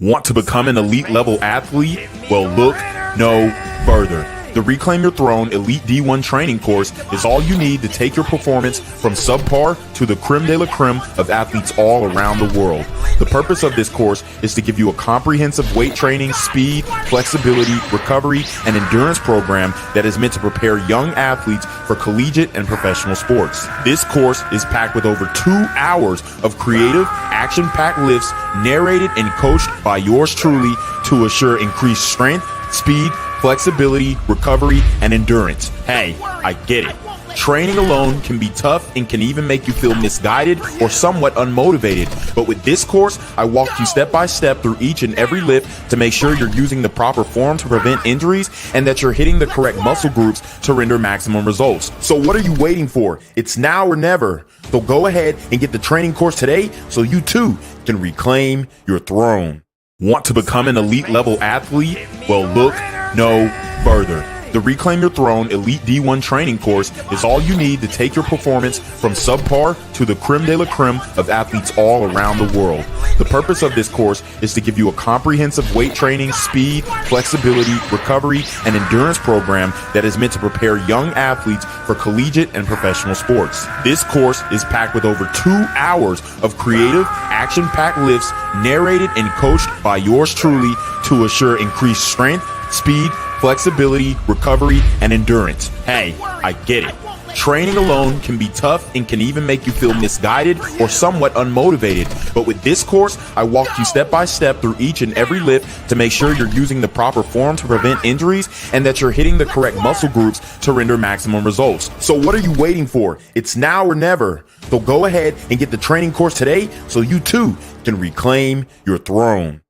Want to become an elite level athlete? Well, look no further. The Reclaim Your Throne Elite D1 training course is all you need to take your performance from subpar to the creme de la creme of athletes all around the world. The purpose of this course is to give you a comprehensive weight training, speed, flexibility, recovery, and endurance program that is meant to prepare young athletes for collegiate and professional sports. This course is packed with over 2 hours of creative, action-packed lifts narrated and coached by yours truly to assure increased strength, speed, flexibility, recovery, and endurance. Hey, I get it. Training alone can be tough and can even make you feel misguided or somewhat unmotivated. But with this course, I walk you step by step through each and every lift to make sure you're using the proper form to prevent injuries and that you're hitting the correct muscle groups to render maximum results. So what are you waiting for? It's now or never. So go ahead and get the training course today so you too can reclaim your throne. Want to become an elite level athlete? Well, look no further. The Reclaim Your Throne Elite D1 training course is all you need to take your performance from subpar to the creme de la creme of athletes all around the world. The purpose of this course is to give you a comprehensive weight training, speed, flexibility, recovery, and endurance program that is meant to prepare young athletes for collegiate and professional sports. This course is packed with over 2 hours of creative, action-packed lifts narrated and coached by yours truly to assure increased strength, speed, flexibility, recovery, and endurance. Hey, I get it. Training alone can be tough and can even make you feel misguided or somewhat unmotivated. But with this course, I walk you step by step through each and every lift to make sure you're using the proper form to prevent injuries and that you're hitting the correct muscle groups to render maximum results. So what are you waiting for? It's now or never. So go ahead and get the training course today so you too can reclaim your throne.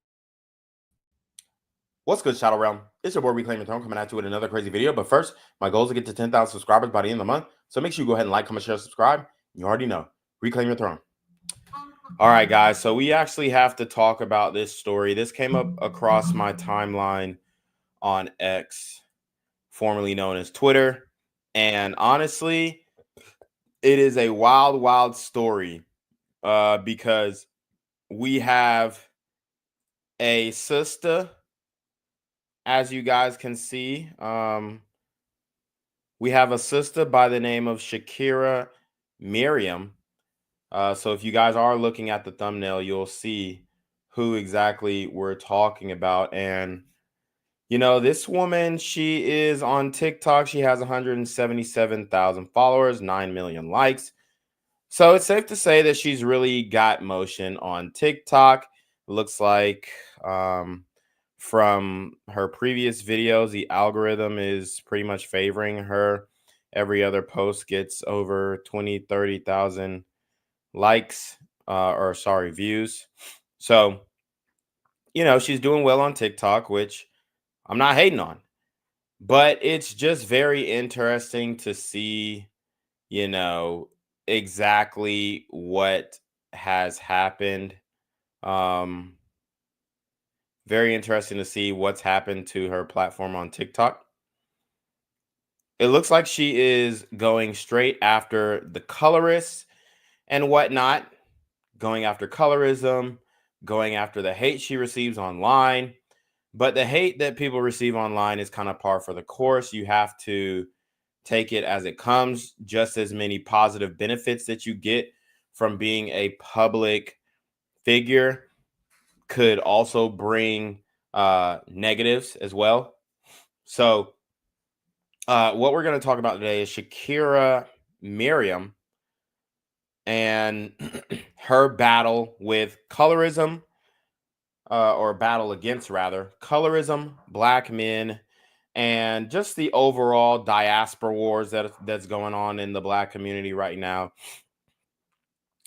What's good, Shadow Realm? It's your boy Reclaim Your Throne coming at you with another crazy video. But first, my goal is to get to 10,000 subscribers by the end of the month. So make sure you go ahead and like, comment, share, subscribe. You already know. Reclaim Your Throne. All right, guys. So we actually have to talk about this story. This came up across my timeline on X, formerly known as Twitter. And honestly, it is a wild, wild story because we have a sister. As you guys can see, we have a sister by the name of Shakira Mariame. So if you guys are looking at the thumbnail, you'll see who exactly we're talking about. And, you know, this woman, she is on TikTok. She has 177,000 followers, 9 million likes. So it's safe to say that she's really got motion on TikTok. Looks like from her previous videos, the algorithm is pretty much favoring her. Every other post gets over 20, 30,000 likes views. So, you know, she's doing well on TikTok, which I'm not hating on. But it's just very interesting to see, you know, exactly what has happened. Very interesting to see what's happened to her platform on TikTok. It looks like she is going straight after the colorists and whatnot, going after colorism, going after the hate she receives online. But the hate that people receive online is kind of par for the course. You have to take it as it comes. Just as many positive benefits that you get from being a public figure could also bring negatives as well. So what we're going to talk about today is Shakira Mariame and her battle with colorism, or battle against rather colorism, black men, and just the overall diaspora wars that's going on in the black community right now.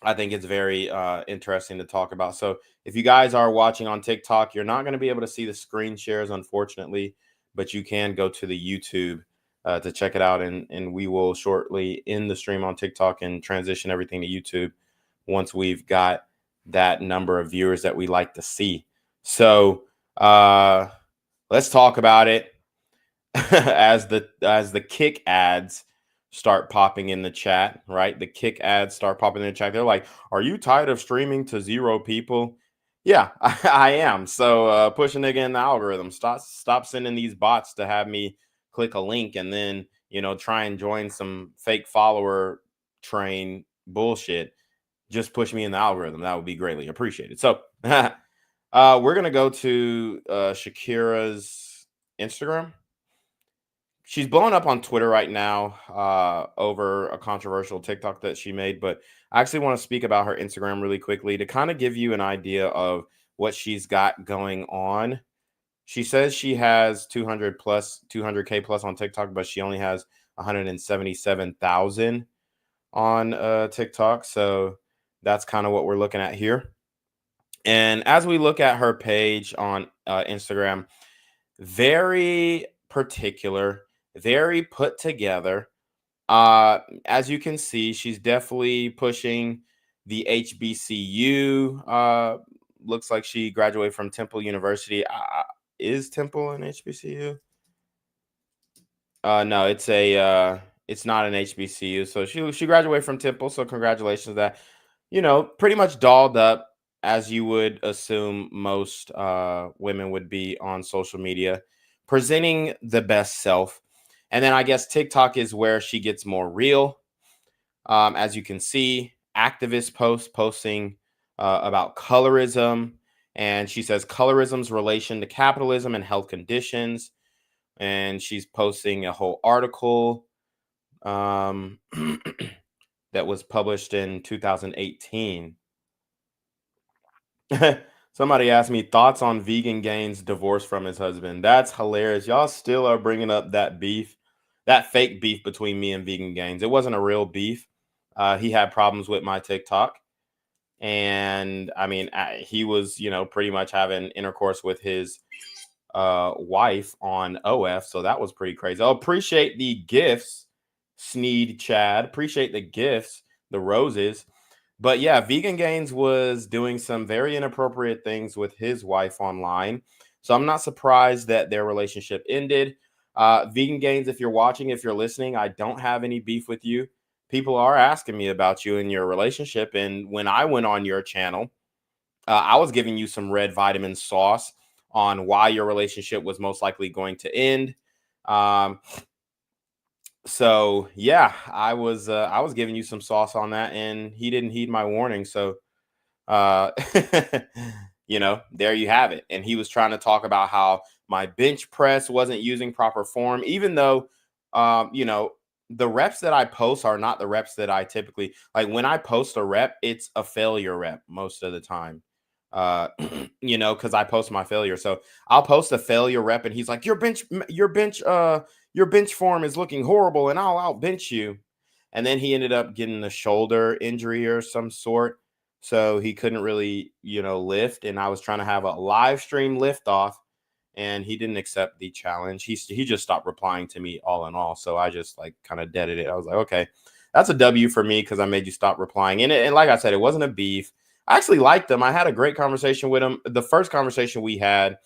I think it's very interesting to talk about. So if you guys are watching on TikTok, you're not going to be able to see the screen shares, unfortunately, but you can go to the YouTube to check it out. And we will shortly end the stream on TikTok and transition everything to YouTube once we've got that number of viewers that we like to see. So let's talk about it as the kick ads start popping in the chat, right? The kick ads start popping in the chat. They're like, are you tired of streaming to 0 people? Yeah, I am. So push a nigga in the algorithm. Stop sending these bots to have me click a link and then try and join some fake follower train bullshit. Just push me in the algorithm. That would be greatly appreciated. So we're gonna go to Shakira's Instagram. She's blowing up on Twitter right now over a controversial TikTok that she made, but I actually want to speak about her Instagram really quickly to kind of give you an idea of what she's got going on. She says she has 200K plus on TikTok, but she only has 177,000 on TikTok. So that's kind of what we're looking at here. And as we look at her page on Instagram, very particular, very put together. As you can see, she's definitely pushing the HBCU. Looks like she graduated from Temple University. Is Temple an HBCU? No, it's not an HBCU. So she graduated from Temple. So congratulations to that. Pretty much dolled up as you would assume most women would be on social media, presenting the best self. And then I guess TikTok is where she gets more real. As you can see, activist posts posting about colorism. And she says colorism's relation to capitalism and health conditions. And she's posting a whole article um, that was published in 2018. Somebody asked me thoughts on Vegan Gain's divorce from his husband. That's hilarious. Y'all still are bringing up that beef, that fake beef between me and Vegan Gains. It wasn't a real beef. He had problems with my TikTok. And I mean, he was, pretty much having intercourse with his wife on OF. So that was pretty crazy. I appreciate the gifts, Sneed Chad. Appreciate the gifts, the roses. But yeah, Vegan Gains was doing some very inappropriate things with his wife online. So I'm not surprised that their relationship ended. Vegan Gains, if you're watching, if you're listening, I don't have any beef with you. People are asking me about you and your relationship. And when I went on your channel, I was giving you some red vitamin sauce on why your relationship was most likely going to end. Um, so yeah, I was giving you some sauce on that, and he didn't heed my warning. So uh, there you have it. And he was trying to talk about how my bench press wasn't using proper form, even though the reps that I post are not the reps that I typically like. When I post a rep, it's a failure rep most of the time. Uh, because I post my failure. So I'll post a failure rep, and he's like, your bench form is looking horrible, and I'll out bench you. And then he ended up getting a shoulder injury or some sort, so he couldn't really, lift. And I was trying to have a live stream lift off, and he didn't accept the challenge. He just stopped replying to me all in all. So I just like kind of deaded it. I was like, okay, that's a W for me because I made you stop replying. And like I said, it wasn't a beef. I actually liked him. I had a great conversation with him. The first conversation we had,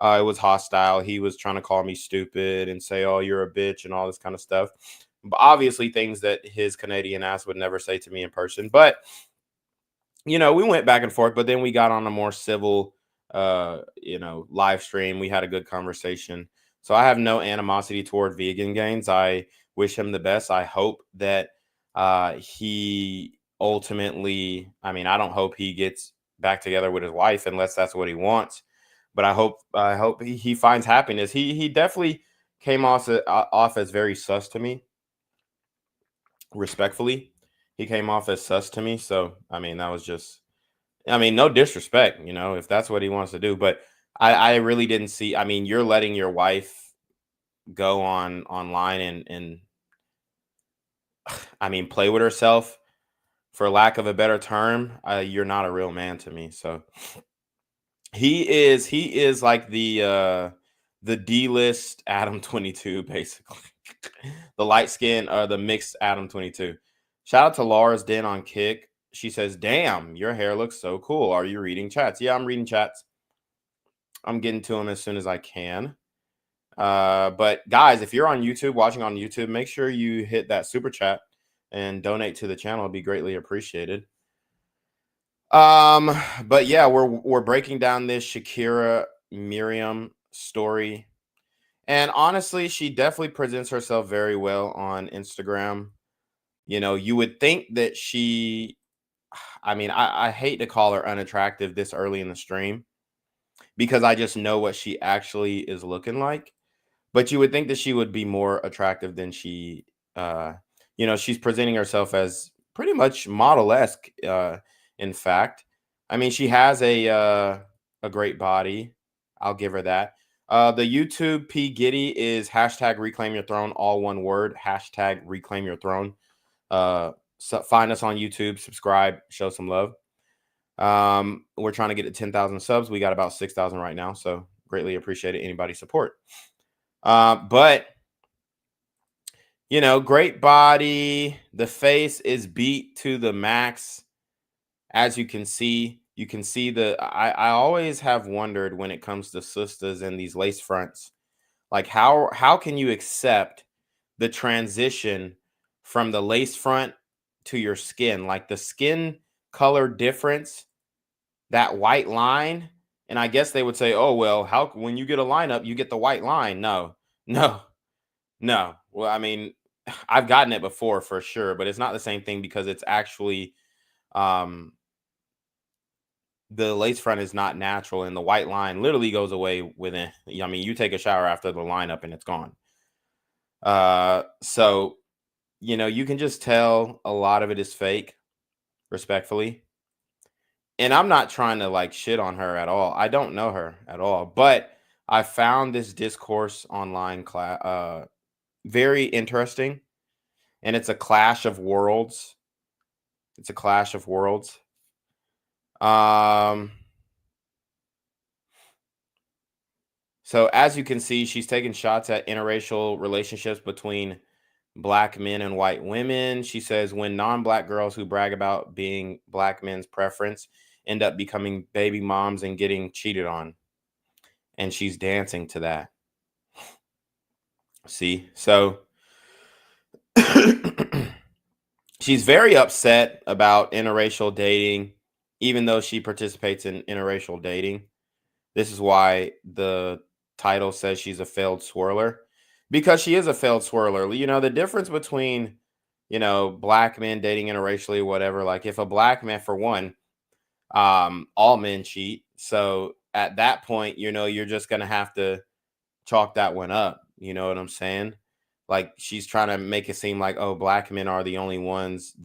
it was hostile. He was trying to call me stupid and say, "Oh, you're a bitch," and all this kind of stuff. But obviously, things that his Canadian ass would never say to me in person. But we went back and forth. But then we got on a more civil, live stream. We had a good conversation. So I have no animosity toward Vegan Gains. I wish him the best. I hope that he ultimately, I mean, I don't hope he gets back together with his wife unless that's what he wants. But I hope he finds happiness. He definitely came off as very sus to me. Respectfully, he came off as sus to me. So I mean, that was just, I mean, no disrespect, if that's what he wants to do. But I really didn't see. I mean, you're letting your wife go online and I mean, play with herself, for lack of a better term. You're not a real man to me. So he is like the D-list Adam 22, basically. The light skin or the mixed Adam 22. Shout out to Laura's Den on Kick. She says, "Damn, your hair looks so cool. Are you reading chats?" Yeah, I'm reading chats. I'm getting to them as soon as I can. But guys, if you're on YouTube, watching on YouTube, make sure you hit that super chat and donate to the channel. It'd be greatly appreciated. But yeah, we're breaking down this Shakira Miriam story. And honestly, she definitely presents herself very well on Instagram. You know, you would think that I mean, I hate to call her unattractive this early in the stream because I just know what she actually is looking like. But you would think that she would be more attractive than uh, she's presenting herself as pretty much model-esque, in fact. I mean, she has a great body. I'll give her that. The YouTube P. Giddy is hashtag reclaim your throne, all one word, hashtag reclaim your throne. So find us on YouTube, subscribe, show some love. We're trying to get to 10,000 subs. We got about 6,000 right now, so greatly appreciate it. Anybody's support. But great body. The face is beat to the max. As you can see, I always have wondered when it comes to sisters and these lace fronts, like how can you accept the transition from the lace front to your skin, like the skin color difference, that white line. And I guess they would say, oh, well, how when you get a lineup, you get the white line. No, no, no. Well, I mean, I've gotten it before for sure, but it's not the same thing because it's actually um the lace front is not natural and the white line literally goes away within, I mean, you take a shower after the lineup and it's gone. So you can just tell a lot of it is fake, respectfully. And I'm not trying to like shit on her at all. I don't know her at all, but I found this discourse online class very interesting, and it's a clash of worlds. It's a clash of worlds. Um so as you can see, she's taking shots at interracial relationships between black men and white women. She says when non-black girls who brag about being black men's preference end up becoming baby moms and getting cheated on. And she's dancing to that. See? So she's very upset about interracial dating, even though she participates in interracial dating. This is why the title says she's a failed swirler, because she is a failed swirler. The difference between, black men dating interracially, whatever, like if a black man, for one, all men cheat. So at that point, you're just going to have to chalk that one up. You know what I'm saying? Like she's trying to make it seem like, oh, black men are the only ones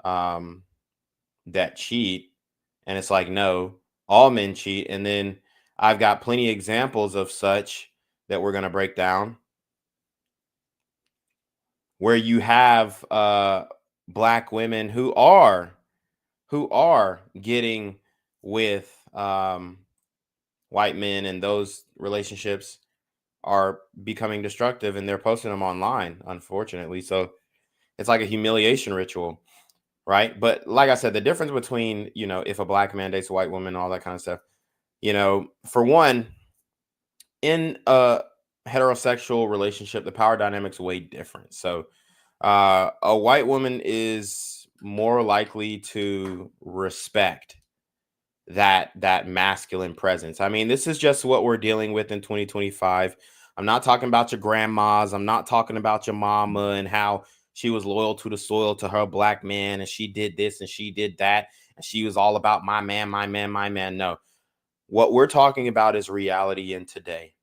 um that cheat. And it's like, no, all men cheat. And then I've got plenty of examples of such that we're going to break down, where you have black women who are getting with white men, and those relationships are becoming destructive and they're posting them online, unfortunately. So it's like a humiliation ritual, right? But like I said, the difference between, if a black man dates a white woman, all that kind of stuff, for one, in a heterosexual relationship, the power dynamics way different. So a white woman is more likely to respect that masculine presence. I mean, this is just what we're dealing with in 2025. I'm not talking about your grandmas. I'm not talking about your mama and how she was loyal to the soil to her black man and she did this and she did that and she was all about my man, my man, my man. No. What we're talking about is reality in today.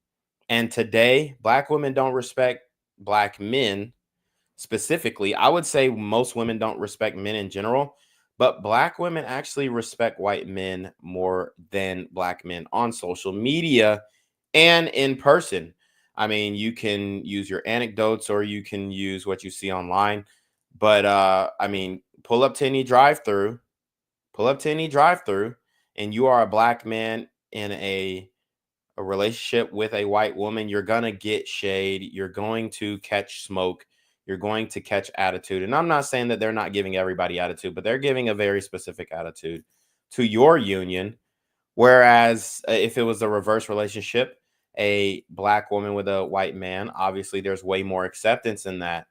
And today, black women don't respect black men specifically. I would say most women don't respect men in general, but black women actually respect white men more than black men on social media and in person. I mean, you can use your anecdotes or you can use what you see online, but I mean, pull up to any drive-through, and you are a black man in a relationship with a white woman, you're going to get shade. You're going to catch smoke. You're going to catch attitude. And I'm not saying that they're not giving everybody attitude, but they're giving a very specific attitude to your union. Whereas if it was a reverse relationship, a black woman with a white man, obviously there's way more acceptance in that.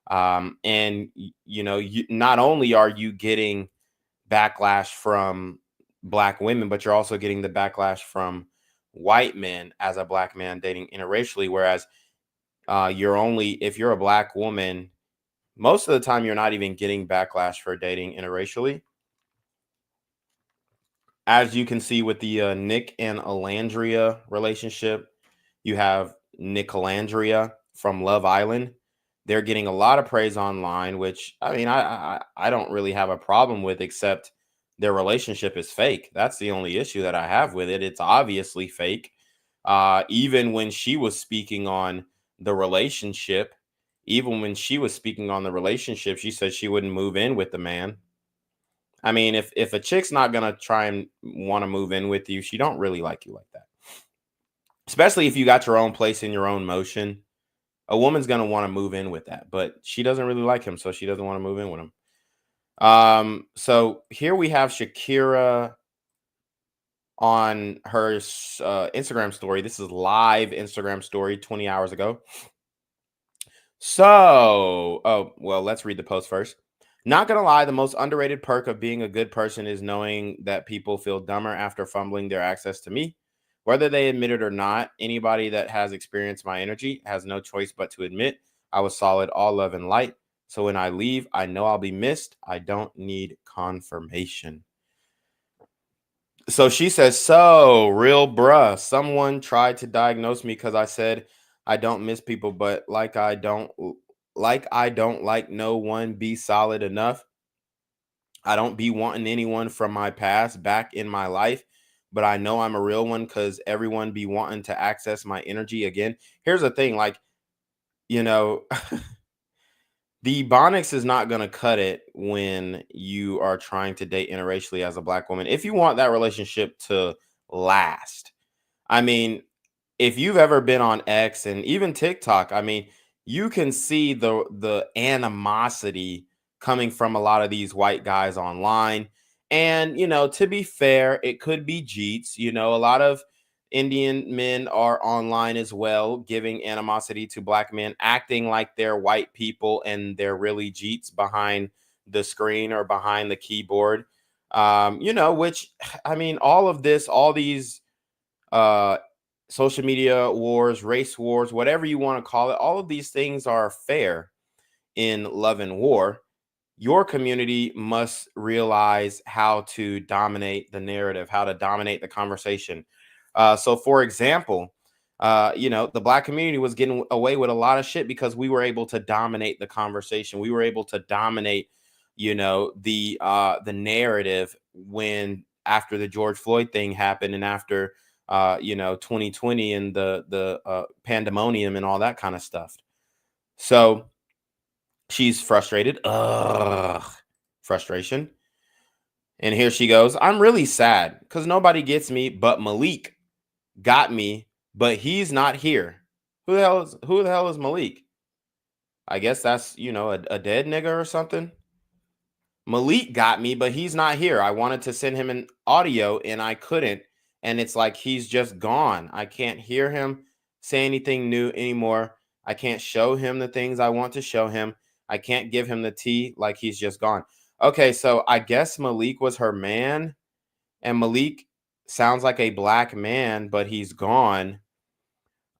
And, not only are you getting backlash from black women, but you're also getting the backlash from white men as a black man dating interracially. Whereas if you're a black woman, most of the time you're not even getting backlash for dating interracially. As you can see with the Nick and Alandria relationship, you have Nick Alandria from Love Island. They're getting a lot of praise online, which I mean, I don't really have a problem with, except their relationship is fake. That's the only issue that I have with it. It's obviously fake. Even when she was speaking on the relationship, she said she wouldn't move in with the man. I mean, if a chick's not gonna try and want to move in with you, she don't really like you like that. Especially if you got your own place in your own motion, a woman's gonna want to move in with that. But she doesn't really like him, so she doesn't want to move in with him. So here we have Shakira on her Instagram story. This is live Instagram story 20 hours ago. So, let's read the post first. Not gonna lie, the most underrated perk of being a good person is knowing that people feel dumber after fumbling their access to me. Whether they admit it or not, anybody that has experienced my energy has no choice but to admit I was solid, all love and light. So when I leave, I know I'll be missed. I don't need confirmation. So she says, so real bruh, someone tried to diagnose me because I said I don't miss people, but like I don't like no one be solid enough. I don't be wanting anyone from my past back in my life, but I know I'm a real one because everyone be wanting to access my energy again. Here's the thing, like, you know, the Ebonics is not going to cut it when you are trying to date interracially as a black woman. If you want that relationship to last, I mean, if you've ever been on X and even TikTok, I mean, you can see the animosity coming from a lot of these white guys online. And, to be fair, it could be Jeets. A lot of Indian men are online as well, giving animosity to black men, acting like they're white people and they're really Jeets behind the screen or behind the keyboard. Which, I mean, all these social media wars, race wars, whatever you want to call it, all of these things are fair in love and war. Your community must realize how to dominate the narrative, how to dominate the conversation. So, for example, the black community was getting away with a lot of shit because we were able to dominate the conversation. We were able to dominate, the narrative when after the George Floyd thing happened and after 2020 and the pandemonium and all that kind of stuff. So she's frustrated. Frustration. And here she goes. I'm really sad because nobody gets me, but Malik got me, but he's not here. Who the hell is Malik? I guess that's, a dead nigga or something. Malik got me, but he's not here. I wanted to send him an audio and I couldn't. And it's like he's just gone. I can't hear him say anything new anymore. I can't show him the things I want to show him. I can't give him the tea, like he's just gone. Okay, so I guess Malik was her man, and Malik sounds like a black man, but he's gone.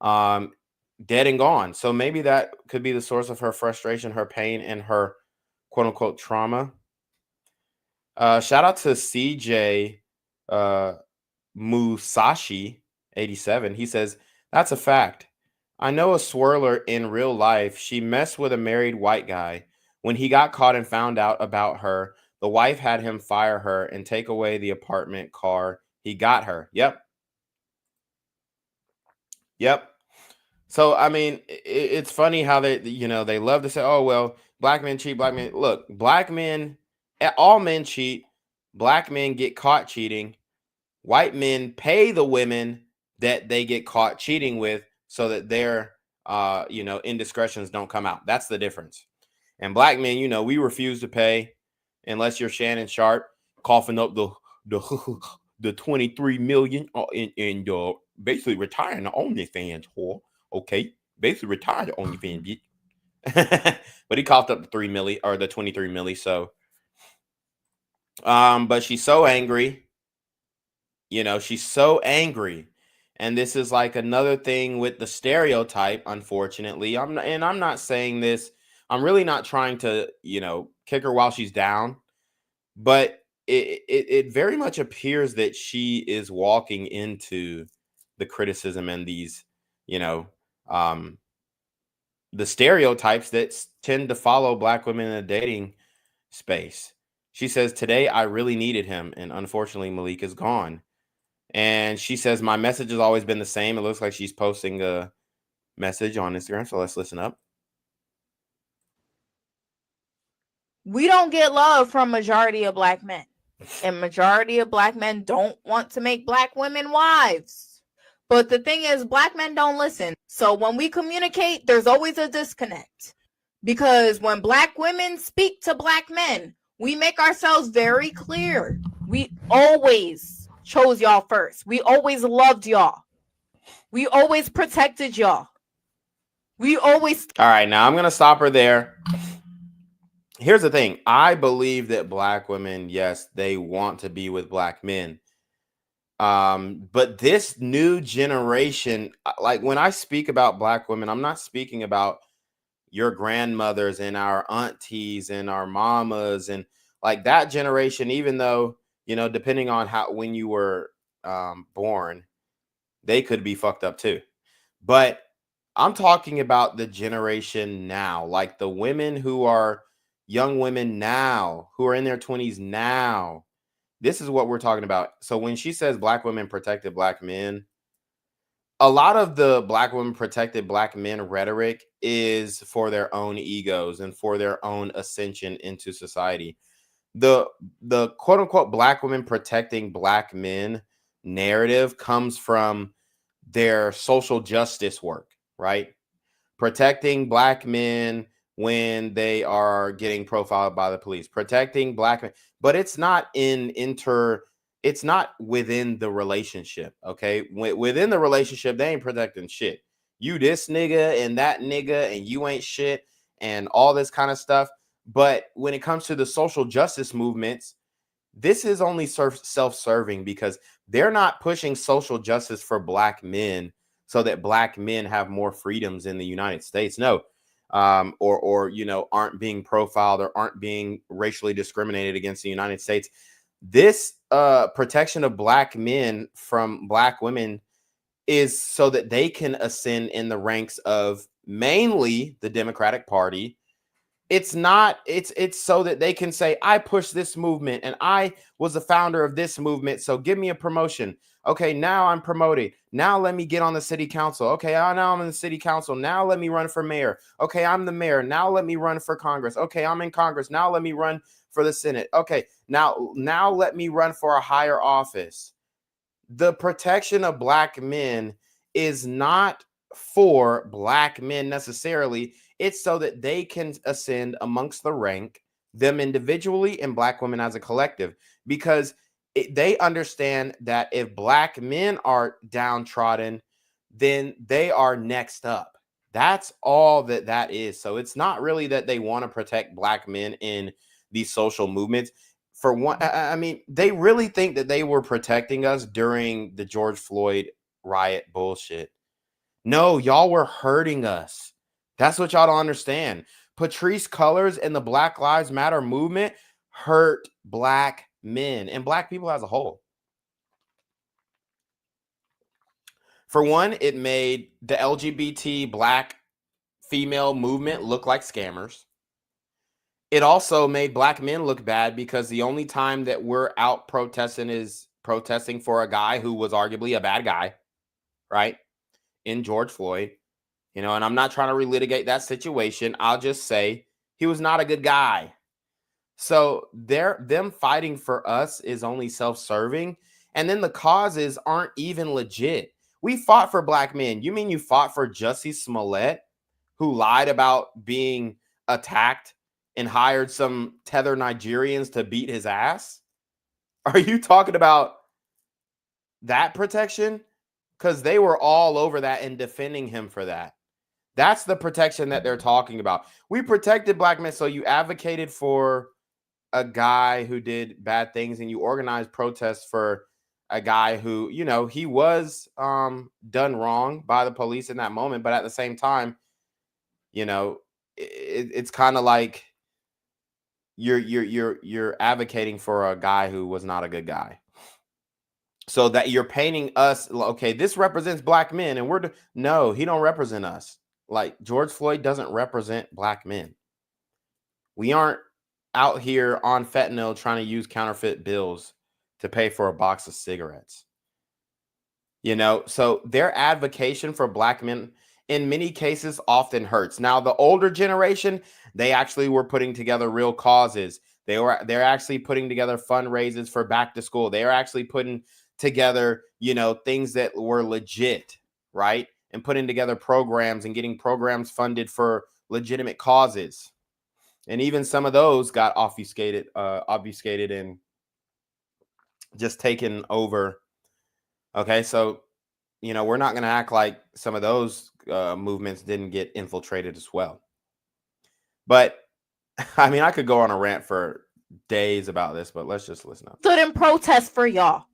Dead and gone. So maybe that could be the source of her frustration, her pain, and her quote unquote trauma. Shout out to CJ Musashi 87. He says, that's a fact. I know a swirler in real life. She messed with a married white guy. When he got caught and found out about her, the wife had him fire her and take away the apartment car he got her. Yep. So, I mean, it's funny how they love to say, oh, well, black men cheat, black men. Look, black men, all men cheat. Black men get caught cheating. White men pay the women that they get caught cheating with so that their, indiscretions don't come out. That's the difference. And black men, we refuse to pay unless you're Shannon Sharp coughing up the 23 million and basically retiring the OnlyFans whore. Okay, basically retired the OnlyFans bitch. But he coughed up the 3 milli or the 23 milli. So But she's so angry. She's so angry. And this is like another thing with the stereotype, unfortunately. I'm not saying this. I'm really not trying to, kick her while she's down, but it very much appears that she is walking into the criticism and these, um, the stereotypes that tend to follow Black women in the dating space. She says, "Today I really needed him, and unfortunately Malik is gone." And she says, "My message has always been the same." It looks like she's posting a message on Instagram. So let's listen up. We don't get love from majority of Black men. And majority of Black men don't want to make Black women wives. But the thing is, Black men don't listen. So when we communicate, there's always a disconnect. Because when Black women speak to Black men, we make ourselves very clear. We always chose y'all first. We always loved y'all. We always protected y'all. We always... All right, now I'm going to stop her there. Here's the thing. I believe that Black women, yes, they want to be with Black men. But this new generation, like when I speak about Black women, I'm not speaking about your grandmothers and our aunties and our mamas and like that generation, even though, depending on when you were born, they could be fucked up too. But I'm talking about the generation now, like the women who are young women now, who are in their 20s now. This is what we're talking about. So when she says Black women protected Black men, a lot of the Black women protected Black men rhetoric is for their own egos and for their own ascension into society. The quote unquote Black women protecting Black men narrative comes from their social justice work, right? Protecting Black men when they are getting profiled by the police, protecting Black men, but it's not it's not within the relationship. Okay. Within the relationship, they ain't protecting shit. You this nigga and that nigga and you ain't shit and all this kind of stuff. But when it comes to the social justice movements, this is only self-serving because they're not pushing social justice for Black men so that Black men have more freedoms in the United States. No. Or aren't being profiled or aren't being racially discriminated against the United States. This protection of Black men from Black women is so that they can ascend in the ranks of mainly the Democratic Party. It's so that they can say, I pushed this movement and I was the founder of this movement. So give me a promotion. Okay, now I'm promoted. Now let me get on the city council. Okay, now I'm in the city council. Now let me run for mayor. Okay, I'm the mayor. Now let me run for Congress. Okay, I'm in Congress. Now let me run for the Senate. Okay, now let me run for a higher office. The protection of Black men is not for Black men necessarily. It's so that they can ascend amongst the rank, them individually and Black women as a collective, because they understand that if Black men are downtrodden, then they are next up. That's all that is. So it's not really that they want to protect Black men in these social movements. For one, I mean, they really think that they were protecting us during the George Floyd riot bullshit. No, y'all were hurting us. That's what y'all don't understand. Patrisse Cullors and the Black Lives Matter movement hurt Black men and Black people as a whole. For one, it made the LGBT Black female movement look like scammers. It also made Black men look bad because the only time that we're out protesting is protesting for a guy who was arguably a bad guy, right? In George Floyd, and I'm not trying to relitigate that situation. I'll just say he was not a good guy. So them fighting for us is only self-serving. And then the causes aren't even legit. We fought for Black men. You mean you fought for Jussie Smollett, who lied about being attacked and hired some tether Nigerians to beat his ass? Are you talking about that protection? Because they were all over that and defending him for that. That's the protection that they're talking about. We protected Black men. So you advocated for a guy who did bad things and you organize protests for a guy who, you know, he was done wrong by the police in that moment, but at the same time, you know, it's kind of like you're advocating for a guy who was not a good guy. So that you're painting us, okay, this represents black men, and no, he don't represent us. Like, George Floyd doesn't represent black men. We aren't out here on fentanyl trying to use counterfeit bills to pay for a box of cigarettes. You know, so their advocacy for black men in many cases often hurts. Now, the older generation, they actually were putting together real causes. They're actually putting together fundraisers for back to school. They are actually putting together, you know, things that were legit, right? And putting together programs and getting programs funded for legitimate causes. And even some of those got obfuscated and just taken over. Okay, so, you know, we're not going to act like some of those movements didn't get infiltrated as well. But, I mean, I could go on a rant for days about this, but let's just listen up. Stood in protest for y'all.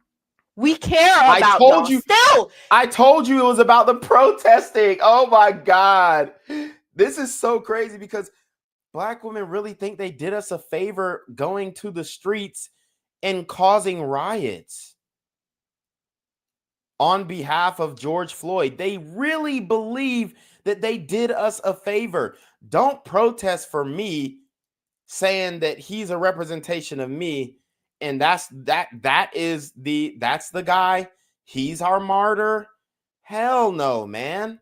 We care about y'all still. I told you it was about the protesting. Oh, my God. This is so crazy because black women really think they did us a favor going to the streets and causing riots on behalf of George Floyd. They really believe that they did us a favor. Don't protest for me saying that he's a representation of me, and that's the guy. He's our martyr. Hell no, man.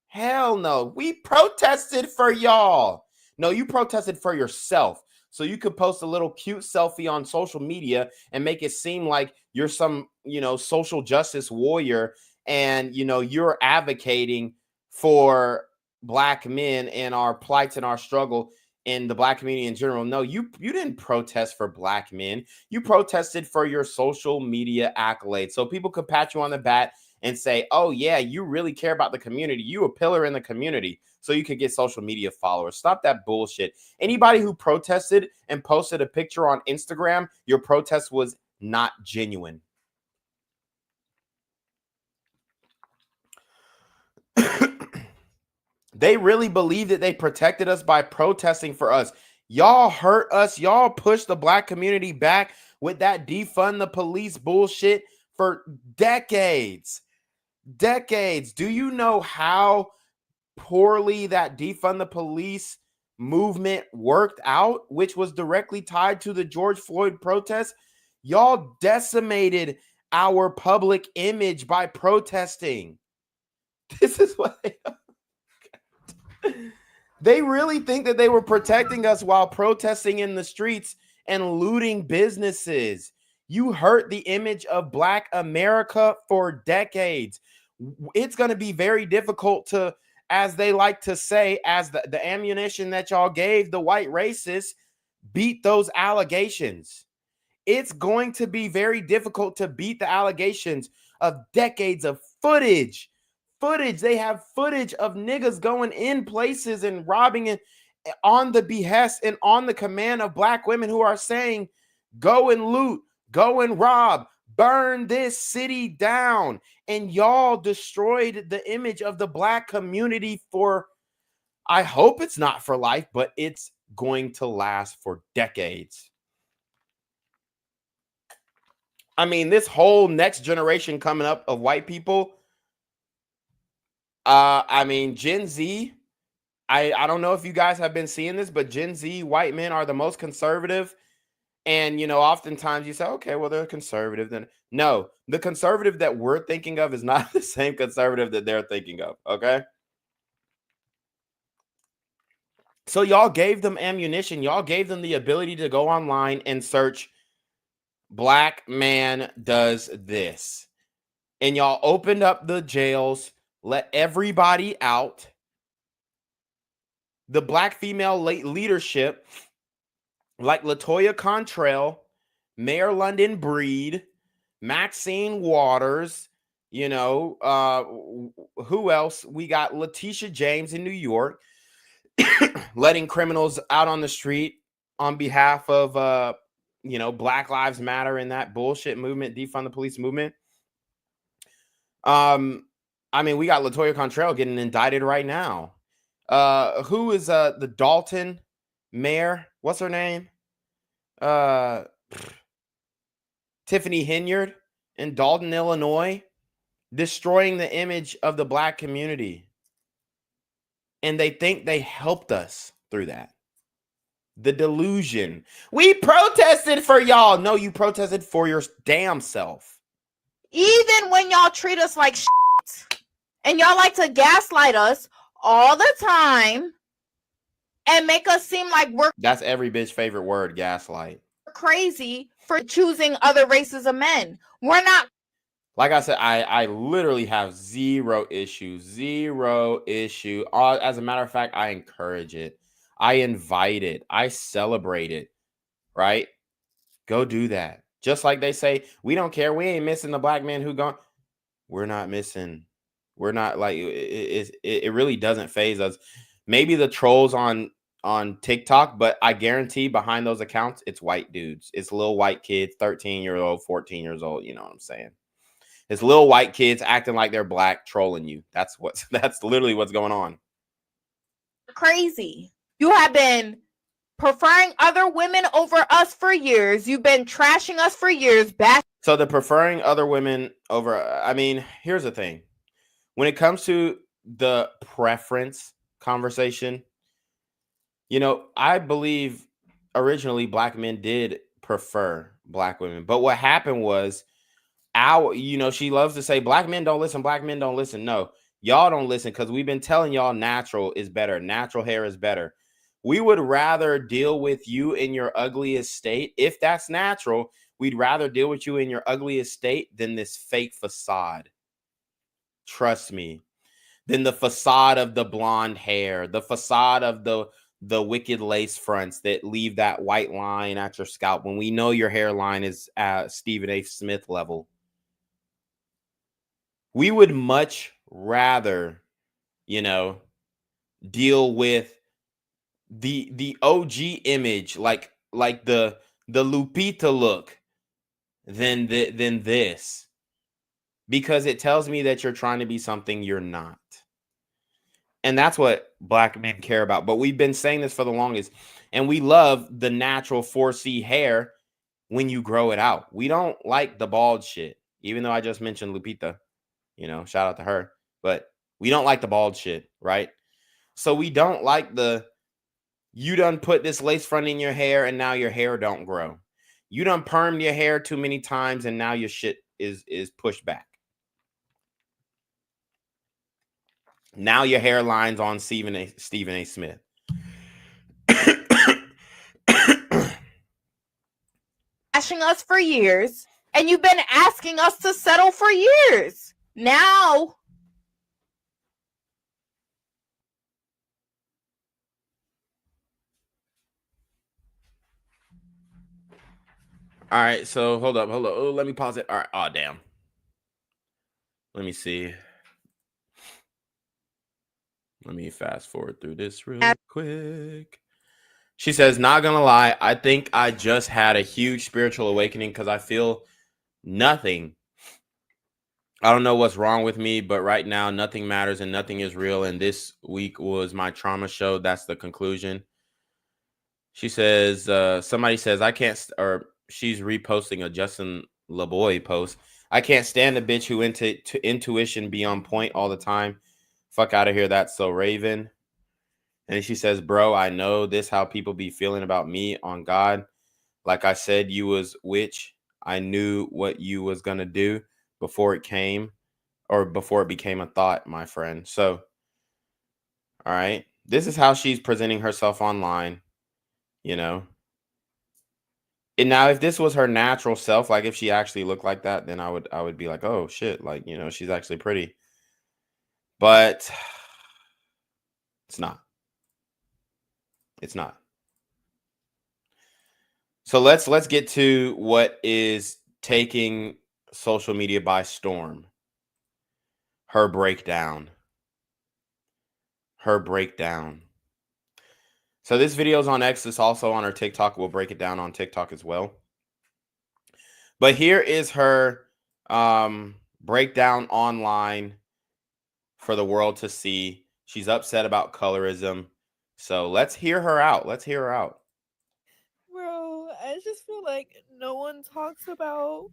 Hell no. We protested for y'all. No, you protested for yourself. So you could post a little cute selfie on social media and make it seem like you're some, you know, social justice warrior, and, you know, you're advocating for black men and our plights and our struggle in the black community in general. No, you didn't protest for black men. You protested for your social media accolades. So people could pat you on the back and say, oh, yeah, you really care about the community. You a pillar in the community. So you could get social media followers. Stop that bullshit. Anybody who protested and posted a picture on Instagram, your protest was not genuine. They really believe that they protected us by protesting for us. Y'all hurt us. Y'all pushed the black community back with that defund the police bullshit for decades. Decades. Do you know how poorly that defund the police movement worked out, which was directly tied to the George Floyd protest? Y'all decimated our public image by protesting. This is what they really think that they were protecting us while protesting in the streets and looting businesses. You hurt the image of Black America for decades. It's going to be very difficult to, as they like to say, as the ammunition that y'all gave the white racists, beat those allegations. It's going to be very difficult to beat the allegations of decades of footage. They have footage of niggas going in places and robbing it on the behest and on the command of black women who are saying, go and loot, go and rob, burn this city down. And y'all destroyed the image of the black community for, I hope it's not for life, but it's going to last for decades. I mean, this whole next generation coming up of white people, I mean, Gen Z, I don't know if you guys have been seeing this, but Gen Z white men are the most conservative. And, you know, oftentimes you say, okay, well, they're conservative. Then no, the conservative that we're thinking of is not the same conservative that they're thinking of. Okay. So y'all gave them ammunition. Y'all gave them the ability to go online and search black man does this. And y'all opened up the jails, let everybody out. The black female leadership, like LaToya Cantrell, Mayor London Breed, Maxine Waters, you know, who else? We got Letitia James in New York, letting criminals out on the street on behalf of Black Lives Matter and that bullshit movement, defund the police movement. I mean, we got LaToya Cantrell getting indicted right now. Who is the Dalton mayor? What's her name? Tiffany Henyard in Dalton, Illinois, destroying the image of the Black community. And they think they helped us through that. The delusion. We protested for y'all. No, you protested for your damn self. Even when y'all treat us like shit, and y'all like to gaslight us all the time and make us seem like we're That's every bitch favorite word, gaslight. Crazy for choosing other races of men. We're not. Like I said, I literally have zero issue. As a matter of fact, I encourage it. I invite it. I celebrate it. Right? Go do that. Just like they say, we don't care. We ain't missing the Black man who gone. We're not missing. We're not like it really doesn't faze us. Maybe the trolls on TikTok, but I guarantee behind those accounts, it's white dudes. It's little white kids, 13-year-old, 14 years old. You know what I'm saying? It's little white kids acting like they're Black, trolling you. That's literally what's going on. Crazy. You have been preferring other women over us for years. You've been trashing us for years. So the preferring other women over, I mean, here's the thing. When it comes to the preference conversation, I believe originally Black men did prefer Black women. But what happened was she loves to say Black men don't listen. Black men don't listen. No, y'all don't listen because we've been telling y'all natural is better. Natural hair is better. We would rather deal with you in your ugliest state. If that's natural, we'd rather deal with you in your ugliest state than this fake facade. Trust me. Than the facade of the blonde hair, the facade of the wicked lace fronts that leave that white line at your scalp when we know your hairline is at Stephen A. Smith level. We would much rather, deal with the OG image, like the Lupita look than this, because it tells me that you're trying to be something you're not. And that's what Black men care about. But we've been saying this for the longest. And we love the natural 4C hair when you grow it out. We don't like the bald shit. Even though I just mentioned Lupita, shout out to her. But we don't like the bald shit, right? So we don't like you done put this lace front in your hair and now your hair don't grow. You done permed your hair too many times and now your shit is pushed back. Now your hairline's on Stephen A. Smith. Bashing us for years, and you've been asking us to settle for years. Now, all right, so hold up. Oh, let me pause it. All right. Oh, damn. Let me see. Let me fast forward through this real quick. She says, not gonna lie, I think I just had a huge spiritual awakening because I feel nothing. I don't know what's wrong with me, but right now nothing matters and nothing is real. And this week was my trauma show. That's the conclusion. She says, somebody says, I can't, or she's reposting a Justin LeBoy post. I can't stand a bitch who intuition be on point all the time. Fuck out of here. That's so Raven. And she says, bro, I know this how people be feeling about me on God. Like I said, you was witch. I knew what you was going to do before it came or before it became a thought, my friend. So, all right. This is how she's presenting herself online, And now if this was her natural self, like if she actually looked like that, then I would be like, oh shit. Like, she's actually pretty, but it's not. It's not. So let's get to what is taking social media by storm. Her breakdown. So this video is on X. It's also on her TikTok. We'll break it down on TikTok as well. But here is her breakdown online for the world to see. She's upset about colorism. So let's hear her out. Let's hear her out. Bro, I just feel like no one talks about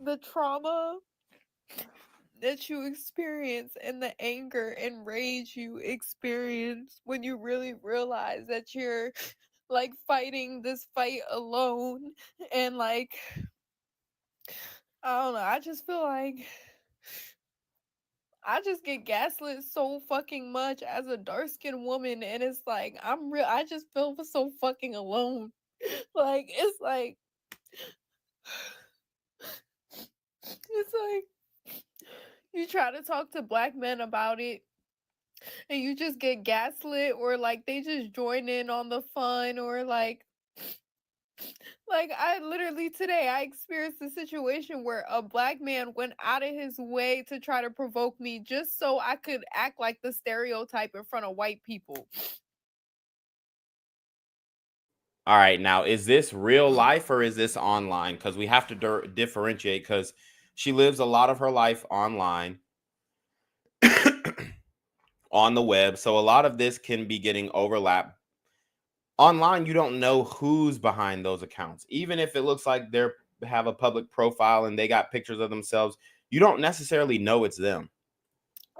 the trauma that you experience and the anger and rage you experience when you really realize that you're like fighting this fight alone. And like, I don't know, I just feel like I just get gaslit so fucking much as a dark skinned woman, and it's like I just feel so fucking alone. Like it's like you try to talk to black men about it and you just get gaslit, or like they just join in on the fun, or like I literally today I experienced a situation where a black man went out of his way to try to provoke me just so I could act like the stereotype in front of white people. All right, now is this real life or is this online? Because we have to differentiate, because she lives a lot of her life online on the web. So a lot of this can be getting overlapped. Online, you don't know who's behind those accounts. Even if it looks like they have a public profile and they got pictures of themselves, you don't necessarily know it's them.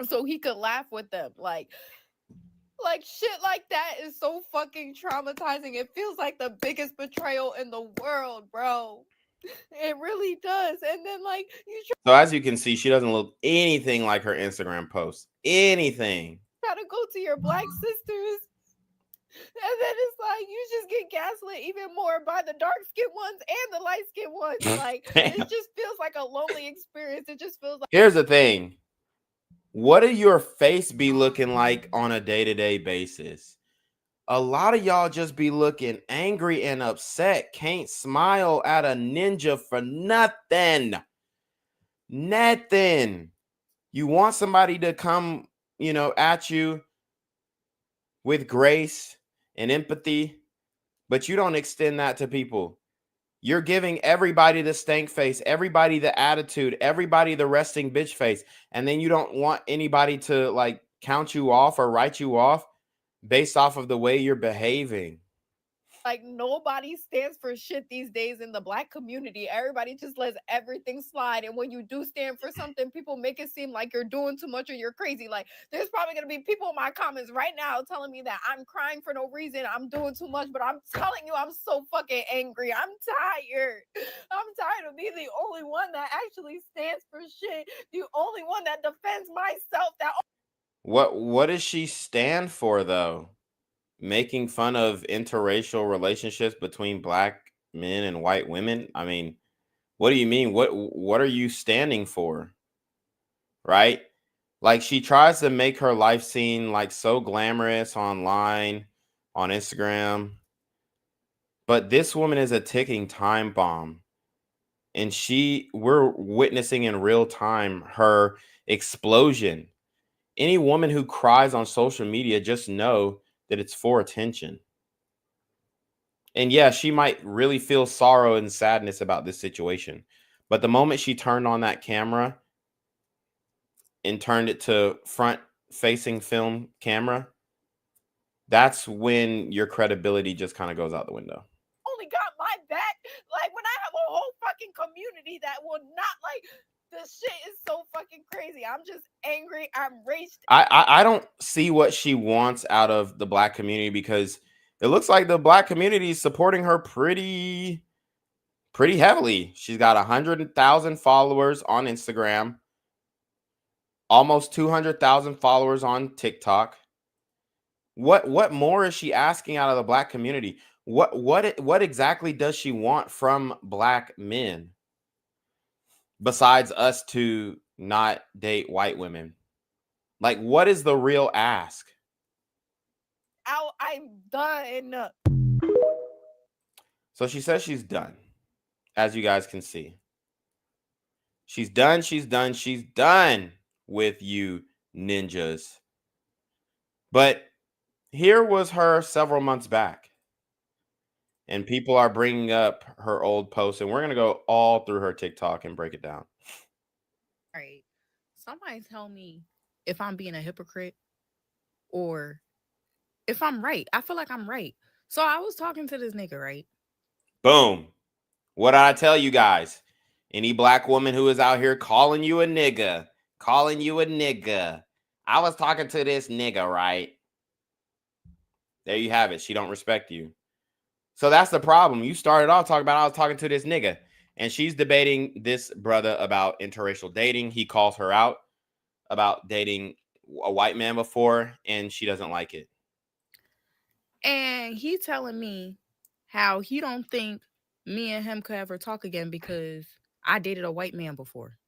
So he could laugh with them. Like shit like that is so fucking traumatizing. It feels like the biggest betrayal in the world, bro. It really does. And then like So as you can see, she doesn't look anything like her Instagram posts. Anything. try to go to your black sisters, and then it's like you just get gaslit even more by the dark skinned ones and the light skinned ones. Like it just feels like a lonely experience. It just feels like. Here's the thing. What do your face be looking like on a day-to-day basis? A lot of y'all just be looking angry and upset. Can't smile at a ninja for nothing. Nothing. You want somebody to come, at you with grace and empathy, but you don't extend that to people. You're giving everybody the stank face, everybody the attitude, everybody the resting bitch face. And then you don't want anybody to like count you off or write you off based off of the way you're behaving. Like nobody stands for shit these days in the black community. Everybody just lets everything slide. And when you do stand for something, people make it seem like you're doing too much or you're crazy. Like there's probably gonna be people in my comments right now telling me that I'm crying for no reason, I'm doing too much, but I'm telling you, I'm so fucking angry. I'm tired. I'm tired of being the only one that actually stands for shit. The only one that defends myself. What does she stand for though? Making fun of interracial relationships between black men and white women? I mean, what do you mean? What are you standing for? Right? Like she tries to make her life seem like so glamorous online, on Instagram. But this woman is a ticking time bomb. And we're witnessing in real time her explosion. Any woman who cries on social media, just know that it's for attention. And yeah, she might really feel sorrow and sadness about this situation. But the moment she turned on that camera and turned it to front facing film camera, that's when your credibility just kind of goes out the window. Only got my back. Like when I have a whole fucking community that will not like. This shit is so fucking crazy. I'm just angry. I'm raged. I don't see what she wants out of the black community, because it looks like the black community is supporting her pretty heavily. She's got 100,000 followers on Instagram, almost 200,000 followers on TikTok. What more is she asking out of the black community? What exactly does she want from black men besides us to not date white women? Like, what is the real ask? I'm done. So she says she's done. As you guys can see, she's done with you ninjas. But here was her several months back. And people are bringing up her old posts, and we're going to go all through her TikTok and break it down. Right. Somebody tell me if I'm being a hypocrite or if I'm right. I feel like I'm right. So I was talking to this nigga, right? Boom. What did I tell you guys? Any black woman who is out here calling you a nigga, I was talking to this nigga, right? There you have it. She don't respect you. So that's the problem. You started off talking about I was talking to this nigga, and she's debating this brother about interracial dating. He calls her out about dating a white man before, and she doesn't like it. And he telling me how he don't think me and him could ever talk again because I dated a white man before.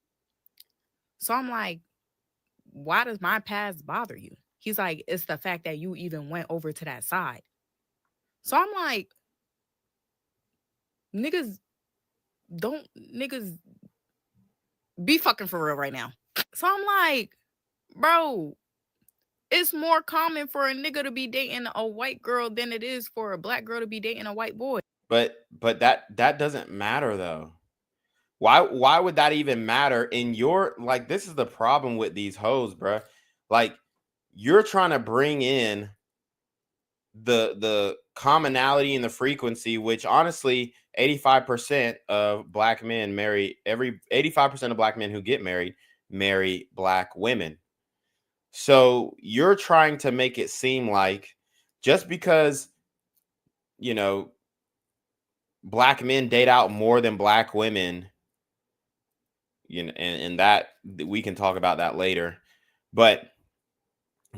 So I'm like, why does my past bother you? He's like, it's the fact that you even went over to that side. So I'm like, niggas be fucking for real right now. So I'm like, bro, it's more common for a nigga to be dating a white girl than it is for a black girl to be dating a white boy. But that doesn't matter though. Why would that even matter in your, like, this is the problem with these hoes, bruh. Like, you're trying to bring in the commonality and the frequency, which honestly 85% of black men marry 85% of black men who get marry black women. So you're trying to make it seem like just because, you know, black men date out more than black women, you know, and that we can talk about that later, but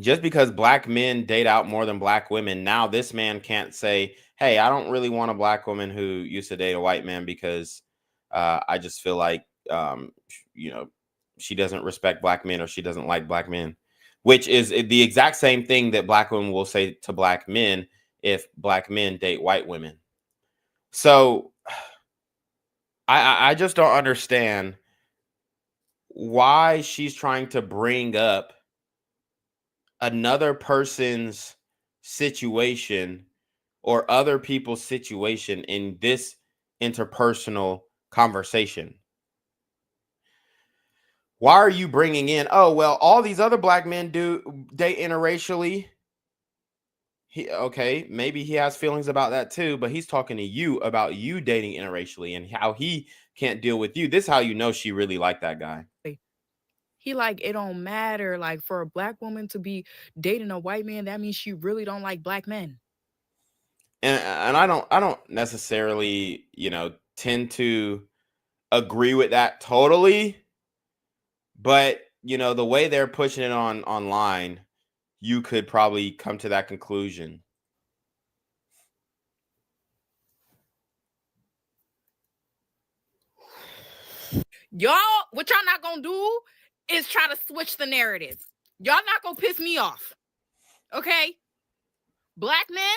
just because black men date out more than black women, now this man can't say, hey, I don't really want a black woman who used to date a white man because I just feel like, you know, she doesn't respect black men or she doesn't like black men, which is the exact same thing that black women will say to black men if black men date white women. So I just don't understand why she's trying to bring up another person's situation or other people's situation in this interpersonal conversation. Why are you bringing in, oh, well, all these other black men do date interracially? Okay, maybe he has feelings about that too, but he's talking to you about you dating interracially and how he can't deal with you. This is how you know she really liked that guy. He like, it don't matter. Like, for a black woman to be dating a white man, that means she really don't like black men. And I don't necessarily, you know, tend to agree with that totally. But, you know, the way they're pushing it online, you could probably come to that conclusion. Y'all, what y'all not gonna do is try to switch the narrative. Y'all not gonna piss me off. Okay? Black men,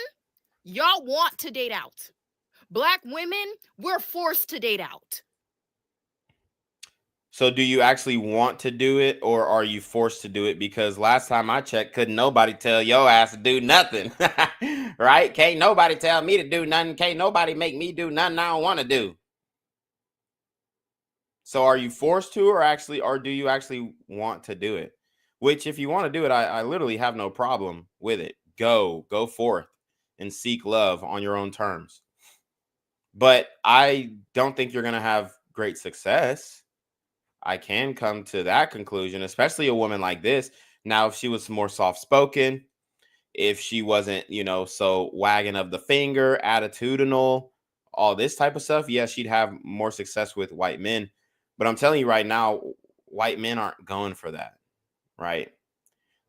y'all want to date out. Black women, we're forced to date out. So do you actually want to do it, or are you forced to do it? Because last time I checked, couldn't nobody tell your ass to do nothing. Right? Can't nobody tell me to do nothing. Can't nobody make me do nothing I don't want to do. So are you forced to, or do you actually want to do it? Which, if you want to do it, I literally have no problem with it. Go forth and seek love on your own terms. But I don't think you're going to have great success. I can come to that conclusion, especially a woman like this. Now, if she was more soft-spoken, if she wasn't, you know, so wagging of the finger, attitudinal, all this type of stuff, yes, she'd have more success with white men. But I'm telling you right now, white men aren't going for that, right?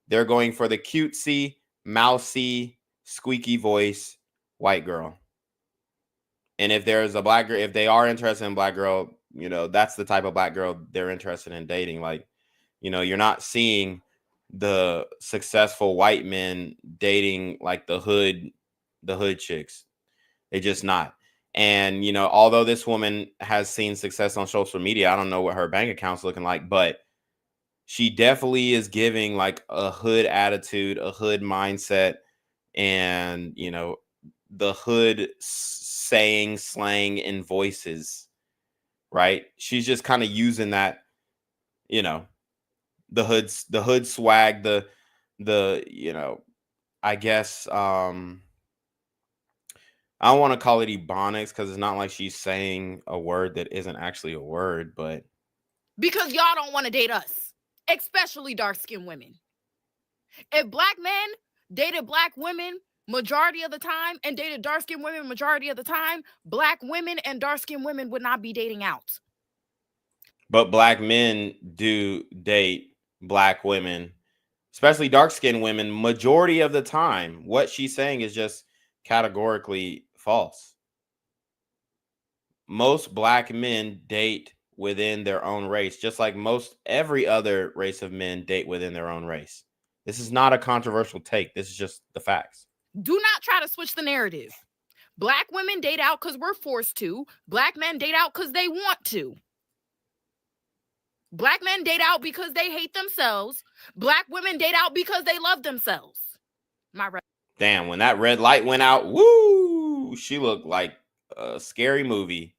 They're going for the cutesy, mousy, squeaky voice white girl. And if there's a black girl, if they are interested in black girl, you know, that's the type of black girl they're interested in dating. Like, you know, you're not seeing the successful white men dating like the hood chicks. They're just not. And, you know, although this woman has seen success on social media, I don't know what her bank account's looking like, but she definitely is giving like a hood attitude, a hood mindset. and, you know, the hood saying, slang, and voices, right? She's just kind of using that, you know, the hood swag, the, you know, I guess, I don't want to call it ebonics because it's not like she's saying a word that isn't actually a word, but Because y'all don't want to date us, especially dark-skinned women. If black men dated black women majority of the time and dated dark-skinned women majority of the time, black women and dark-skinned women would not be dating out. but black men do date black women, especially dark-skinned women, majority of the time. What she's saying is just categorically false. Most black men date within their own race, just like most every other race of men date within their own race. This is not a controversial take. This is just the facts. Do not try to switch the narrative. Black women date out because we're forced to. Black men date out because they want to. Black men date out because they hate themselves. Black women date out because they love themselves. Damn, when that red light went out, woo, she looked like a scary movie.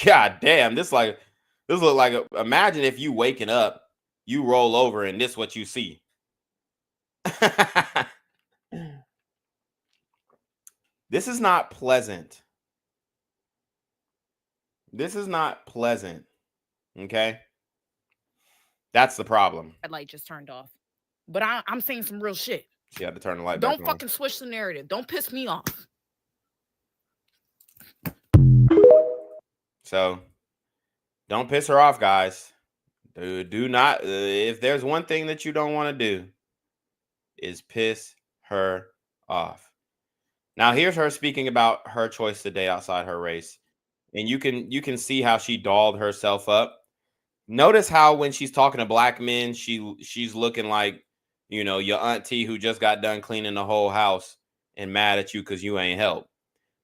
God damn, this looked like imagine if you waking up, you roll over and this what you see. This is not pleasant. This is not pleasant. Okay? That's the problem. Red light just turned off. But I'm saying some real shit. She had to turn the light back on. Don't fucking switch the narrative. Don't piss me off. So, don't piss her off, guys. Do not. If there's one thing that you don't want to do, is piss her off. Now, here's her speaking about her choice to date outside her race, and you can see how she dolled herself up. Notice how when she's talking to black men, she's looking like, you know, your auntie who just got done cleaning the whole house and mad at you because you ain't helped.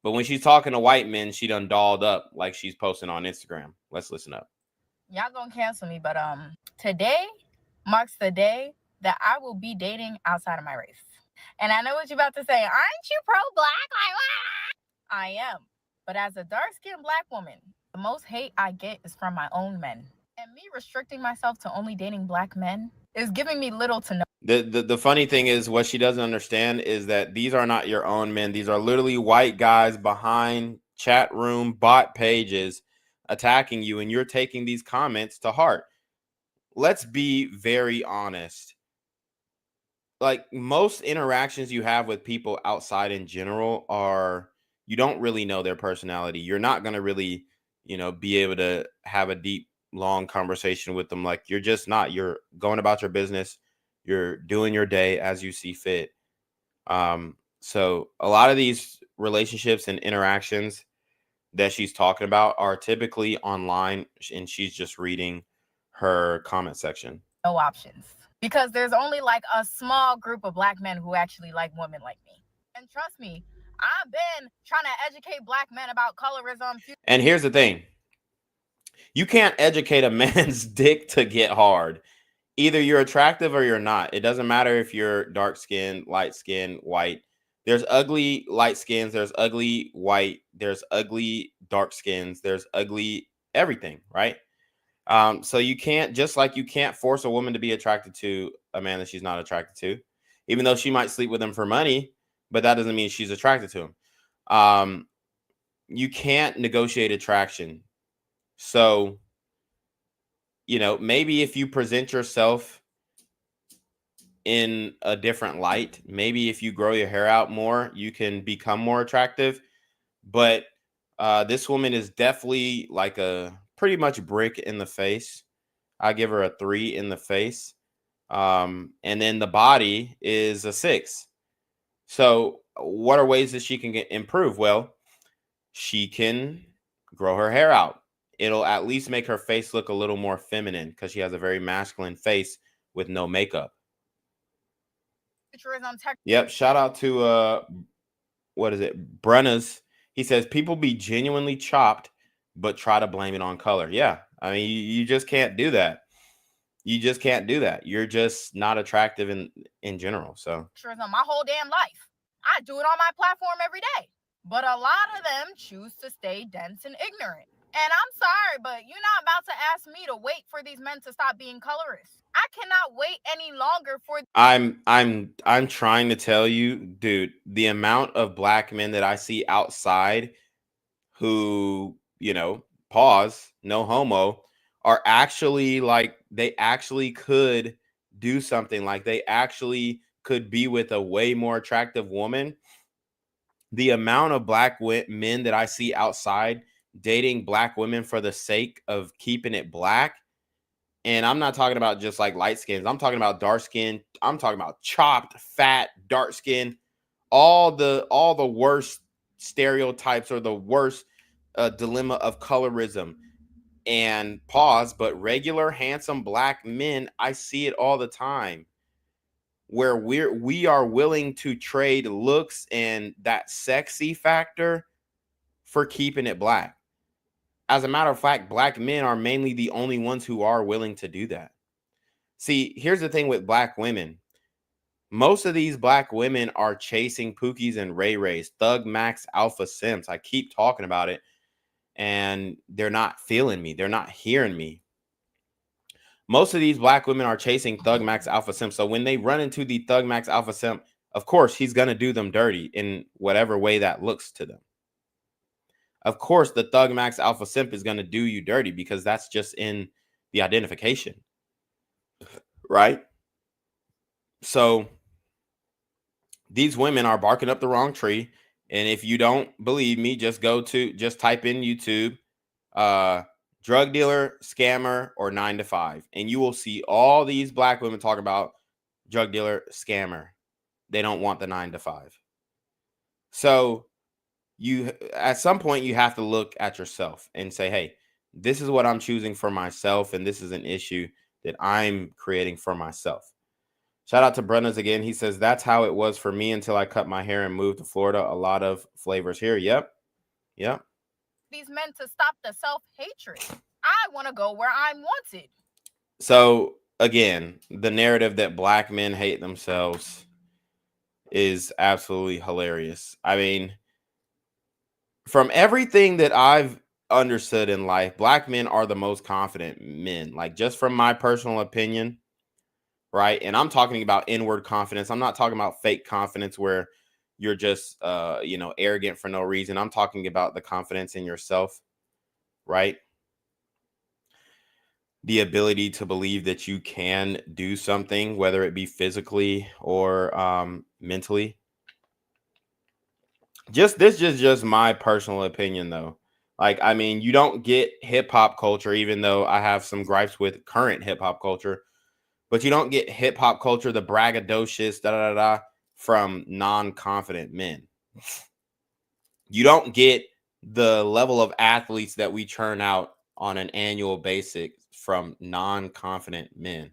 But when she's talking to white men, she done dolled up like she's posting on Instagram. Let's listen up. Y'all gonna cancel me, but today marks the day that I will be dating outside of my race. And I know what you're about to say. Aren't you pro-black? I am. But as a dark-skinned black woman, the most hate I get is from my own men. And me restricting myself to only dating black men is giving me little to no. The funny thing is, what she doesn't understand is that these are not your own men. These are literally white guys behind chat room bot pages attacking you, and you're taking these comments to heart. Let's be very honest. Like, most interactions you have with people outside in general are, you don't really know their personality. You're not going to really, you know, be able to have a deep, long conversation with them. Like, you're just not. You're going about your business. You're doing your day as you see fit. So a lot of these relationships and interactions that she's talking about are typically online, and she's just reading her comment section. No options. Because there's only like a small group of black men who actually like women like me. And trust me, I've been trying to educate black men about colorism. And here's the thing. You can't educate a man's dick to get hard. Either you're attractive or you're not. It doesn't matter if you're dark skinned, light skinned, white. There's ugly light skins. There's ugly white. There's ugly dark skins. There's ugly everything, right? So you can't, just like you can't force a woman to be attracted to a man that she's not attracted to, even though she might sleep with him for money, but that doesn't mean she's attracted to him. You can't negotiate attraction. So, you know, maybe if you present yourself in a different light, maybe if you grow your hair out more, you can become more attractive. But this woman is definitely like a pretty much brick in the face. I give her a 3 in the face. And then the body is a 6. So what are ways that she can improve? Well, she can grow her hair out. It'll at least make her face look a little more feminine because she has a very masculine face with no makeup. Yep. Shout out to what is it? Brenna's. He says people be genuinely chopped, but try to blame it on color. Yeah. I mean, you just can't do that. You just can't do that. You're just not attractive in general. So my whole damn life. I do it on my platform every day. But a lot of them choose to stay dense and ignorant. And I'm sorry, but you're not about to ask me to wait for these men to stop being colorist. I cannot wait any longer for I'm trying to tell you, dude, the amount of black men that I see outside who, pause, no homo, are actually like, they actually could do something, like they actually could be with a way more attractive woman. The amount of black men that I see outside dating black women for the sake of keeping it black. And I'm not talking about just like light skins. I'm talking about dark skin. I'm talking about chopped, fat, dark skin. All the worst stereotypes or the worst dilemma of colorism. And pause, but regular handsome black men, I see it all the time, where we are willing to trade looks and that sexy factor for keeping it black. As a matter of fact, black men are mainly the only ones who are willing to do that. See, here's the thing with black women. Most of these black women are chasing Pookies and Ray Rays, Thug Max, Alpha Simps. I keep talking about it, and they're not feeling me. They're not hearing me. Most of these black women are chasing Thug Max, Alpha Simp. So when they run into the Thug Max, Alpha Simp, of course, he's going to do them dirty in whatever way that looks to them. Of course, the Thug Max Alpha Simp is going to do you dirty because that's just in the identification, right? So these women are barking up the wrong tree. And if you don't believe me, just type in YouTube, drug dealer, scammer, or 9 to 5. And you will see all these black women talk about drug dealer, scammer. They don't want the 9 to 5. So at some point you have to look at yourself and say, hey, this is what I'm choosing for myself, and this is an issue that I'm creating for myself. Shout out to Brenna's again. He says, that's how it was for me until I cut my hair and moved to Florida. A lot of flavors here. Yep. These men to stop the self-hatred. I want to go where I'm wanted. So again, the narrative that black men hate themselves is absolutely hilarious. I mean, from everything that I've understood in life, black men are the most confident men. Like, just from my personal opinion, right? And I'm talking about inward confidence. I'm not talking about fake confidence where you're just arrogant for no reason. I'm talking about the confidence in yourself, right? The ability to believe that you can do something, whether it be physically or mentally. This is just my personal opinion, though. Like, I mean, you don't get hip hop culture, even though I have some gripes with current hip hop culture, but you don't get hip hop culture, the braggadocious, from non-confident men. You don't get the level of athletes that we churn out on an annual basis from non-confident men.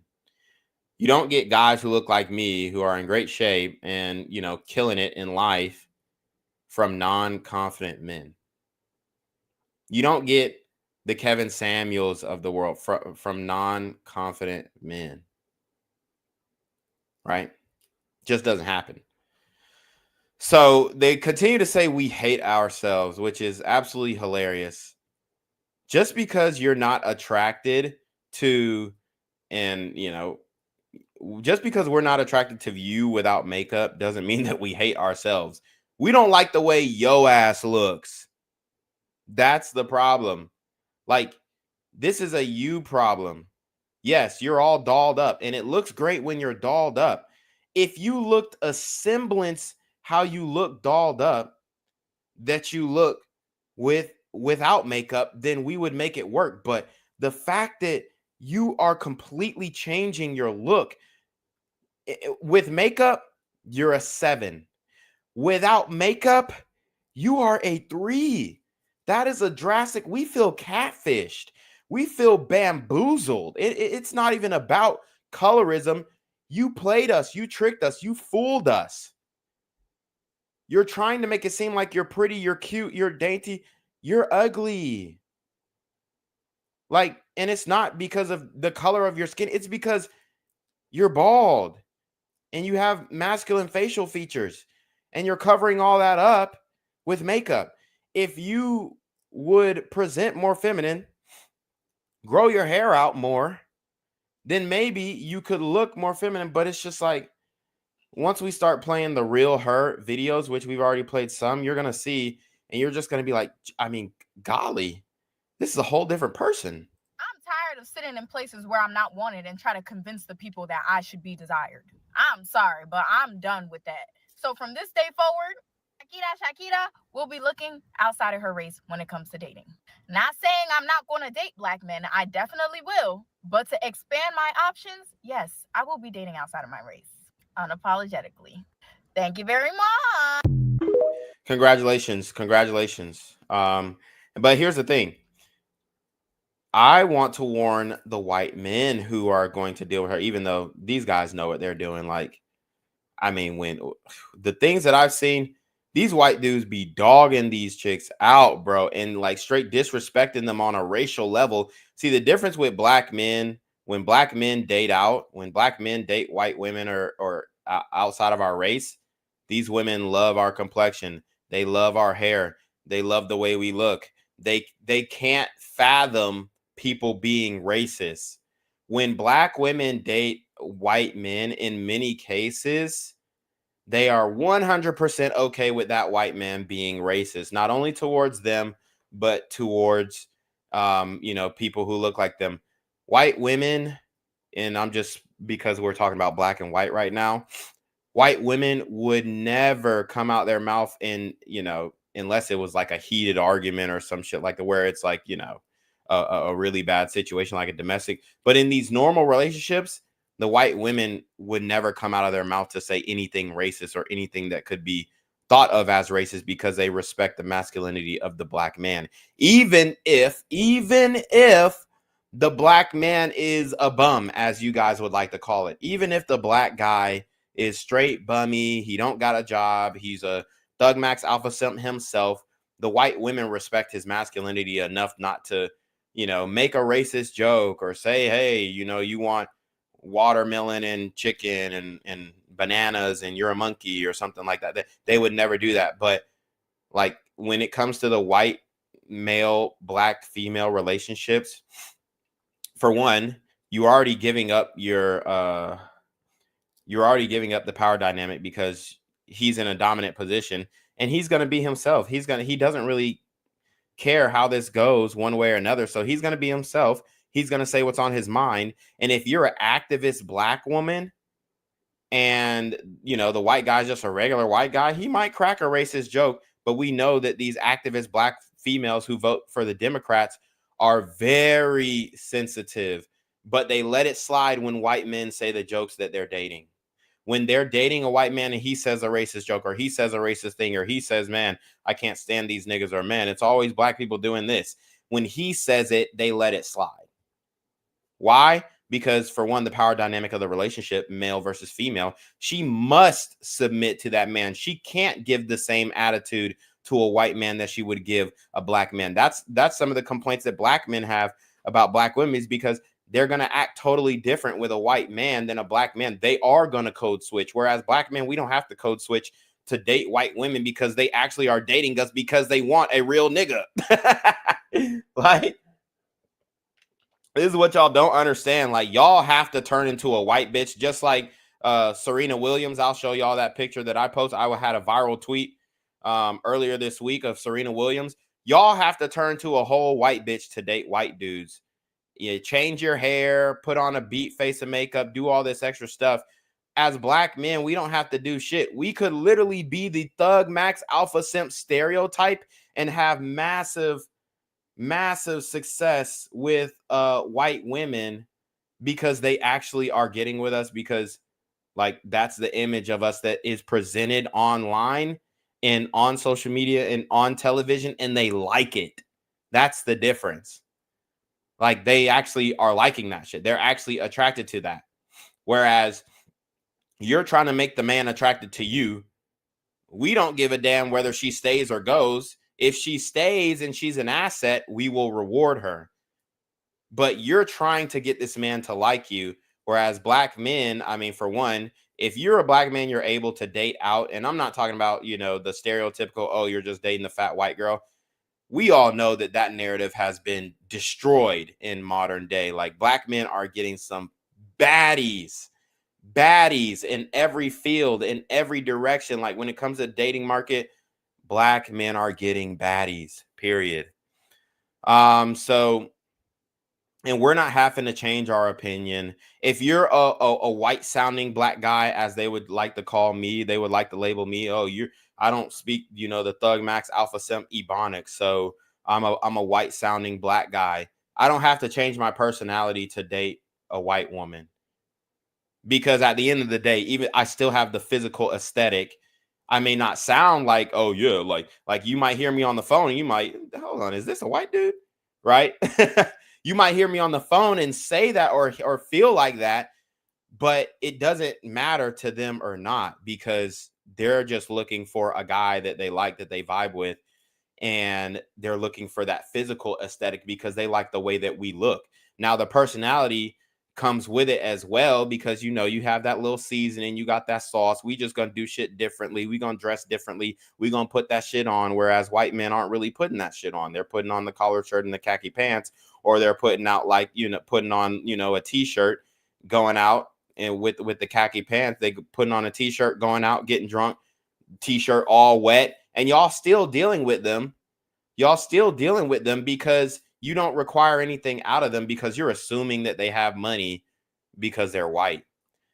You don't get guys who look like me, who are in great shape and, killing it in life, from non-confident men. You don't get the Kevin Samuels of the world from non-confident men. Right? Just doesn't happen. So they continue to say we hate ourselves, which is absolutely hilarious. Just because you're not attracted to, just because we're not attracted to you without makeup doesn't mean that we hate ourselves. We don't like the way yo ass looks. That's the problem. Like, this is a you problem. Yes, you're all dolled up, and it looks great when you're dolled up. If you looked a semblance how you look dolled up, that you look without makeup, then we would make it work. But the fact that you are completely changing your look with makeup, you're a 7. Without makeup, you are a 3. That is a drastic. We feel catfished. We feel bamboozled. It's not even about colorism. You played us. You tricked us. You fooled us. You're trying to make it seem like you're pretty, you're cute, you're dainty. You're ugly. Like, and it's not because of the color of your skin. It's because you're bald and you have masculine facial features. and you're covering all that up with makeup. If you would present more feminine, grow your hair out more, then maybe you could look more feminine. But it's just like, once we start playing the real her videos, which we've already played some, you're going to see, and you're just going to be like, I mean, golly, this is a whole different person. I'm tired of sitting in places where I'm not wanted and try to convince the people that I should be desired. I'm sorry, but I'm done with that. So from this day forward, Shakira will be looking outside of her race when it comes to dating. Not saying I'm not going to date black men. I definitely will. But to expand my options, yes, I will be dating outside of my race. Unapologetically. Thank you very much. Congratulations. But here's the thing. I want to warn the white men who are going to deal with her, even though these guys know what they're doing. Like, I mean, when the things that I've seen, these white dudes be dogging these chicks out, bro, and like straight disrespecting them on a racial level. See, the difference with black men, when black men date out, when black men date white women or outside of our race, these women love our complexion. They love our hair. They love the way we look. They can't fathom people being racist. When black women date white men, in many cases, they are 100% okay with that white man being racist, not only towards them, but towards, people who look like them. White women, and I'm just, because we're talking about black and white right now, white women would never come out their mouth and, unless it was like a heated argument or some shit like that, where it's like, a really bad situation, like a domestic. But in these normal relationships, the white women would never come out of their mouth to say anything racist or anything that could be thought of as racist, because they respect the masculinity of the black man. Even if the black man is a bum, as you guys would like to call it, even if the black guy is straight bummy, he don't got a job, he's a Thug Max Alpha Simp himself, the white women respect his masculinity enough not to, make a racist joke or say, hey, you want watermelon and chicken and bananas and you're a monkey or something like that. They would never do that. But like, when it comes to the white male black female relationships, for one, you're already giving up the power dynamic, because he's in a dominant position and he's going to be himself. He doesn't really care how this goes one way or another. So he's going to be himself. He's going to say what's on his mind. And if you're an activist black woman and, the white guy's just a regular white guy, he might crack a racist joke. But we know that these activist black females who vote for the Democrats are very sensitive, but they let it slide when white men say the jokes that they're dating. When they're dating a white man and he says a racist joke, or he says a racist thing, or he says, man, I can't stand these niggas, or man, it's always black people doing this. When he says it, they let it slide. Why? Because, for one, the power dynamic of the relationship, male versus female, she must submit to that man. She can't give the same attitude to a white man that she would give a black man. That's some of the complaints that black men have about black women, is because they're going to act totally different with a white man than a black man. They are going to code switch. Whereas black men, we don't have to code switch to date white women, because they actually are dating us because they want a real nigga. Like, this is what y'all don't understand. Like, y'all have to turn into a white bitch, just like Serena Williams. I'll show y'all that picture that I posted. I had a viral tweet earlier this week of Serena Williams. Y'all have to turn to a whole white bitch to date white dudes. You change your hair, put on a beat face of makeup, do all this extra stuff. As black men, we don't have to do shit. We could literally be the Thug Max Alpha Simp stereotype and have massive success with white women, because they actually are getting with us, because like, that's the image of us that is presented online and on social media and on television, and they like it. That's the difference. Like, they actually are liking that shit. They're actually attracted to that. Whereas you're trying to make the man attracted to you. We don't give a damn whether she stays or goes. If she stays and she's an asset, we will reward her. But you're trying to get this man to like you. Whereas black men, I mean, for one, if you're a black man, you're able to date out. And I'm not talking about, you know, the stereotypical, oh, you're just dating the fat white girl. We all know that that narrative has been destroyed in modern day. Like, black men are getting some baddies in every field, in every direction. Like, when it comes to dating market, black men are getting baddies, period. So, and we're not having to change our opinion. If you're a white sounding black guy, as they would like to call me, they would like to label me, oh, I don't speak, you know, the Thug Max Alpha Simp Ebonics, so I'm a white sounding black guy. I don't have to change my personality to date a white woman, because at the end of the day, even I still have the physical aesthetic. I may not sound like, oh yeah, like you might hear me on the phone and you might, hold on, is this a white dude? Right? You might hear me on the phone and say that or feel like that, but it doesn't matter to them or not, because they're just looking for a guy that they like, that they vibe with, and they're looking for that physical aesthetic because they like the way that we look. Now, the personality comes with it as well, because, you know, you have that little seasoning, you got that sauce. We just gonna do shit differently. We gonna dress differently. We gonna put that shit on. Whereas white men aren't really putting that shit on. They're putting on the collared shirt and the khaki pants, or they're putting out, like, you know, putting on, you know, a t-shirt, going out, and with the khaki pants, they putting on a t-shirt, going out, getting drunk, t-shirt all wet, and y'all still dealing with them. Y'all still dealing with them because you don't require anything out of them, because you're assuming that they have money because they're white.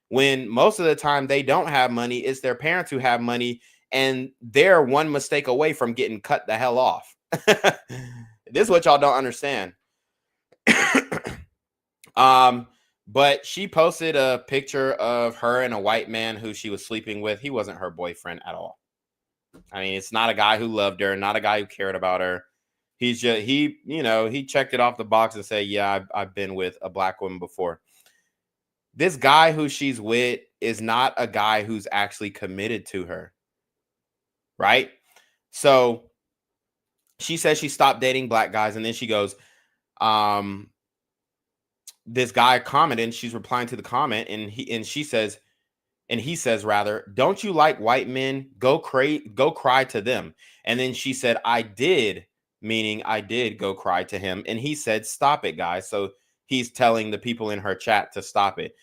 When most of the time they don't have money, it's their parents who have money, and they're one mistake away from getting cut the hell off. This is what y'all don't understand. But she posted a picture of her and a white man who she was sleeping with. He wasn't her boyfriend at all. I mean, it's not a guy who loved her, not a guy who cared about her. He's just, he checked it off the box and said, yeah, I've been with a black woman before. This guy who she's with is not a guy who's actually committed to her. Right? So she says she stopped dating black guys, and then she goes, this guy commented, and she's replying to the comment, and he says, don't you like white men? Go cry to them. And then she said, I did, meaning I did go cry to him. And he said, stop it, guys. So he's telling the people in her chat to stop it.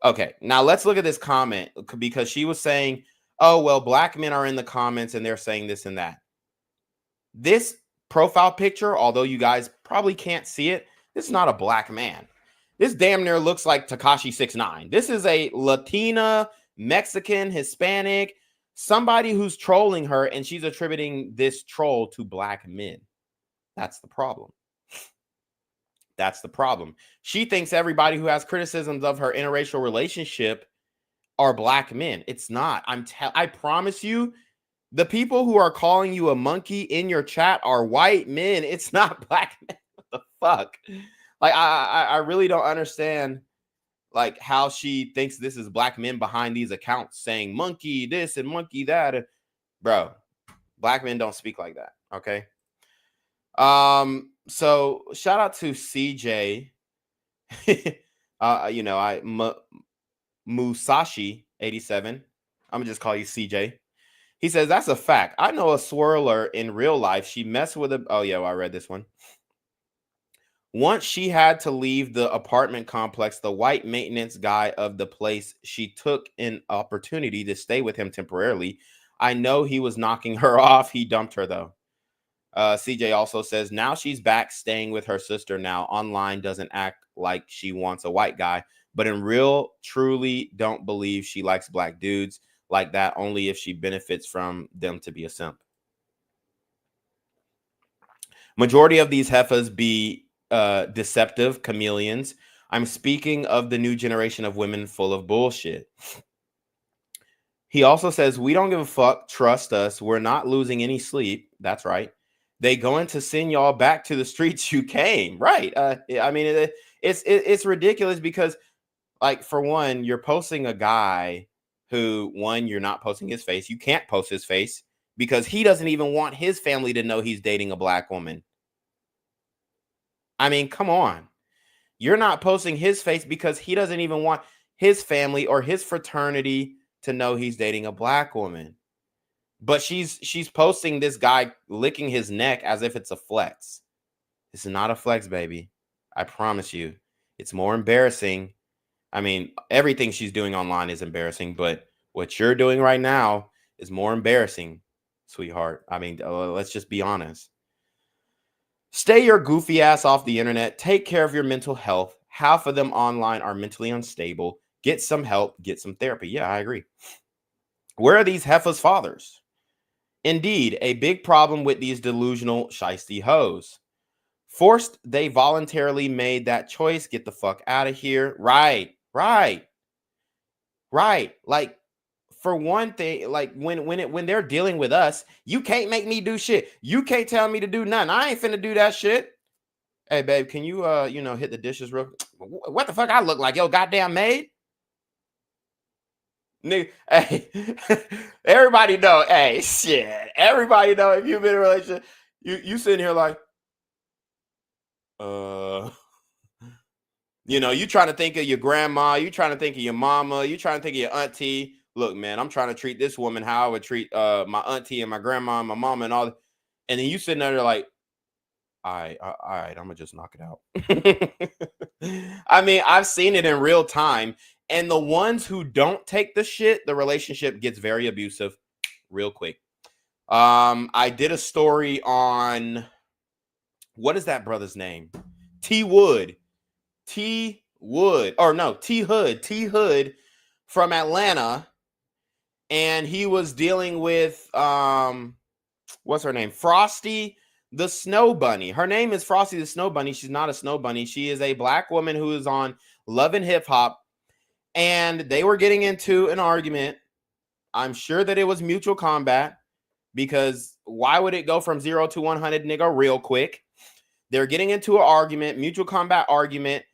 Okay, now let's look at this comment, because she was saying, oh, well, black men are in the comments and they're saying this and that. This profile picture, although you guys probably can't see it, this is not a black man. This damn near looks like Tekashi 6ix9ine. This is a Latina, Mexican, Hispanic, somebody who's trolling her, and she's attributing this troll to black men. That's the problem. That's the problem. She thinks everybody who has criticisms of her interracial relationship are black men. It's not. I promise you, the people who are calling you a monkey in your chat are white men. It's not black men. What the fuck? Like, I really don't understand, like, how she thinks this is black men behind these accounts saying monkey this and monkey that. Bro, black men don't speak like that. Okay. So shout out to CJ. Musashi 87. I'm gonna just call you CJ. He says, that's a fact. I know a swirler in real life. She messed with a, oh yeah, well, I read this one. Once she had to leave the apartment complex, the white maintenance guy of the place, she took an opportunity to stay with him temporarily. I know he was knocking her off. He dumped her though. CJ also says, now she's back staying with her sister now. Online doesn't act like she wants a white guy, but in real, truly don't believe she likes black dudes like that, only if she benefits from them to be a simp. Majority of these heifers be deceptive chameleons. I'm speaking of the new generation of women full of bullshit. He also says, we don't give a fuck. Trust us. We're not losing any sleep. That's right. They going to send y'all back to the streets you came. Right. I mean, it's ridiculous because, like, for one, you're posting a guy who, one, you're not posting his face. You can't post his face because he doesn't even want his family to know he's dating a black woman. I mean, come on. You're not posting his face because he doesn't even want, his family or his fraternity to know he's dating a black woman. But she's posting this guy licking his neck as if it's a flex. This is not a flex, baby. I promise you. It's more embarrassing. I mean, everything she's doing online is embarrassing, but what you're doing right now is more embarrassing, sweetheart. I mean, let's just be honest. Stay your goofy ass off the internet. Take care of your mental health. Half of them online are mentally unstable. Get some help. Get some therapy. Yeah, I agree. Where are these heifers' fathers? Indeed, a big problem with these delusional shiesty hoes. Forced, they voluntarily made that choice. Get the fuck out of here. Right. Like, for one thing, like when they're dealing with us, you can't make me do shit. You can't tell me to do nothing. I ain't finna do that shit. Hey, babe, can you hit the dishes real? What the fuck I look like? Yo, goddamn maid. Nigga, hey, everybody know. Hey, shit. Everybody know if you've been in a relationship, you sitting here like, you trying to think of your grandma, you trying to think of your mama, you trying to think of your auntie. Look, man, I'm trying to treat this woman how I would treat my auntie and my grandma and my mama and all. And then you sitting there like, all right, I'm gonna just knock it out. I mean, I've seen it in real time. And the ones who don't take the shit, the relationship gets very abusive real quick. I did a story on, what is that brother's name? T Hood from Atlanta. And he was dealing with, what's her name? Frosty the Snow Bunny. Her name is Frosty the Snow Bunny. She's not a snow bunny. She is a black woman who is on Love and Hip Hop. And they were getting into an argument. I'm sure that it was mutual combat, because why would it go from 0 to 100, nigga, real quick? They're getting into an argument, mutual combat argument.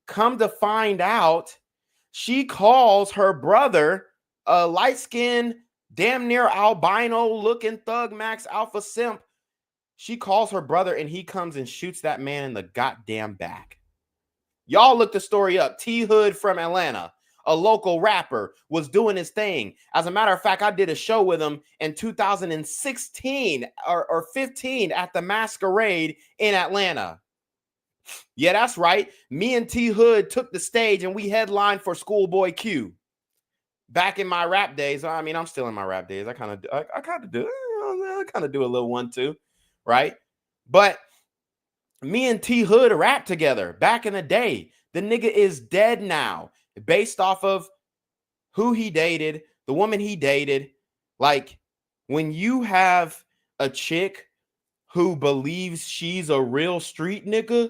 Come to find out, she calls her brother a light-skinned, damn near albino-looking thug max alpha simp. She calls her brother, and he comes and shoots that man in the goddamn back. Y'all look the story up. T Hood from Atlanta, a local rapper, was doing his thing. As a matter of fact, I did a show with him in 2016 or 15 at the Masquerade in Atlanta. Yeah, that's right. Me and T Hood took the stage and we headlined for Schoolboy Q. Back in my rap days. I mean, I'm still in my rap days. I kind of do a little one too, right? But me and T Hood rap together back in the day. The nigga is dead now, based off of who he dated, the woman he dated. Like, when you have a chick who believes she's a real street nigga,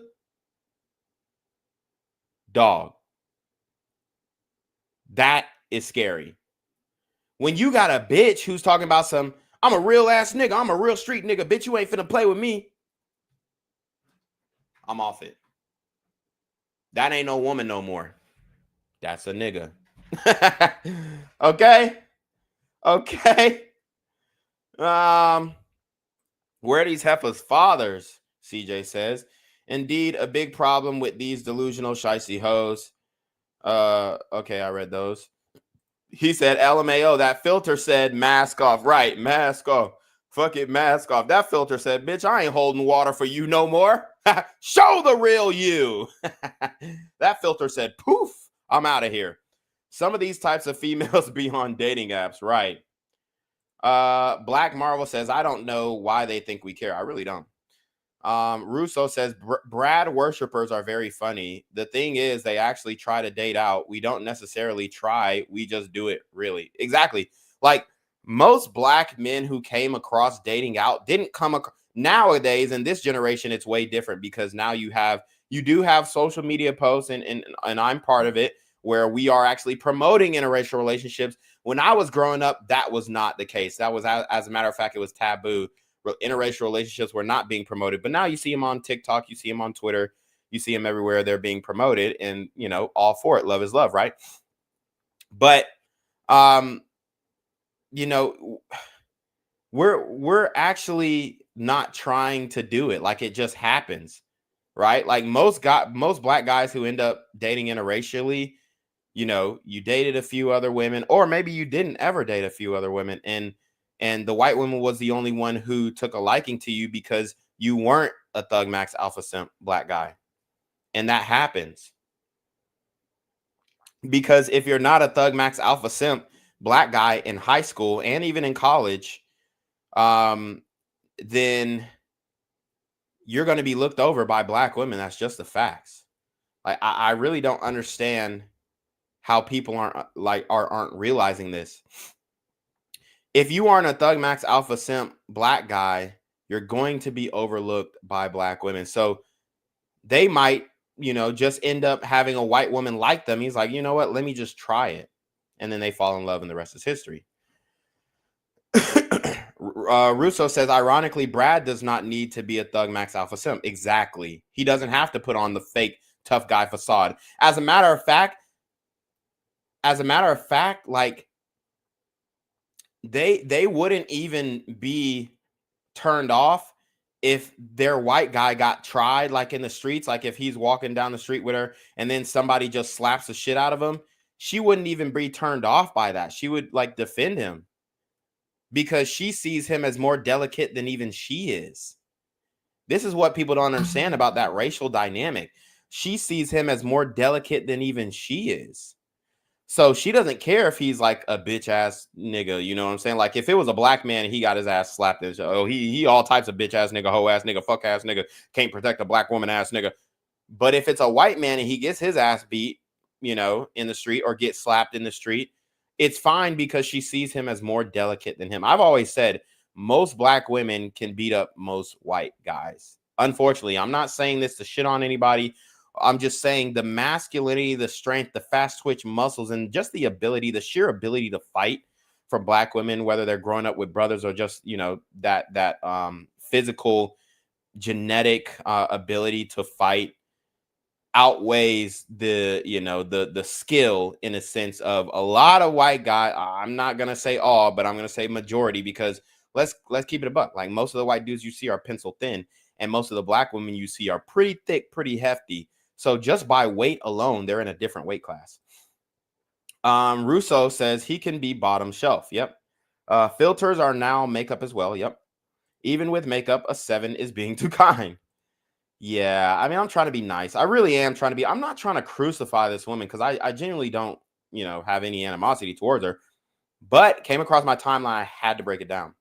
dog, that is scary. When you got a bitch who's talking about I'm a real ass nigga, I'm a real street nigga, bitch, you ain't finna play with me, I'm off it. That ain't no woman no more. That's a nigga. Okay. Where are these heifers' fathers? CJ says. Indeed, a big problem with these delusional shicey hoes. Okay, I read those. He said, LMAO, that filter said mask off. Right, mask off. Fuck it, mask off. That filter said, bitch, I ain't holding water for you no more. Show the real you. That filter said, poof, I'm out of here. Some of these types of females be on dating apps, right? Black Marvel says, I don't know why they think we care. I really don't. Russo says, Brad worshipers are very funny. The thing is, they actually try to date out. We don't necessarily try. We just do it, really. Exactly. Like, most black men who came across dating out didn't come across. Nowadays, in this generation, it's way different, because now you do have social media posts, and I'm part of it, where we are actually promoting interracial relationships. When I was growing up, that was not the case. That was, as a matter of fact, it was taboo. Interracial relationships were not being promoted. But now you see them on TikTok, you see them on Twitter, you see them everywhere. They're being promoted, and, all for it. Love is love, right? But, we're actually not trying to do it. Like, it just happens, right? Like, most black guys who end up dating interracially, you know, you dated a few other women, or maybe you didn't ever date a few other women, and the white woman was the only one who took a liking to you because you weren't a thug max alpha simp black guy. And that happens. Because if you're not a thug max alpha simp black guy in high school and even in college, then you're going to be looked over by black women. That's just the facts. Like, I really don't understand how people aren't realizing this. If you aren't a thug max alpha simp black guy, you're going to be overlooked by black women. So they might, you know, just end up having a white woman like them. He's like, you know what? Let me just try it. And then they fall in love and the rest is history. Russo says, ironically, Brad does not need to be a thug max alpha simp. Exactly. He doesn't have to put on the fake tough guy facade. As a matter of fact, like, they wouldn't even be turned off if their white guy got tried, like in the streets, like if he's walking down the street with her and then somebody just slaps the shit out of him, she wouldn't even be turned off by that. She would like defend him because she sees him as more delicate than even she is. This is what people don't understand about that racial dynamic. She sees him as more delicate than even she is. So she doesn't care if he's like a bitch ass nigga, you know what I'm saying? Like if it was a black man and he got his ass slapped, he all types of bitch ass nigga, hoe ass nigga, fuck ass nigga, can't protect a black woman ass nigga. But if it's a white man and he gets his ass beat, you know, in the street or gets slapped in the street, it's fine because she sees him as more delicate than him. I've always said most black women can beat up most white guys. Unfortunately, I'm not saying this to shit on anybody. I'm just saying the masculinity, the strength, the fast twitch muscles, and just the ability, the sheer ability to fight for black women, whether they're growing up with brothers or just, you know, that physical genetic ability to fight outweighs the, you know, the skill in a sense of a lot of white guys. I'm not going to say all, but I'm going to say majority, because let's keep it a buck. Like most of the white dudes you see are pencil thin, and most of the black women you see are pretty thick, pretty hefty. So just by weight alone, they're in a different weight class. Russo says he can be bottom shelf. Yep. Filters are now makeup as well. Yep. Even with makeup, a 7 is being too kind. Yeah, I mean, I'm trying to be nice. I really am trying to be. I'm not trying to crucify this woman because I genuinely don't, you know, have any animosity towards her. But came across my timeline, I had to break it down.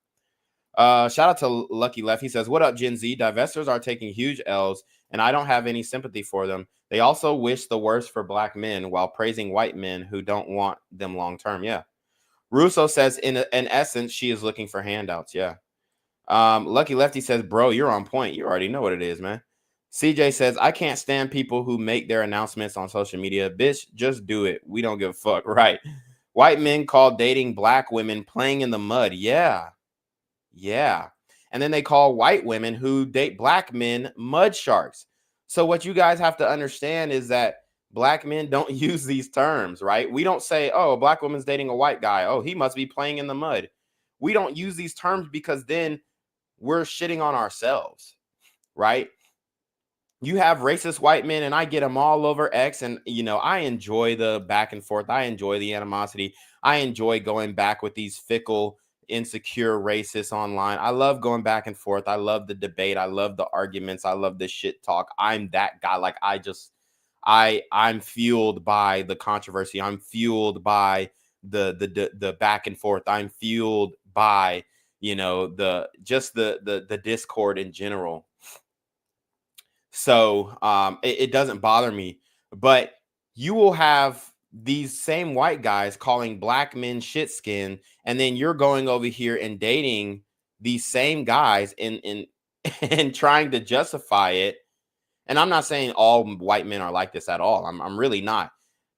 Shout out to Lucky Left. He says, what up, Gen Z? Divestors are taking huge L's, and I don't have any sympathy for them. They also wish the worst for black men while praising white men who don't want them long term. Yeah. Russo says, in essence, she is looking for handouts. Yeah. Lucky Lefty says, bro, you're on point. You already know what it is, man. CJ says, I can't stand people who make their announcements on social media. Bitch, just do it. We don't give a fuck. Right. White men call dating black women playing in the mud. Yeah. Yeah. And then they call white women who date black men mud sharks. So what you guys have to understand is that black men don't use these terms, right? We don't say, oh, a black woman's dating a white guy. Oh, he must be playing in the mud. We don't use these terms because then we're shitting on ourselves, right? You have racist white men, and I get them all over X, and, you know, I enjoy the back and forth. I enjoy the animosity. I enjoy going back with these fickle, insecure racists online. I love going back and forth. I love the debate. I love the arguments. I love the shit talk. I'm that guy. Like, I'm fueled by the controversy. I'm fueled by the back and forth. I'm fueled by, you know, the discord in general. So it doesn't bother me, but you will have these same white guys calling black men shit skin, and then you're going over here and dating these same guys and trying to justify it. And I'm not saying all white men are like this at all. I'm really not.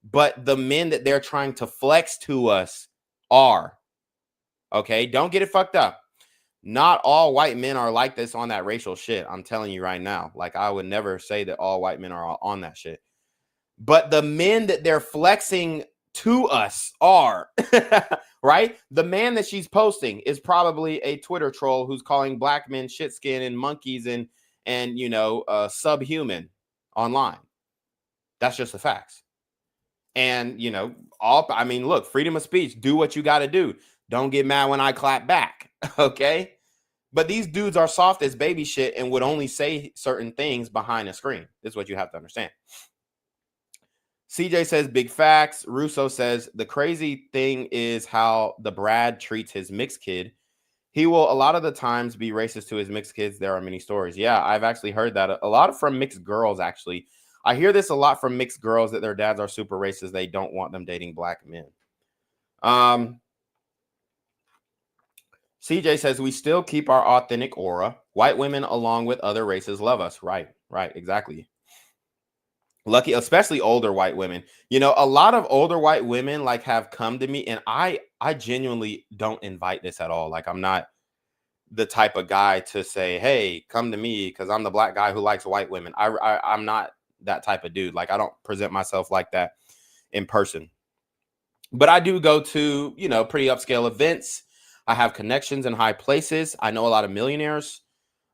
But the men that they're trying to flex to us are. Okay, don't get it fucked up. Not all white men are like this on that racial shit. I'm telling you right now. Like, I would never say that all white men are on that shit. But the men that they're flexing to us are, right? The man that she's posting is probably a Twitter troll who's calling black men shit skin and monkeys and you know, subhuman online. That's just the facts. And, you know, I mean, look, freedom of speech, do what you got to do. Don't get mad when I clap back. Okay. But these dudes are soft as baby shit and would only say certain things behind a screen. This is what you have to understand. CJ says big facts. Russo says the crazy thing is how the Brad treats his mixed kid. He will a lot of the times be racist to his mixed kids. There are many stories. Yeah, I've actually heard that a lot from mixed girls. Actually, I hear this a lot from mixed girls that their dads are super racist. They don't want them dating black men. CJ says we still keep our authentic aura. White women, along with other races, love us. Right, exactly. Lucky, especially older white women. You know, a lot of older white women like have come to me, and I genuinely don't invite this at all. Like, I'm not the type of guy to say, hey, come to me because I'm the black guy who likes white women. I'm not that type of dude. Like, I don't present myself like that in person. But I do go to, you know, pretty upscale events. I have connections in high places. I know a lot of millionaires.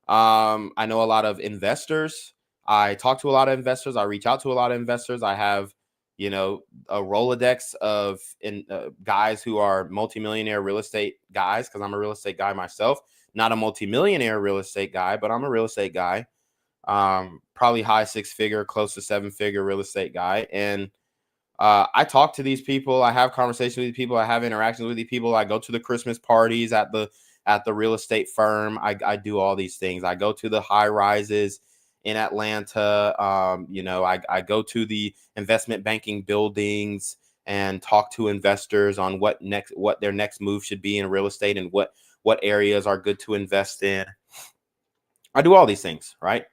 I know a lot of investors. I talk to a lot of investors. I reach out to a lot of investors. I have, you know, a Rolodex of guys who are multimillionaire real estate guys, because I'm a real estate guy myself. Not a multimillionaire real estate guy, but I'm a real estate guy. Probably high 6-figure, close to 7-figure real estate guy. And I talk to these people. I have conversations with these people. I have interactions with these people. I go to the Christmas parties at the real estate firm. I do all these things. I go to the high rises in Atlanta. You know, I go to the investment banking buildings and talk to investors on what their next move should be in real estate and what areas are good to invest in. I do all these things, right?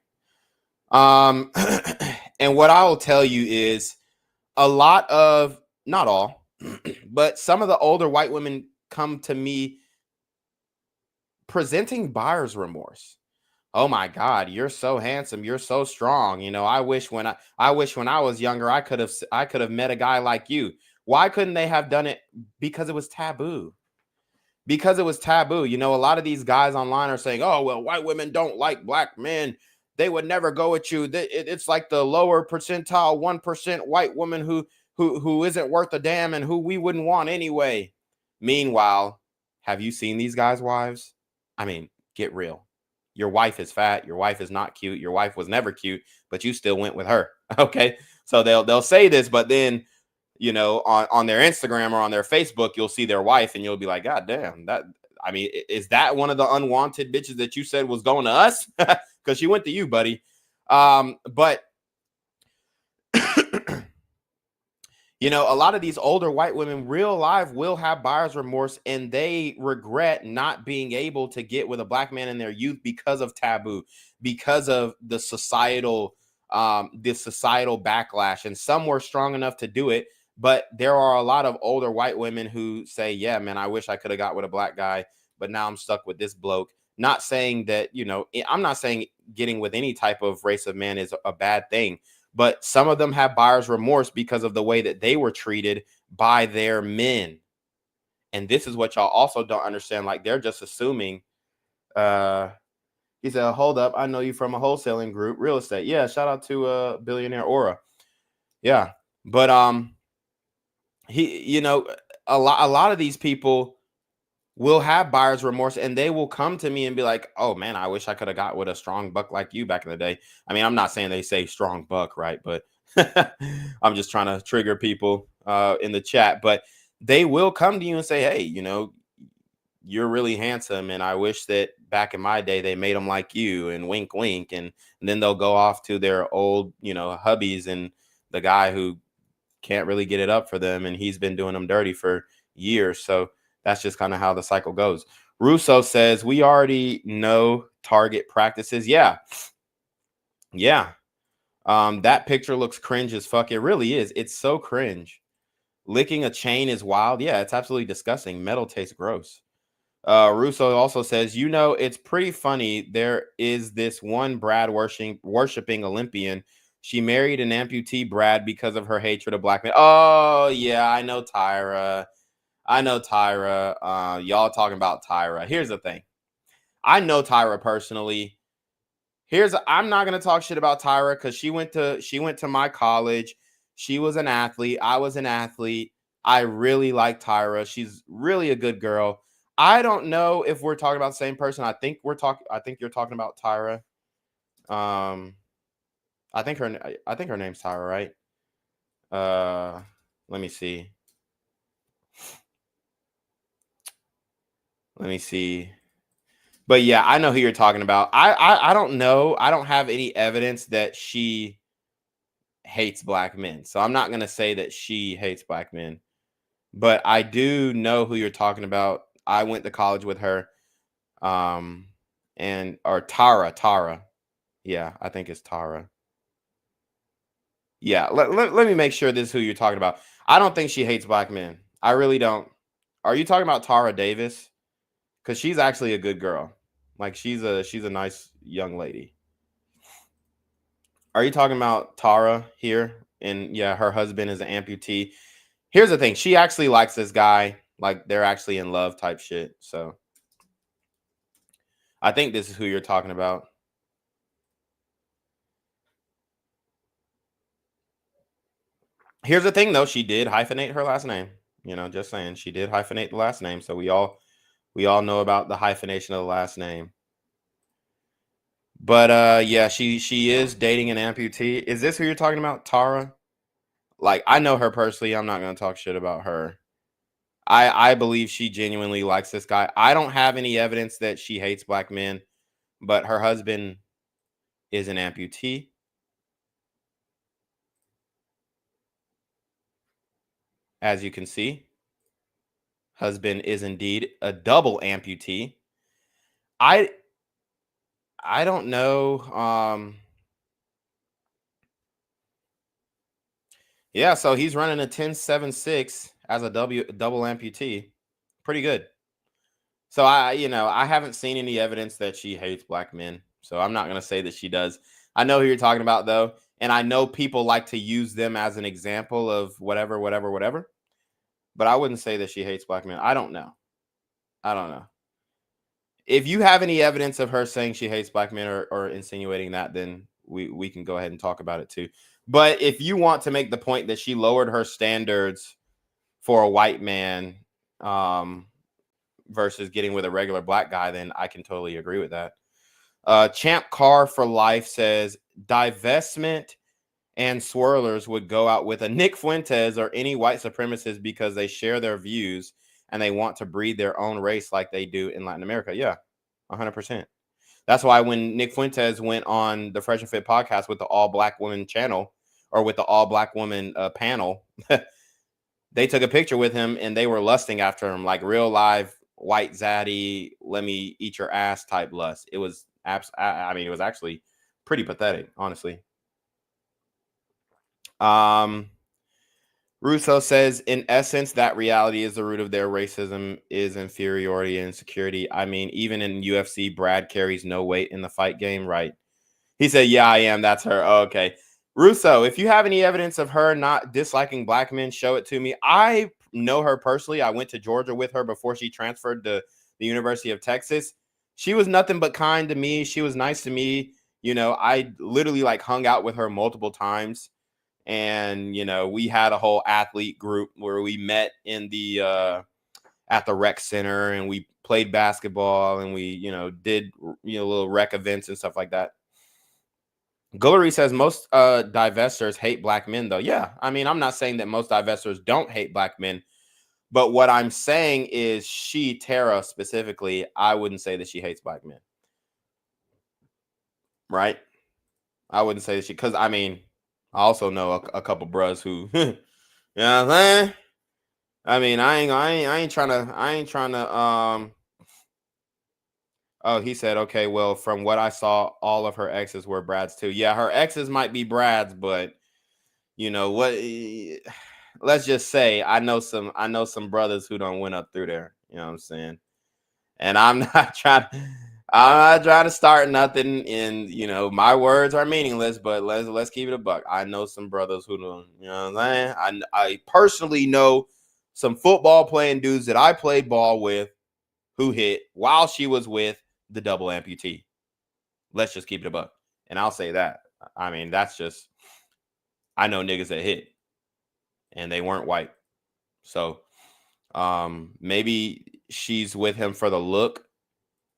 And what I will tell you is a lot of, not all, but some of the older white women come to me presenting buyer's remorse. Oh my God, you're so handsome, you're so strong. You know, I wish when I was younger, I could have met a guy like you. Why couldn't they have done it? Because it was taboo. Because it was taboo. You know, a lot of these guys online are saying, oh, well, white women don't like black men. They would never go at you. It's like the lower percentile 1% white woman who isn't worth a damn and who we wouldn't want anyway. Meanwhile, have you seen these guys' wives? I mean, get real. Your wife is fat. Your wife is not cute. Your wife was never cute, but you still went with her. Okay. So they'll say this, but then, you know, on their Instagram or on their Facebook, you'll see their wife and you'll be like, God damn, is that one of the unwanted bitches that you said was going to us? Because she went to you, buddy. But you know, a lot of these older white women, real life, will have buyer's remorse, and they regret not being able to get with a black man in their youth because of taboo, because of the societal backlash. And some were strong enough to do it, but there are a lot of older white women who say, yeah, man, I wish I could have got with a black guy, but now I'm stuck with this bloke. Not saying that, you know, I'm not saying getting with any type of race of man is a bad thing. But some of them have buyer's remorse because of the way that they were treated by their men. And this is what y'all also don't understand. Like, they're just assuming. He said, hold up, I know you from a wholesaling group, real estate. Yeah, shout out to Billionaire Aura. Yeah. But you know, a lot of these people will have buyer's remorse, and they will come to me and be like, oh man, I wish I could have got with a strong buck like you back in the day. I mean, I'm not saying they say strong buck, right? But I'm just trying to trigger people in the chat. But they will come to you and say, hey, you know, you're really handsome, and I wish that back in my day they made them like you, and wink wink. And then they'll go off to their old, you know, hubbies and the guy who can't really get it up for them, and he's been doing them dirty for years. So that's just kind of how the cycle goes. Russo says, we already know target practices. Yeah. Yeah. That picture looks cringe as fuck. It really is. It's so cringe. Licking a chain is wild. Yeah, it's absolutely disgusting. Metal tastes gross. Russo also says, you know, it's pretty funny. There is this one Brad worshiping Olympian. She married an amputee Brad because of her hatred of black men. Oh, yeah, I know Tyra. Y'all talking about Tyra. Here's the thing. I know Tyra personally. I'm not gonna talk shit about Tyra because she went to my college. She was an athlete. I was an athlete. I really like Tyra. She's really a good girl. I don't know if we're talking about the same person. I think you're talking about Tyra. I think her name's Tyra, right? Let me see. But yeah, I know who you're talking about. I don't know. I don't have any evidence that she hates black men. So I'm not going to say that she hates black men. But I do know who you're talking about. I went to college with her. Or Tara. Yeah, I think it's Tara. Yeah, let me make sure this is who you're talking about. I don't think she hates black men. I really don't. Are you talking about Tara Davis? Because she's actually a good girl. Like she's a nice young lady. Are you talking about Tara here? And yeah, her husband is an amputee. Here's the thing. She actually likes this guy. Like they're actually in love type shit. So I think this is who you're talking about. Here's the thing though. She did hyphenate her last name. You know, just saying. She did hyphenate the last name. So we all know about the hyphenation of the last name. But yeah, she is dating an amputee. Is this who you're talking about, Tara? Like I know her personally. I'm not gonna talk shit about her. I believe she genuinely likes this guy. I don't have any evidence that she hates black men, but her husband is an amputee. As you can see, husband is indeed a double amputee. I don't know. Yeah, so he's running a 10.76 as a double amputee. Pretty good. So I haven't seen any evidence that she hates black men. So I'm not going to say that she does. I know who you're talking about though, and I know people like to use them as an example of whatever. But I wouldn't say that she hates black men. I don't know. If you have any evidence of her saying she hates black men or insinuating that, then we can go ahead and talk about it too. But if you want to make the point that she lowered her standards for a white man versus getting with a regular black guy, then I can totally agree with that. Champ Carr for Life says divestment and swirlers would go out with a Nick Fuentes or any white supremacist because they share their views and they want to breed their own race like they do in Latin America. Yeah, 100%. That's why when Nick Fuentes went on the Fresh and Fit podcast with the all black woman channel or with the all black woman panel, they took a picture with him and they were lusting after him like real live white zaddy, let me eat your ass type lust. It was it was actually pretty pathetic, honestly. Russo says, in essence, that reality is the root of their racism is inferiority and insecurity. I mean, even in UFC, Brad carries no weight in the fight game, right? He said, yeah, I am. That's her. Oh, okay. Russo, if you have any evidence of her not disliking black men, show it to me. I know her personally. I went to Georgia with her before she transferred to the University of Texas. She was nothing but kind to me. She was nice to me. You know, I literally like hung out with her multiple times. And, you know, we had a whole athlete group where we met in the at the rec center and we played basketball and we, you know, did, you know, little rec events and stuff like that. Guillory says most divestors hate black men, though. Yeah, I mean, I'm not saying that most divestors don't hate black men. But what I'm saying is Tara specifically, I wouldn't say that she hates black men. Right? I wouldn't say that because, I mean, I also know a couple bros who, you know what I'm saying? I mean, I ain't trying to, oh, he said, okay, well, from what I saw, all of her exes were Brads too. Yeah, her exes might be Brads, but you know what? Let's just say I know some brothers who don't went up through there. You know what I'm saying? And I'm not trying to start nothing. And you know, my words are meaningless, but let's keep it a buck. I know some brothers who don't. You know what I'm saying? I personally know some football playing dudes that I played ball with who hit while she was with the double amputee. Let's just keep it a buck. And I'll say that. I mean, that's just, I know niggas that hit. and they weren't white. So maybe she's with him for the look.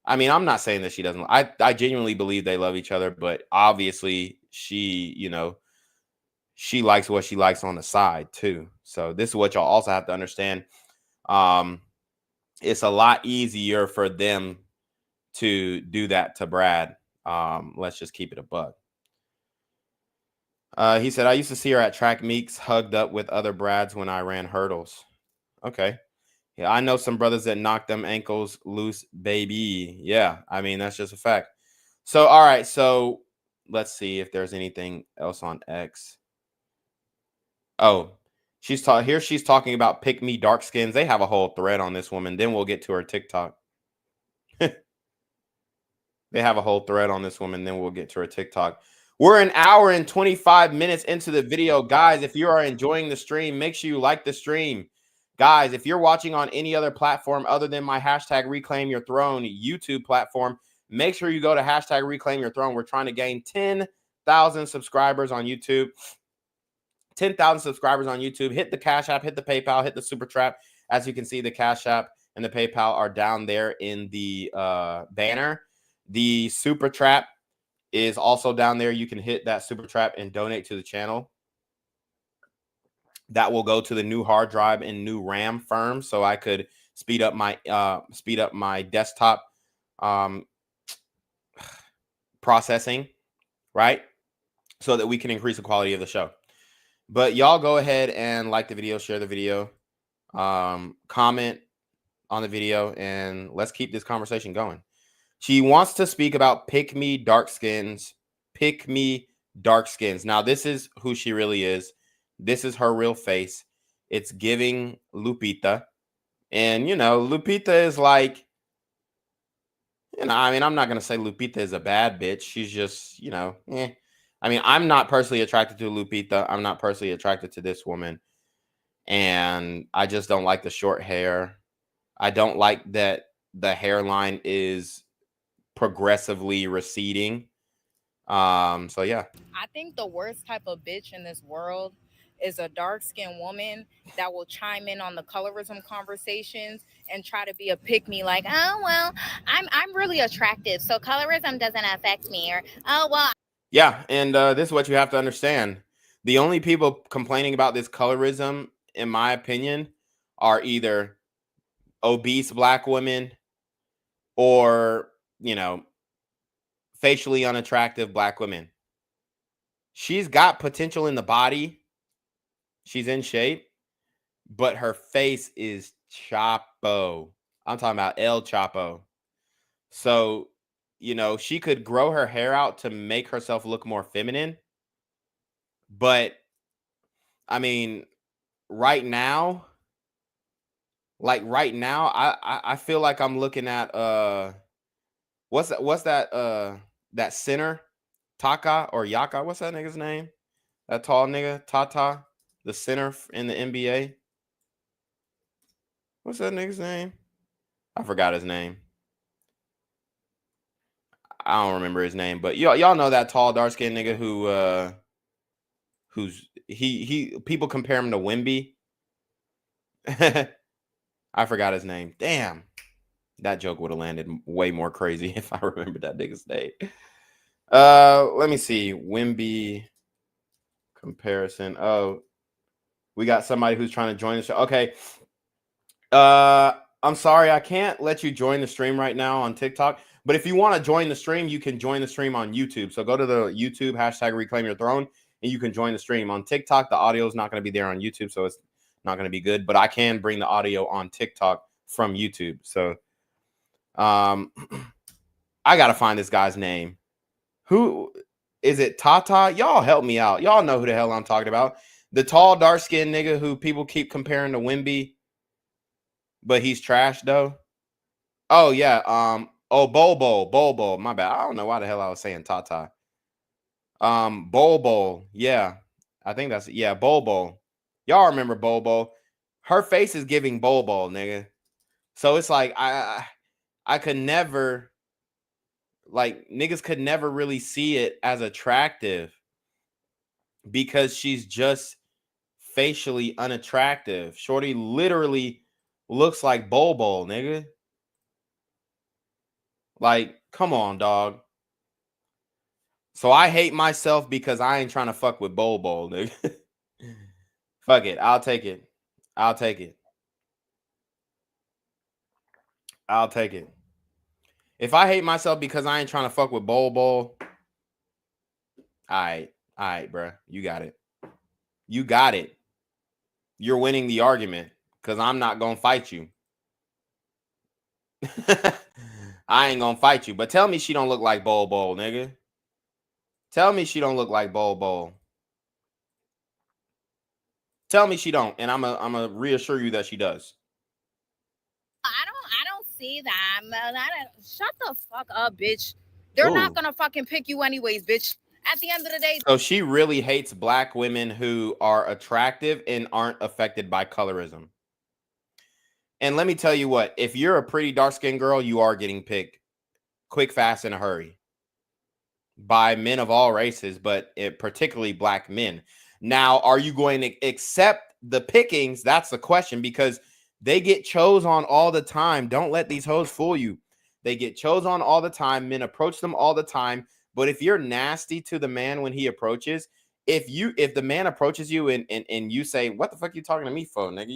I mean, I'm not saying that she doesn't. I genuinely believe they love each other, but obviously she, you know, she likes what she likes on the side too. So this is what y'all also have to understand. It's a lot easier for them to do that to Brad. Let's just keep it a buck. He said, I used to see her at track meets hugged up with other Brads when I ran hurdles. Okay. Yeah, I know some brothers that knock them ankles loose, baby. Yeah, I mean, that's just a fact. So, all right. So let's see if there's anything else on X. Oh, she's talking about pick me dark skins. They have a whole thread on this woman. Then we'll get to her TikTok. They have a whole thread on this woman. Then we'll get to her TikTok. We're an hour and 25 minutes into the video. Guys, if you are enjoying the stream, make sure you like the stream. Guys, if you're watching on any other platform other than my hashtag Reclaim Your Throne YouTube platform, make sure you go to hashtag Reclaim Your Throne. We're trying to gain 10,000 subscribers on YouTube. 10,000 subscribers on YouTube. Hit the Cash App, hit the PayPal, hit the Super Trap. As you can see, the Cash App and the PayPal are down there in the banner. The Super Trap is also down there. You can hit that Super Trap and donate to the channel. That will go to the new hard drive and new RAM firm, so I could speed up my desktop processing, right? So that we can increase the quality of the show. But y'all go ahead and like the video, share the video, comment on the video, and let's keep this conversation going. She wants to speak about pick me dark skins. Pick me dark skins. Now, this is who she really is. This is her real face. It's giving Lupita. And, you know, Lupita is like, you know, I mean, I'm not going to say Lupita is a bad bitch. She's just, you know, I mean, I'm not personally attracted to Lupita. I'm not personally attracted to this woman. And I just don't like the short hair. I don't like that the hairline is progressively receding. So yeah. I think the worst type of bitch in this world is a dark-skinned woman that will chime in on the colorism conversations and try to be a pick-me, like, oh well, I'm really attractive, so colorism doesn't affect me, or oh well. Yeah, and this is what you have to understand. The only people complaining about this colorism, in my opinion, are either obese black women or, you know, facially unattractive black women. She's got potential in the body. She's in shape, but her face is Chapo. I'm talking about El Chapo. So, you know, she could grow her hair out to make herself look more feminine. But, I mean, right now, I feel like I'm looking at what's that that center, Taka or Yaka? What's that nigga's name? That tall nigga, Tata, the center in the NBA. What's that nigga's name? I forgot his name. I don't remember his name, but y'all know that tall, dark-skinned nigga who's people compare him to Wemby. I forgot his name. Damn. That joke would have landed way more crazy if I remembered that nigga's name. Let me see. Wemby comparison. Oh, we got somebody who's trying to join the show. Okay. I'm sorry, I can't let you join the stream right now on TikTok. But if you want to join the stream, you can join the stream on YouTube. So go to the YouTube hashtag Reclaim Your Throne, and you can join the stream. On TikTok, the audio is not going to be there on YouTube, so it's not going to be good. But I can bring the audio on TikTok from YouTube. So I got to find this guy's name. Who is it? Tata? Y'all help me out. Y'all know who the hell I'm talking about. The tall, dark-skinned nigga who people keep comparing to Wemby, but he's trash, though. Oh, yeah. Bobo. My bad. I don't know why the hell I was saying Tata. Bobo. Yeah. I think that's, yeah, Bobo. Y'all remember Bobo. Her face is giving Bobo, nigga. So it's like, I could never, like, niggas could never really see it as attractive because she's just facially unattractive. Shorty literally looks like Bobo, nigga. Like, come on, dog. So I hate myself because I ain't trying to fuck with Bobo, nigga. Fuck it. I'll take it. I'll take it. I'll take it. If I hate myself because I ain't trying to fuck with Bobo, all right, bruh. You got it. You got it. You're winning the argument because I'm not going to fight you. I ain't going to fight you. But tell me she don't look like Bobo, nigga. Tell me she don't look like Bobo. Tell me she don't, and I'm a reassure you that she does. I don't see that, man. Shut the fuck up, bitch. They're not gonna fucking pick you anyways, bitch. At the end of the day. So she really hates black women who are attractive and aren't affected by colorism. And let me tell you what, if you're a pretty dark-skinned girl, you are getting picked quick, fast, in a hurry by men of all races, but particularly black men. Now, are you going to accept the pickings? That's the question, because they get chose on all the time. Don't let these hoes fool you. They get chose on all the time. Men approach them all the time. But if you're nasty to the man when he approaches, if the man approaches you and you say, "What the fuck you talking to me for, nigga?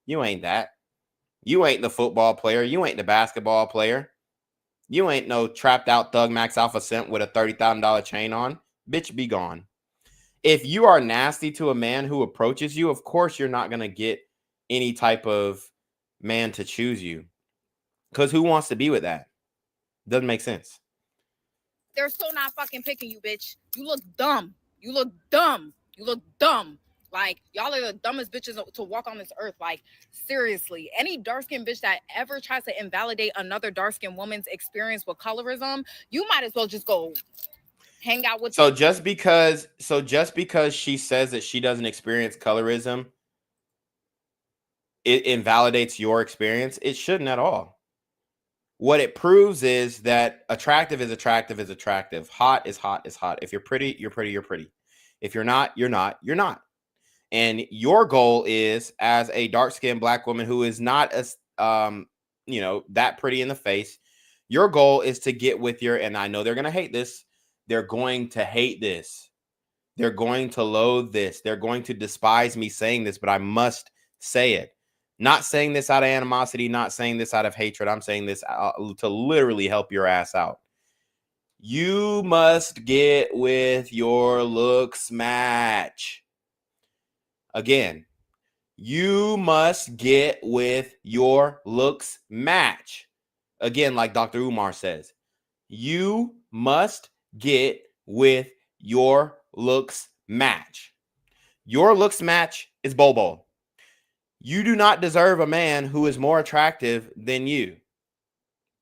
You ain't that. You ain't the football player. You ain't the basketball player. You ain't no trapped out thug max alpha scent with a $30,000 chain on. Bitch, be gone." If you are nasty to a man who approaches you, of course you're not going to get any type of man to choose you. Because who wants to be with that? Doesn't make sense. They're still not fucking picking you, bitch. You look dumb. You look dumb. You look dumb. Like, y'all are the dumbest bitches to walk on this earth. Like, seriously. Any dark-skinned bitch that ever tries to invalidate another dark-skinned woman's experience with colorism, you might as well just go hang out with. So just because she says that she doesn't experience colorism, it invalidates your experience. It shouldn't at all. What it proves is that attractive is attractive is attractive. Hot is hot is hot. If you're pretty, you're pretty, you're pretty. If you're not, you're not, you're not. And your goal is, as a dark-skinned black woman who is not as that pretty in the face, your goal is to get with and I know they're going to hate this. They're going to hate this. They're going to loathe this. They're going to despise me saying this, but I must say it. Not saying this out of animosity, not saying this out of hatred. I'm saying this to literally help your ass out. You must get with your looks match. Again, you must get with your looks match. Again, like Dr. Umar says, you must get with your looks match. Your looks match is Bobo. You do not deserve a man who is more attractive than you.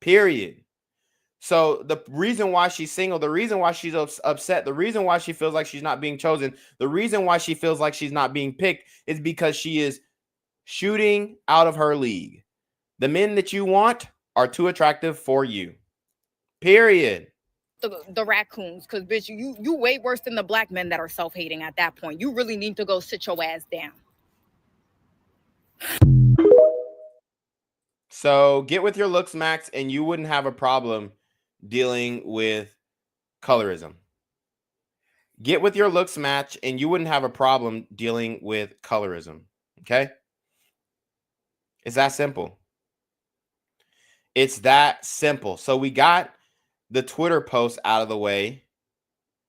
Period. So the reason why she's single, the reason why she's upset, the reason why she feels like she's not being chosen, the reason why she feels like she's not being picked is because she is shooting out of her league. The men that you want are too attractive for you. Period. The raccoons, because bitch, you way worse than the black men that are self-hating at that point. You really need to go sit your ass down. So get with your looks, Max, and you wouldn't have a problem dealing with colorism. Get with your looks match, and you wouldn't have a problem dealing with colorism. Okay? It's that simple. It's that simple. So we got the Twitter posts out of the way,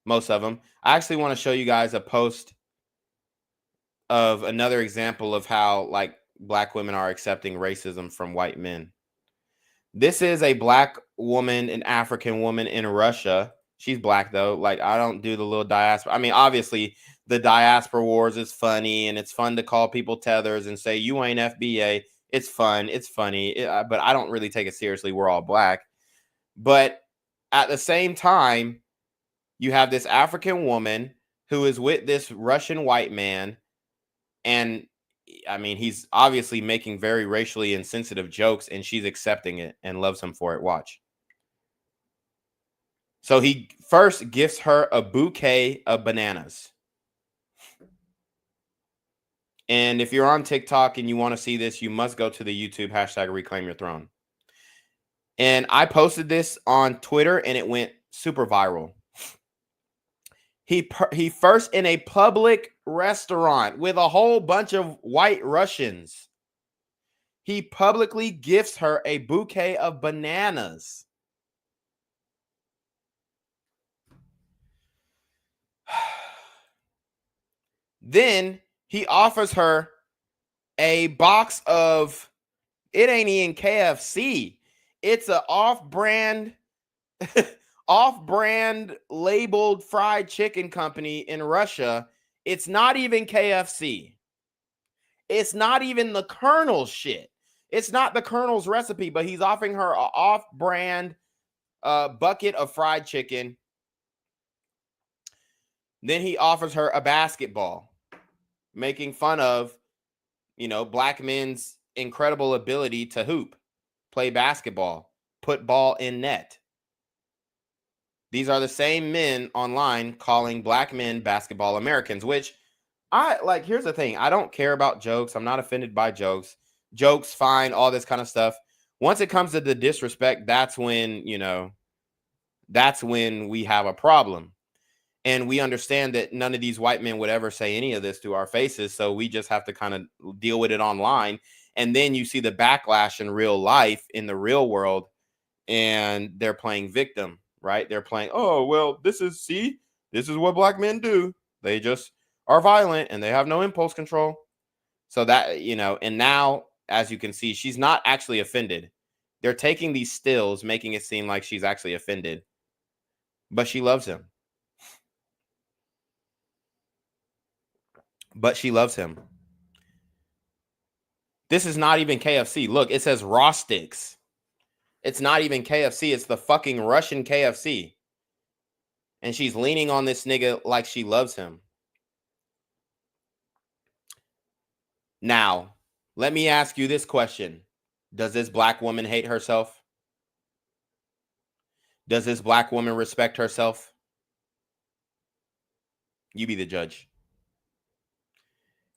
most of them. I actually want to show you guys a post of another example of how, like, black women are accepting racism from white men. This is a black woman, an African woman in Russia. She's black, though. Like, I don't do the little diaspora. I mean, obviously, the diaspora wars is funny, and it's fun to call people tethers and say, you ain't FBA. It's fun. It's funny. But I don't really take it seriously. We're all black. But at the same time, you have this African woman who is with this Russian white man. And I mean, he's obviously making very racially insensitive jokes, and she's accepting it and loves him for it. Watch. So he first gifts her a bouquet of bananas. And if you're on TikTok and you want to see this, you must go to the YouTube hashtag Reclaim Your Throne. And I posted this on Twitter and it went super viral. He first in a public restaurant with a whole bunch of white Russians. He publicly gifts her a bouquet of bananas. Then he offers her a box of, it ain't even KFC. It's an off-brand labeled fried chicken company in Russia. It's not even KFC. It's not even the Colonel's shit. It's not the Colonel's recipe, but he's offering her an off-brand bucket of fried chicken. Then he offers her a basketball, making fun of, black men's incredible ability to hoop, play basketball, put ball in net. These are the same men online calling black men basketball Americans, which here's the thing. I don't care about jokes. I'm not offended by jokes. Jokes, fine, all this kind of stuff. Once it comes to the disrespect, that's when we have a problem. And we understand that none of these white men would ever say any of this to our faces. So we just have to kind of deal with it online. And then you see the backlash in real life, in the real world, and they're playing victim, right? They're playing, oh, well, this is what black men do. They just are violent and they have no impulse control. So that, and now, as you can see, she's not actually offended. They're taking these stills, making it seem like she's actually offended. But she loves him. This is not even KFC. Look, it says Raw Sticks. It's not even KFC. It's the fucking Russian KFC. And she's leaning on this nigga like she loves him. Now, let me ask you this question. Does this black woman hate herself? Does this black woman respect herself? You be the judge.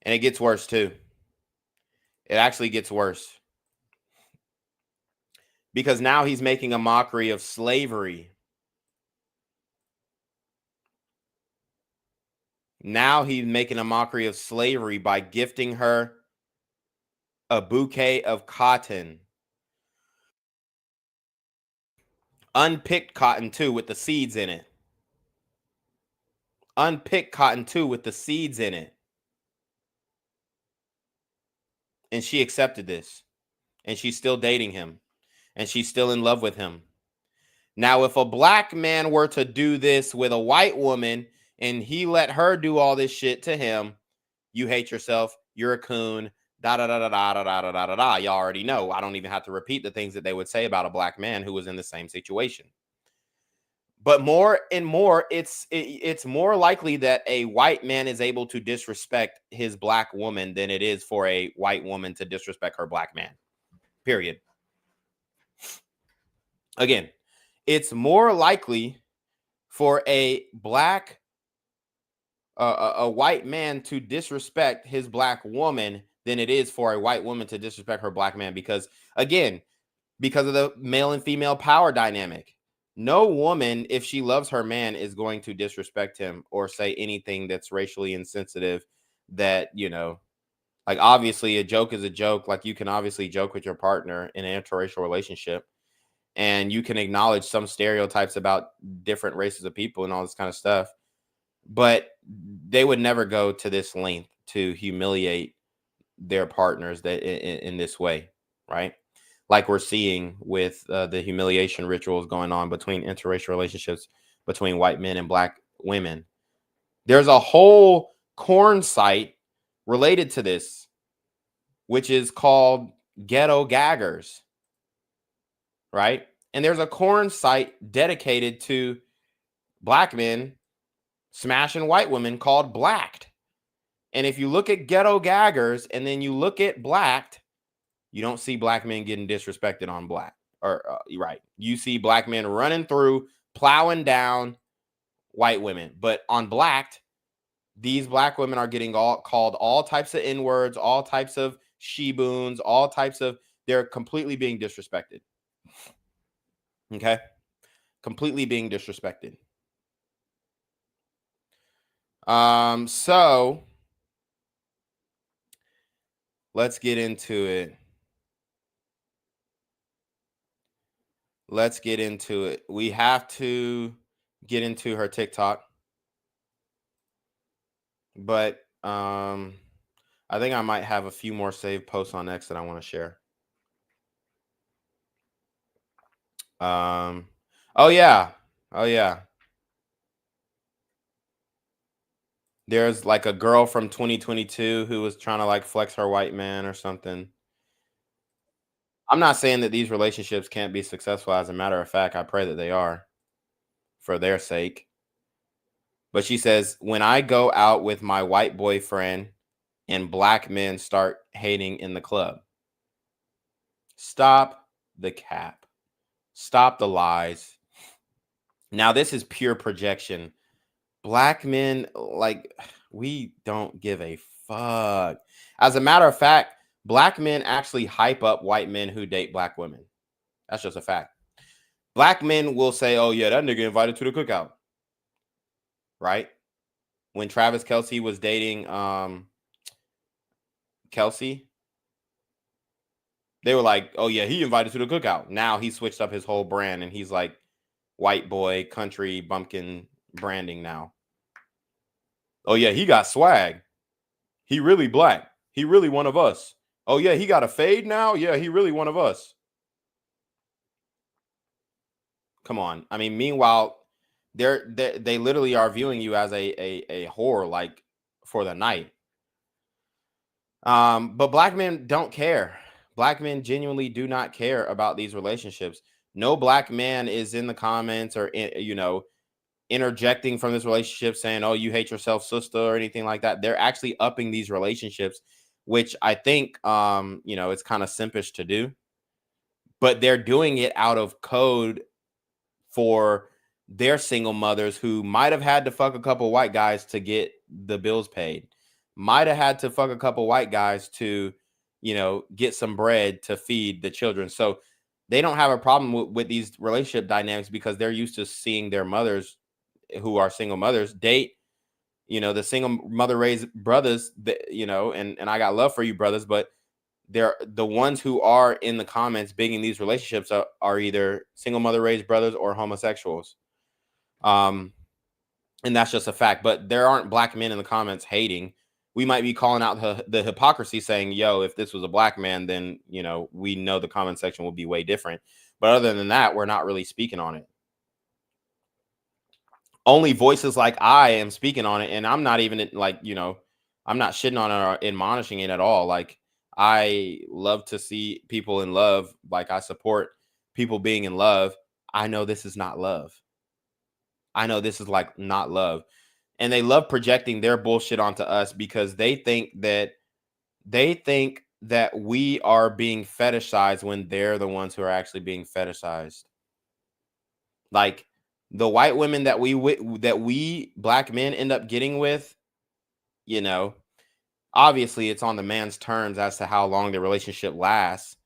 And it gets worse too. It actually gets worse. Because now he's making a mockery of slavery. Now he's making a mockery of slavery by gifting her a bouquet of cotton. Unpicked cotton too, with the seeds in it. Unpicked cotton too, with the seeds in it. And she accepted this. And she's still dating him. And she's still in love with him. Now, if a black man were to do this with a white woman and he let her do all this shit to him, you hate yourself, you're a coon, da-da-da-da-da-da-da-da-da-da. Y'all already know. I don't even have to repeat the things that they would say about a black man who was in the same situation. But more and more, it's more likely that a white man is able to disrespect his black woman than it is for a white woman to disrespect her black man. Period. Again, it's more likely for a white man to disrespect his black woman than it is for a white woman to disrespect her black man. Because, again, because of the male and female power dynamic. No woman, if she loves her man, is going to disrespect him or say anything that's racially insensitive that, like, obviously a joke is a joke. Like, you can obviously joke with your partner in an interracial relationship and you can acknowledge some stereotypes about different races of people and all this kind of stuff. But they would never go to this length to humiliate their partners that in this way, right? Like we're seeing with the humiliation rituals going on between interracial relationships between white men and black women. There's a whole corn site related to this, which is called Ghetto Gaggers, right? And there's a corn site dedicated to black men smashing white women called Blacked. And if you look at Ghetto Gaggers and then you look at Blacked, you don't see black men getting disrespected on Black. Right. You see black men running through, plowing down white women. But on Blacked, these black women are getting called all types of N-words, all types of she-boons, all types of, they're completely being disrespected. Okay? Completely being disrespected. So let's get into it. Let's get into it. We have to get into her TikTok. But I think I might have a few more saved posts on X that I want to share. Oh yeah. There's like a girl from 2022 who was trying to like flex her white man or something. I'm not saying that these relationships can't be successful. As a matter of fact, I pray that they are for their sake. But she says, when I go out with my white boyfriend and black men start hating in the club, stop the cap. Stop the lies. Now, this is pure projection. Black men, like, we don't give a fuck. As a matter of fact, black men actually hype up white men who date black women. That's just a fact. Black men will say, oh, yeah, that nigga invited to the cookout. Right? When Travis Kelce was dating Kelsey, they were like, oh, yeah, he invited to the cookout. Now he switched up his whole brand and he's like white boy, country, bumpkin branding now. Oh, yeah, he got swag. He really black. He really one of us. Oh, yeah, he got a fade now? Yeah, he really one of us. Come on. I mean, meanwhile, they literally are viewing you as a whore, like, for the night. But black men don't care. Black men genuinely do not care about these relationships. No black man is in the comments or, interjecting from this relationship saying, oh, you hate yourself, sister, or anything like that. They're actually upping these relationships, which I think, it's kind of simpish to do. But they're doing it out of code for their single mothers who might have had to fuck a couple white guys to get the bills paid. Might have had to fuck a couple white guys to, get some bread to feed the children. So they don't have a problem with these relationship dynamics because they're used to seeing their mothers who are single mothers date, the single mother raised brothers, and I got love for you brothers, but they're the ones who are in the comments bigging these relationships are either single mother raised brothers or homosexuals. And that's just a fact, but there aren't black men in the comments hating. We might be calling out the hypocrisy saying, yo, if this was a black man, then, we know the comment section will be way different. But other than that, we're not really speaking on it. Only voices like I am speaking on it. And I'm not even I'm not shitting on it or admonishing it at all. Like, I love to see people in love. Like, I support people being in love. I know this is not love. I know this is like not love. And they love projecting their bullshit onto us because they think that we are being fetishized when they're the ones who are actually being fetishized. Like, the white women that we black men end up getting with, obviously it's on the man's terms as to how long the relationship lasts,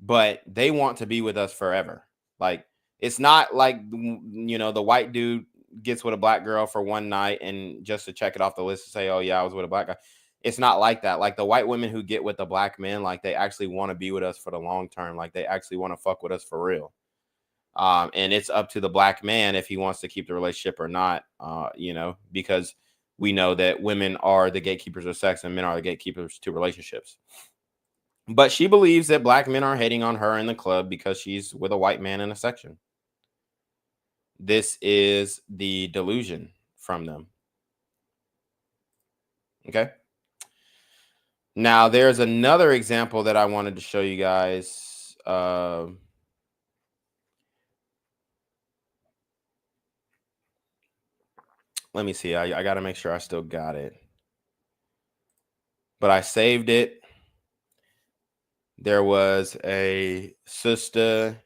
but they want to be with us forever. Like, it's not like, the white dude gets with a black girl for one night and just to check it off the list to say, oh yeah, I was with a black guy. It's not like that. Like, the white women who get with the black men, like, they actually want to be with us for the long term. Like, they actually want to fuck with us for real. And it's up to the black man if he wants to keep the relationship or not, because we know that women are the gatekeepers of sex and men are the gatekeepers to relationships. But she believes that black men are hating on her in the club because she's with a white man in a section. This is the delusion from them. Okay. Now, there's another example that I wanted to show you guys. Let me see. I got to make sure I still got it. But I saved it. There was a sister.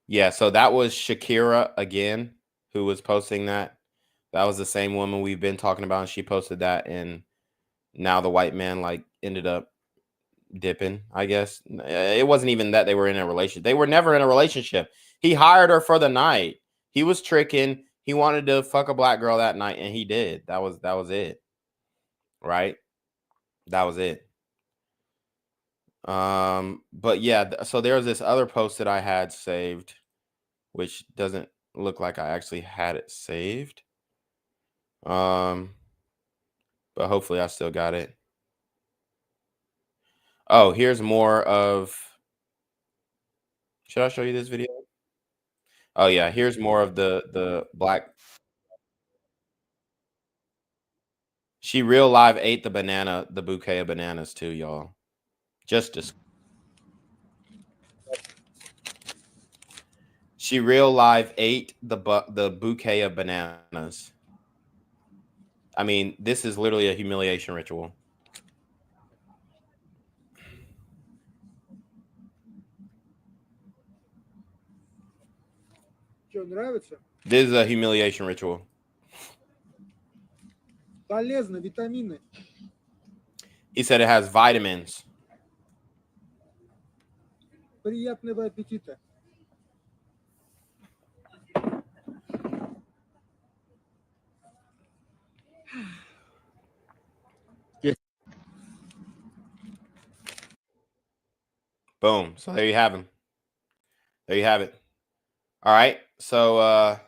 Yeah, so that was Shakira again, who was posting that. That was the same woman we've been talking about, and she posted that, and now the white man like ended up dipping, I guess. It wasn't even that they were in a relationship. They were never in a relationship. He hired her for the night. He was tricking. He wanted to fuck a black girl that night, and he did. That was it. Right? That was it. But yeah, so there's this other post that I had saved, which doesn't look like I actually had it saved. But hopefully I still got it. Oh, here's more of. Should I show you this video? Oh yeah, here's more of the black. She real live ate the bouquet of bananas too, y'all. She real live ate the bouquet of bananas. I mean, this is literally a humiliation ritual. This is a humiliation ritual. Полезно, витамины. He said it has vitamins. Приятного аппетита. Boom. So there you have him. There you have it. All right. So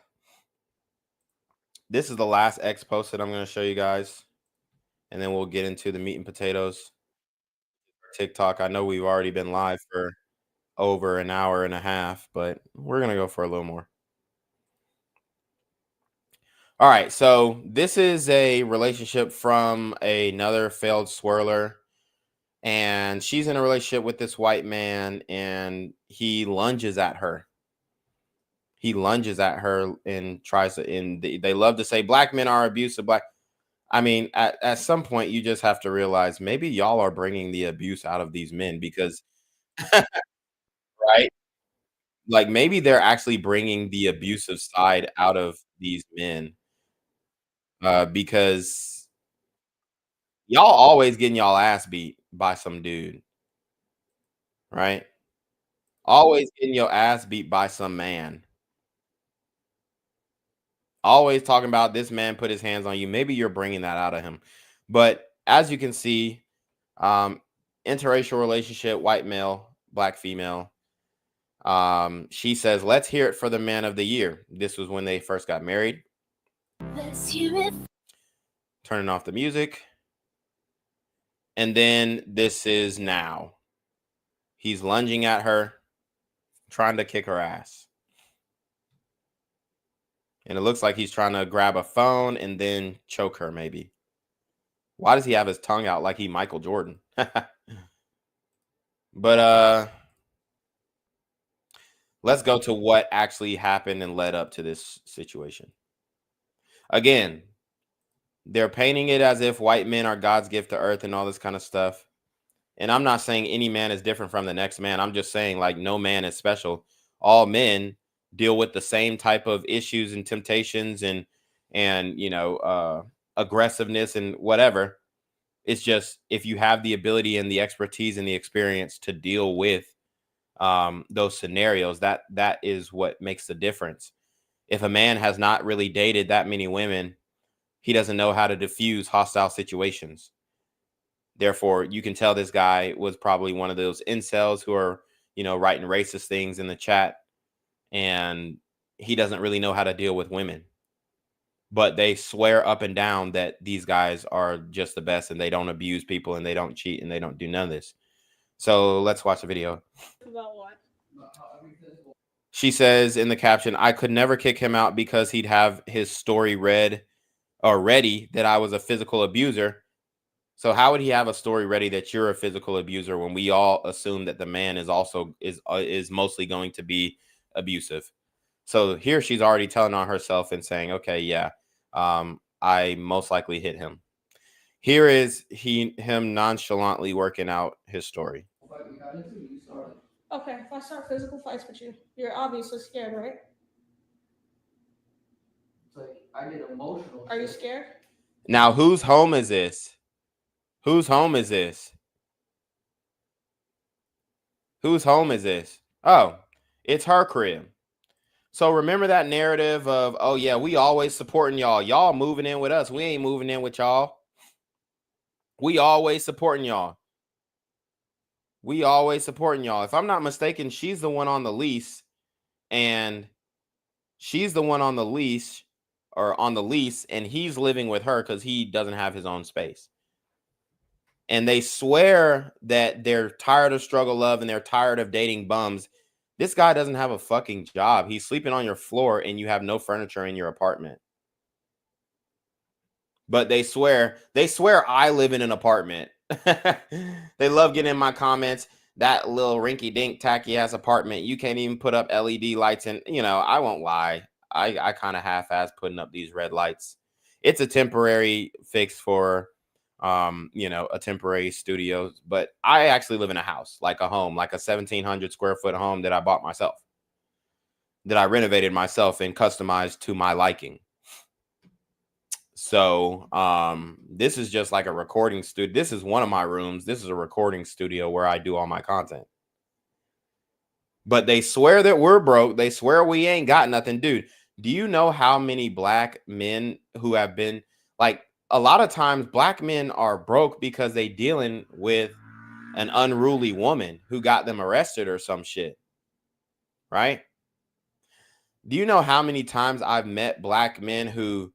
this is the last X post that I'm going to show you guys. And then we'll get into the meat and potatoes. TikTok. I know we've already been live for over an hour and a half, but we're going to go for a little more. All right. So this is a relationship from another failed swirler. And she's in a relationship with this white man, and he lunges at her. He lunges at her and tries to, and they love to say black men are abusive. I mean, at some point, you just have to realize maybe y'all are bringing the abuse out of these men because, right? Like maybe they're actually bringing the abusive side out of these men because y'all always getting y'all ass beat by some dude, right? Always getting your ass beat by some man. Always talking about this man put his hands on you. Maybe you're bringing that out of him. But as you can see, interracial relationship, white male, black female. She says, let's hear it for the man of the year. This was when they first got married. Let's hear it. Turning off the music. And then this is now. He's lunging at her, trying to kick her ass. And it looks like he's trying to grab a phone and then choke her, maybe. Why does he have his tongue out like he Michael Jordan? But let's go to what actually happened and led up to this situation. Again, they're painting it as if white men are God's gift to earth and all this kind of stuff. And I'm not saying any man is different from the next man. I'm just saying like no man is special. All men deal with the same type of issues and temptations and you know, aggressiveness and whatever. It's just if you have the ability and the expertise and the experience to deal with those scenarios, that is what makes the difference. If a man has not really dated that many women, he doesn't know how to diffuse hostile situations. Therefore, you can tell this guy was probably one of those incels who are, you know, writing racist things in the chat, and he doesn't really know how to deal with women. But they swear up and down that these guys are just the best and they don't abuse people and they don't cheat and they don't do none of this. So let's watch the video. About what? She says in the caption, I could never kick him out because he'd have his story ready that I was a physical abuser. So how would he have a story ready that you're a physical abuser when we all assume that the man is also is mostly going to be abusive? So here she's already telling on herself and saying, okay, yeah, I most likely hit him. Here is him nonchalantly working out his story. Okay, if I start physical fights with you, you're obviously scared, right? It's like I get emotional. Are you shit. scared? Now, whose home is this? Whose home is this? Whose home is this? Oh, it's her crib. So remember that narrative of, oh yeah, we always supporting y'all. Y'all moving in with us. We ain't moving in with y'all. We always supporting y'all. We always supporting y'all. If I'm not mistaken, she's the one on the lease, and she's the one on the lease or on the lease, and he's living with her because he doesn't have his own space. And they swear that they're tired of struggle love and they're tired of dating bums. This guy doesn't have a fucking job. He's sleeping on your floor and you have no furniture in your apartment. But they swear I live in an apartment. They love getting in my comments. That little rinky dink tacky ass apartment. You can't even put up LED lights. And I won't lie. I kind of half-ass putting up these red lights. It's a temporary fix for a temporary studio, but I actually live in a house, like a home, like a 1,700 square foot home that I bought myself, that I renovated myself and customized to my liking. So this is just like a recording studio. This is one of my rooms. This is a recording studio where I do all my content. But they swear that we're broke. They swear we ain't got nothing. Dude, do you know how many black men who have been, like, a lot of times black men are broke because they dealing with an unruly woman who got them arrested or some shit, right? Do you know how many times I've met black men who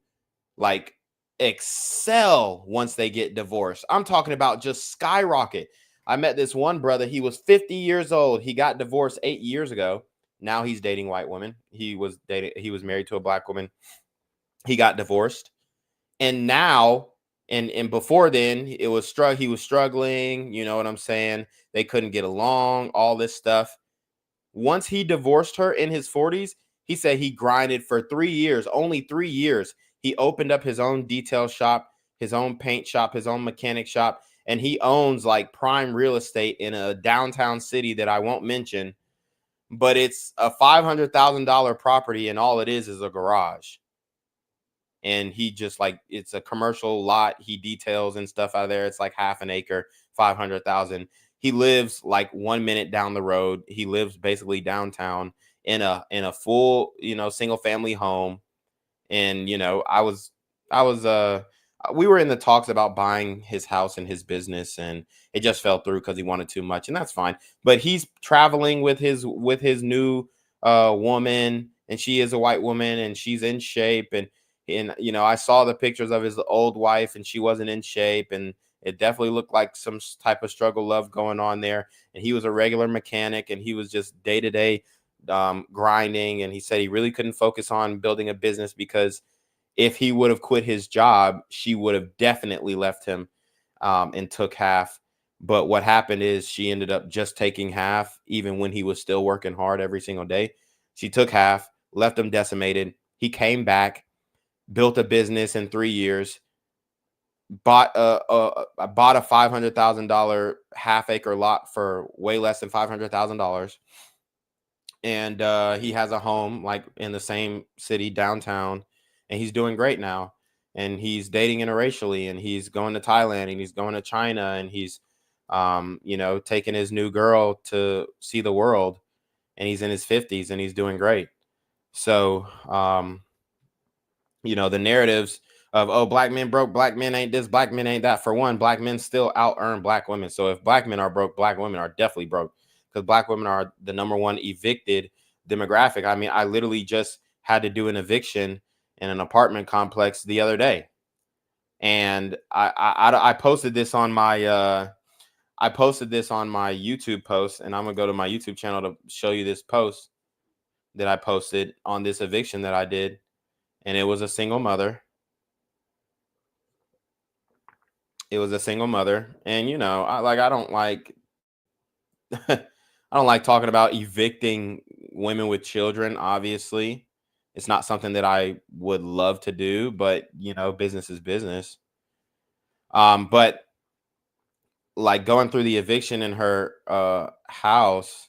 like excel once they get divorced? I'm talking about just skyrocket. I met this one brother. He was 50 years old. He got divorced 8 years ago. Now he's dating white women. He was married to a black woman. He got divorced. And now, and before then, he was struggling. You know what I'm saying? They couldn't get along, all this stuff. Once he divorced her in his 40s, he said he grinded for 3 years, only 3 years. He opened up his own detail shop, his own paint shop, his own mechanic shop, and he owns like prime real estate in a downtown city that I won't mention, but it's a $500,000 property, and all it is a garage. And he just like, it's a commercial lot. He details and stuff out of there. It's like half an acre, 500,000. He lives like 1 minute down the road. He lives basically downtown in a full, single family home. And, we were in the talks about buying his house and his business, and it just fell through because he wanted too much, and that's fine. But he's traveling with his new woman, and she is a white woman, and she's in shape. And I saw the pictures of his old wife, and she wasn't in shape, and it definitely looked like some type of struggle love going on there. And he was a regular mechanic, and he was just day-to-day grinding. And he said he really couldn't focus on building a business because if he would have quit his job, she would have definitely left him and took half. But what happened is she ended up just taking half, even when he was still working hard every single day. She took half, left him decimated. He came back, built a business in 3 years, bought a $500,000 half acre lot for way less than $500,000. And he has a home like in the same city downtown, and he's doing great now. And he's dating interracially, and he's going to Thailand, and he's going to China, and he's taking his new girl to see the world. And he's in his 50s, and he's doing great. So the narratives of, oh, black men broke, black men ain't this, black men ain't that. For one, black men still out earn black women. So if black men are broke, black women are definitely broke, because black women are the number one evicted demographic. I mean, I literally just had to do an eviction in an apartment complex the other day, and I posted this on my YouTube post, and I'm gonna go to my YouTube channel to show you this post that I posted on this eviction that I did. And it was a single mother. It was a single mother. And, I don't like, I don't like talking about evicting women with children. Obviously, it's not something that I would love to do, but, business is business. But like going through the eviction in her house,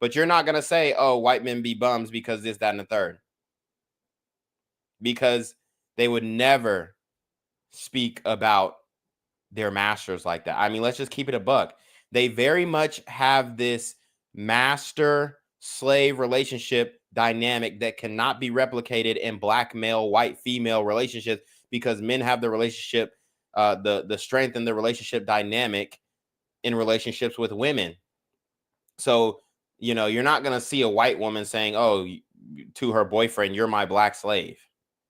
But you're not going to say, oh, white men be bums because this, that, and the third. Because they would never speak about their masters like that. I mean, let's just keep it a buck. They very much have this master-slave relationship dynamic that cannot be replicated in black male, white female relationships because men have the relationship, the strength in the relationship dynamic in relationships with women. So, you know, you're not going to see a white woman saying, oh, to her boyfriend, you're my black slave.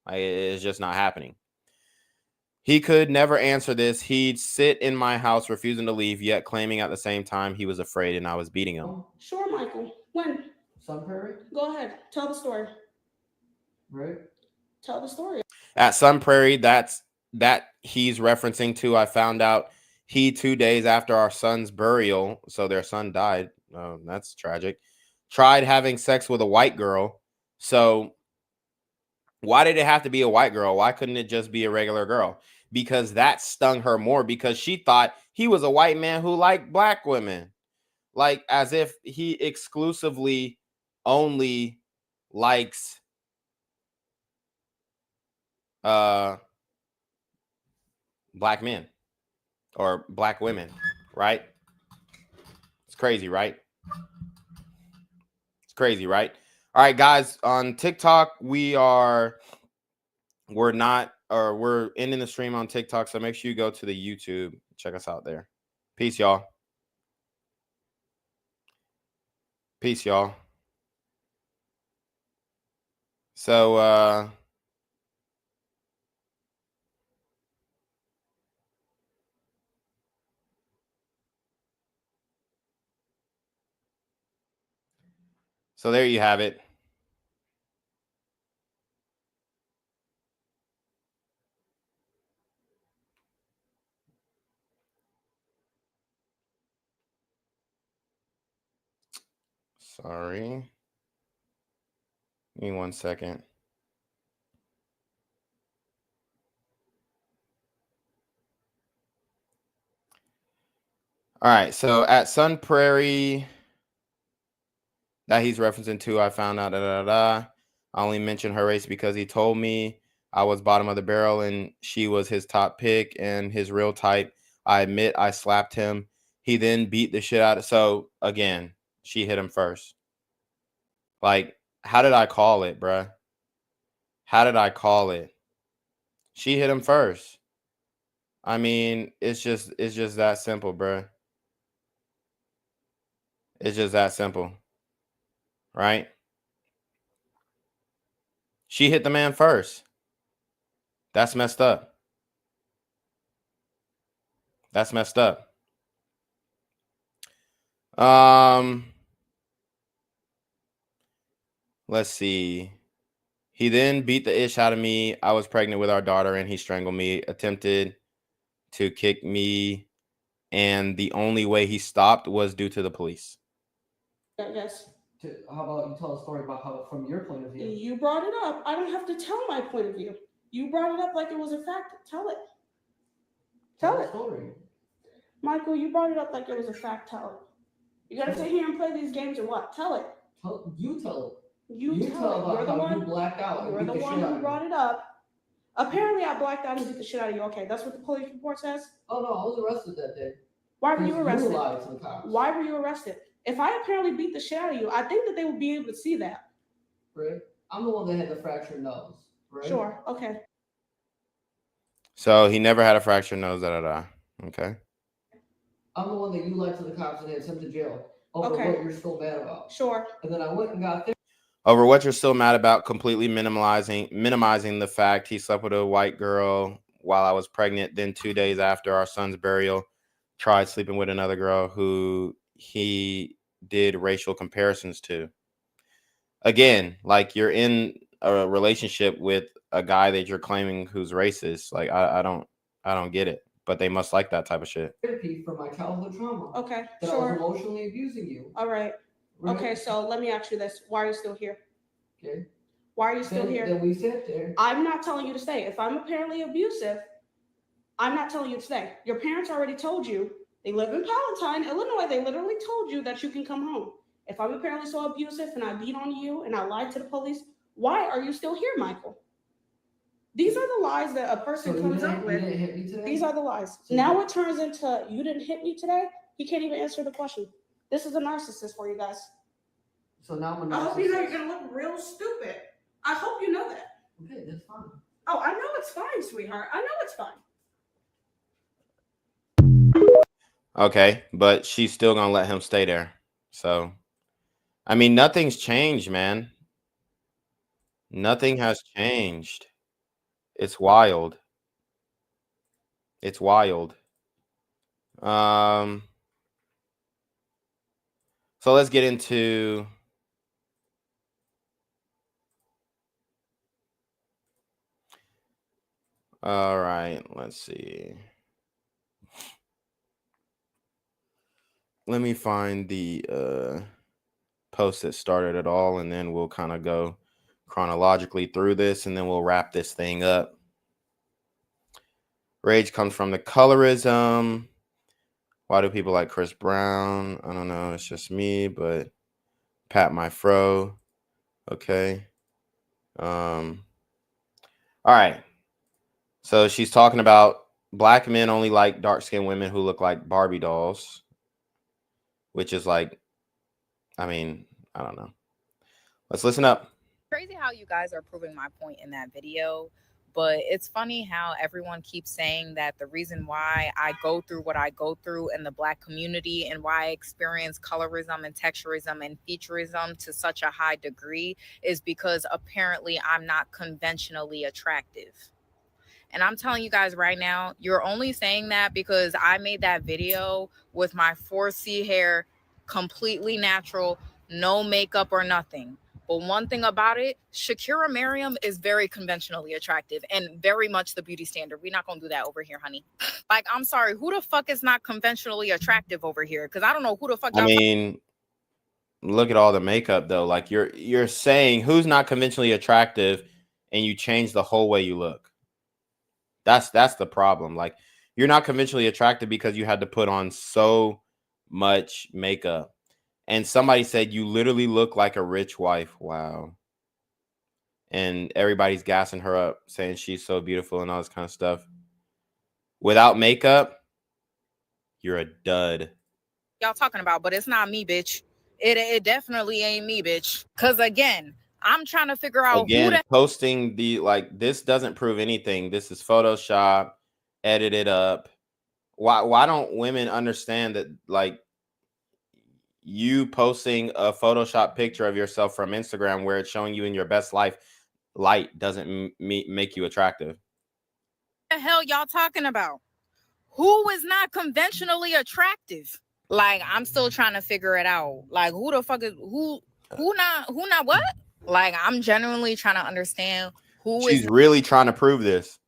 Like, it's just not happening. He could never answer this. He'd sit in my house, refusing to leave, yet claiming at the same time he was afraid and I was beating him. Sure, Michael. When? Sun Prairie? Go ahead. Tell the story. Right? Tell the story. At Sun Prairie, that he's referencing to, I found out he 2 days after our son's burial, so their son died. Oh, that's tragic. Tried having sex with a white girl. So why did it have to be a white girl? Why couldn't it just be a regular girl? Because that stung her more because she thought he was a white man who liked black women. Like as if he exclusively only likes black men or black women, right? It's crazy, right? It's crazy, right? All right, guys, on TikTok, we're ending the stream on TikTok, so make sure you go to the YouTube. Check us out there. Peace, y'all. Peace, y'all. So, so there you have it. Sorry. Give me 1 second. All right, so at Sun Prairie, that he's referencing to, I found out, I only mentioned her race because he told me I was bottom of the barrel and she was his top pick and his real type. I admit I slapped him. He then beat the shit out of. So again, she hit him first. Like, how did I call it, bruh? How did I call it? She hit him first. I mean, it's just that simple, bruh. It's just that simple. Right? She hit the man first. That's messed up. That's messed up. Let's see. He then beat the ish out of me. I was pregnant with our daughter and he strangled me, attempted to kick me, and the only way he stopped was due to the police. Yes. How about you tell a story about how, from your point of view? You brought it up. I don't have to tell my point of view. You brought it up like it was a fact. Tell it. Tell the it. Story. Michael, you brought it up like it was a fact. Tell it. You gotta sit here and play these games or what? Tell it. You tell it. You tell it. about You're the how one. you blacked out. You're the one who brought it up. Apparently, I blacked out and beat the shit out of you. Okay, that's what the police report says. Oh no, I was arrested that day. Why were you arrested? You lied to the cops. Why were you arrested? If I apparently beat the shit out of you, I think that they would be able to see that. Right. I'm the one that had the fractured nose. Right. Sure. Okay. So he never had a fractured nose. Okay. I'm the one that you lied to the cops and had sent to jail over Okay. what you're still mad about. Sure. And then I went and got there. Over what you're still mad about, completely minimizing the fact he slept with a white girl while I was pregnant. Then 2 days after our son's burial, tried sleeping with another girl who he did racial comparisons to. Again, like, you're in a relationship with a guy that you're claiming who's racist. Like, I don't get it, but they must like that type of shit. Therapy for my childhood trauma. Okay. That Sure. I was emotionally abusing you. All right. Right? Okay, so let me ask you this. Why are you still here? Okay. Why are you still here? Then we sat there. I'm not telling you to stay. If I'm apparently abusive, I'm not telling you to stay. Your parents already told you. They live in Palatine, Illinois. They literally told you that you can come home. If I'm apparently so abusive and I beat on you and I lied to the police, why are you still here, Michael? These are the lies that a person comes up with. You didn't hit me today? These are the lies. So Now it turns into you didn't hit me today. He can't even answer the question. This is a narcissist for you guys. So now I'm a I hope you know you're narcissist. gonna look real stupid. I hope you know that. Okay, that's fine. Oh, I know it's fine, sweetheart. I know it's fine. Okay, but she's still gonna let him stay there. So, I mean, nothing's changed, man. Nothing has changed. It's wild. It's wild. So let's get into all right, let's see. Let me find the post that started it all, and then we'll kind of go chronologically through this, and then we'll wrap this thing up. Rage comes from the colorism. Why do people like Chris Brown? I don't know. It's just me, but Pat my fro. Okay. All right. So she's talking about black men only like dark-skinned women who look like Barbie dolls, which is like, I mean, I don't know. Let's listen up. Crazy how you guys are proving my point in that video. But it's funny how everyone keeps saying that the reason why I go through what I go through in the Black community and why I experience colorism and texturism and featureism to such a high degree is because apparently I'm not conventionally attractive. And I'm telling you guys right now, you're only saying that because I made that video with my 4C hair completely natural, no makeup or nothing. But one thing about it, Shakira Mariame is very conventionally attractive and very much the beauty standard. We're not going to do that over here, honey. Like, I'm sorry, who the fuck is not conventionally attractive over here? Because I don't know who the fuck I mean, look at all the makeup though. Like you're saying who's not conventionally attractive, and you change the whole way you look. That's the problem. Like, you're not conventionally attractive because you had to put on so much makeup. And somebody said you literally look like a rich wife. Wow. And everybody's gassing her up, saying she's so beautiful and all this kind of stuff. Without makeup, you're a dud. y'all talking about, but it's not me, bitch. It definitely ain't me, bitch. Because again, I'm trying to figure out who the posting the like this doesn't prove anything. This is Photoshop, edited up. Why don't women understand that, like, you posting a Photoshop picture of yourself from Instagram where it's showing you in your best light doesn't make you attractive? the hell y'all talking about? Who is not conventionally attractive? Like, I'm still trying to figure it out. Like, who the fuck is who not what? Like, I'm genuinely trying to understand who She's really trying to prove this.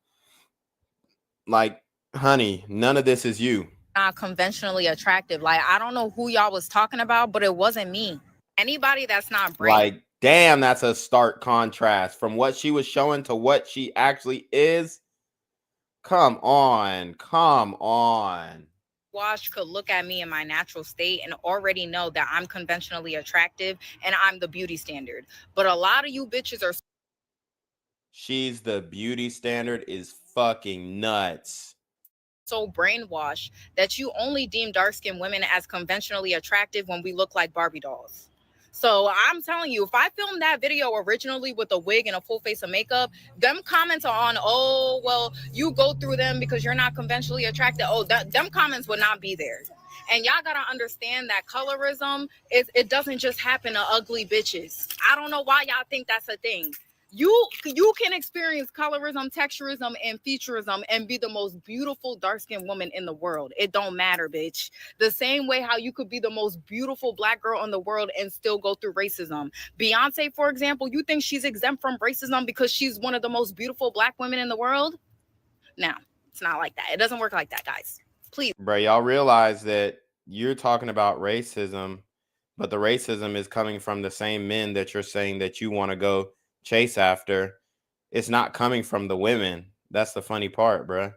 Like, honey, none of this is you. Not conventionally attractive. Like, I don't know who y'all was talking about, but it wasn't me. Anybody that's not brain. Like, damn, that's a stark contrast from what she was showing to what she actually is. Come on. Wash could look at me in my natural state and already know that I'm conventionally attractive and I'm the beauty standard. But a lot of you bitches are she's the beauty standard is fucking nuts. So brainwashed that you only deem dark-skinned women as conventionally attractive when we look like Barbie dolls. So I'm telling you, if I filmed that video originally with a wig and a full face of makeup, them comments are on, oh, well, you go through them because you're not conventionally attractive. Oh, them comments would not be there. And y'all got to understand that colorism, it doesn't just happen to ugly bitches. I don't know why y'all think that's a thing. You can experience colorism, texturism, and featureism and be the most beautiful dark-skinned woman in the world. It don't matter, bitch. The same way how you could be the most beautiful Black girl in the world and still go through racism. Beyonce, for example, you think she's exempt from racism because she's one of the most beautiful Black women in the world? No, it's not like that. It doesn't work like that, guys. Please. Bro, y'all realize that you're talking about racism, but the racism is coming from the same men that you're saying that you want to go chase after. It's not coming from the women. That's the funny part, bro.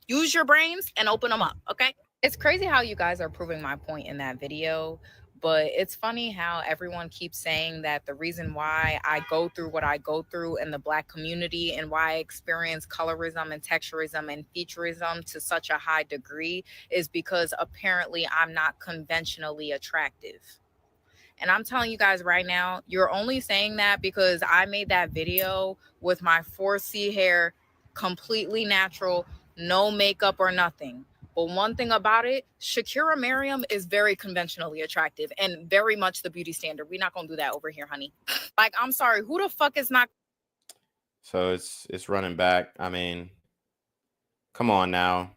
Use your brains and open them up, okay? It's crazy how you guys are proving my point in that video, But it's funny how everyone keeps saying that the reason why I go through what I go through in the Black community and why I experience colorism and texturism and featureism to such a high degree is because apparently I'm not conventionally attractive. And I'm telling you guys right now, you're only saying that because I made that video with my 4C hair completely natural, no makeup or nothing. But one thing about it, Shakira Mariame is very conventionally attractive and very much the beauty standard. We're not going to do that over here, honey. Like, I'm sorry. Who the fuck is not? So it's running back. I mean, come on now.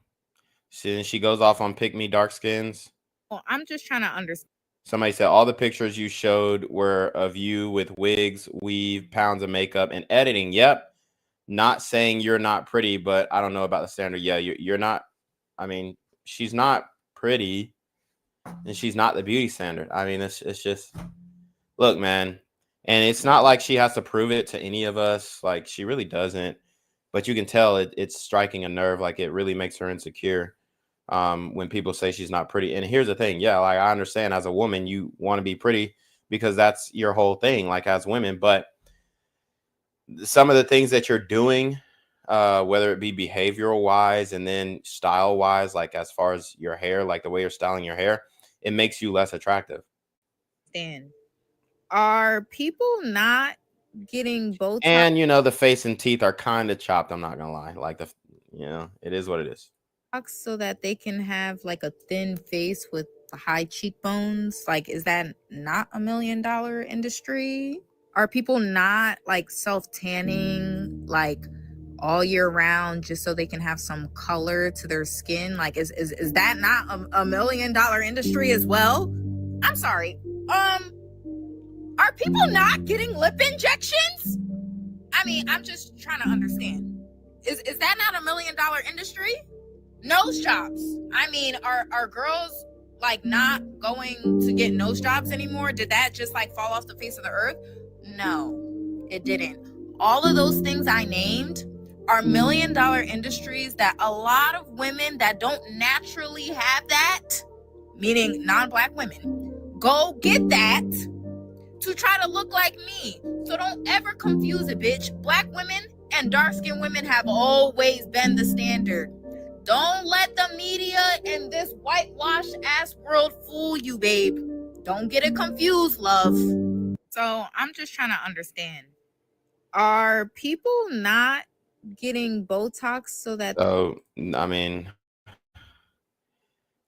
She goes off on pick me dark skins. Well, I'm just trying to understand. Somebody said all the pictures you showed were of you with wigs, weave, pounds of makeup, and editing. Yep. Not saying you're not pretty, but I don't know about the standard. Yeah, you're not. I mean, she's not pretty, and she's not the beauty standard. I mean, it's just, look, man. And it's not like she has to prove it to any of us. Like, she really doesn't. But you can tell it's striking a nerve. Like, it really makes her insecure. When people say she's not pretty. And here's the thing. Yeah, like, I understand as a woman, you want to be pretty because that's your whole thing, like as women. But some of the things that you're doing, whether it be behavioral wise and then style wise, like as far as your hair, like the way you're styling your hair, it makes you less attractive. Are people not getting Botox? And, the face and teeth are kind of chopped. I'm not going to lie. Like, it is what it is. So that they can have like a thin face with high cheekbones? Like, is that not $1 million industry? Are people not like self-tanning like all year round just so they can have some color to their skin? Like, is that not a $1 million industry as well? I'm sorry. Are people not getting lip injections? I mean, I'm just trying to understand. Is that not $1 million industry? Nose jobs. I mean, are girls like not going to get nose jobs anymore? Did that just like fall off the face of the earth? No, it didn't. All of those things I named are $1 million industries that a lot of women that don't naturally have that, meaning non-Black women, go get that to try to look like me. So don't ever confuse it, bitch. Black women and dark-skinned women have always been the standard. Don't let the media and this whitewashed ass world fool you, babe. Don't get it confused, love. So I'm just trying to understand. Are people not getting Botox so that... So, I mean,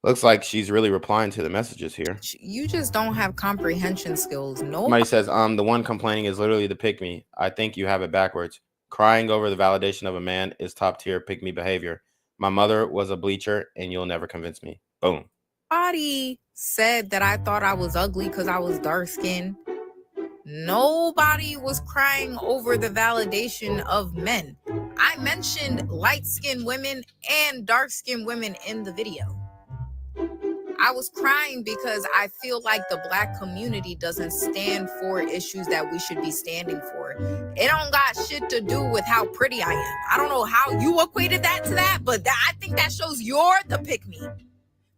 looks like she's really replying to the messages here. You just don't have comprehension skills. No. Somebody says, the one complaining is literally the pick me. I think you have it backwards. Crying over the validation of a man is top tier pick me behavior. My mother was a bleacher, and you'll never convince me. Boom. Nobody said that I thought I was ugly because I was dark skinned. Nobody was crying over the validation of men. I mentioned light-skinned women and dark-skinned women in the video. I was crying because I feel like the Black community doesn't stand for issues that we should be standing for. It don't got shit to do with how pretty I am. I don't know how you equated that to that, but I think that shows you're the pick-me.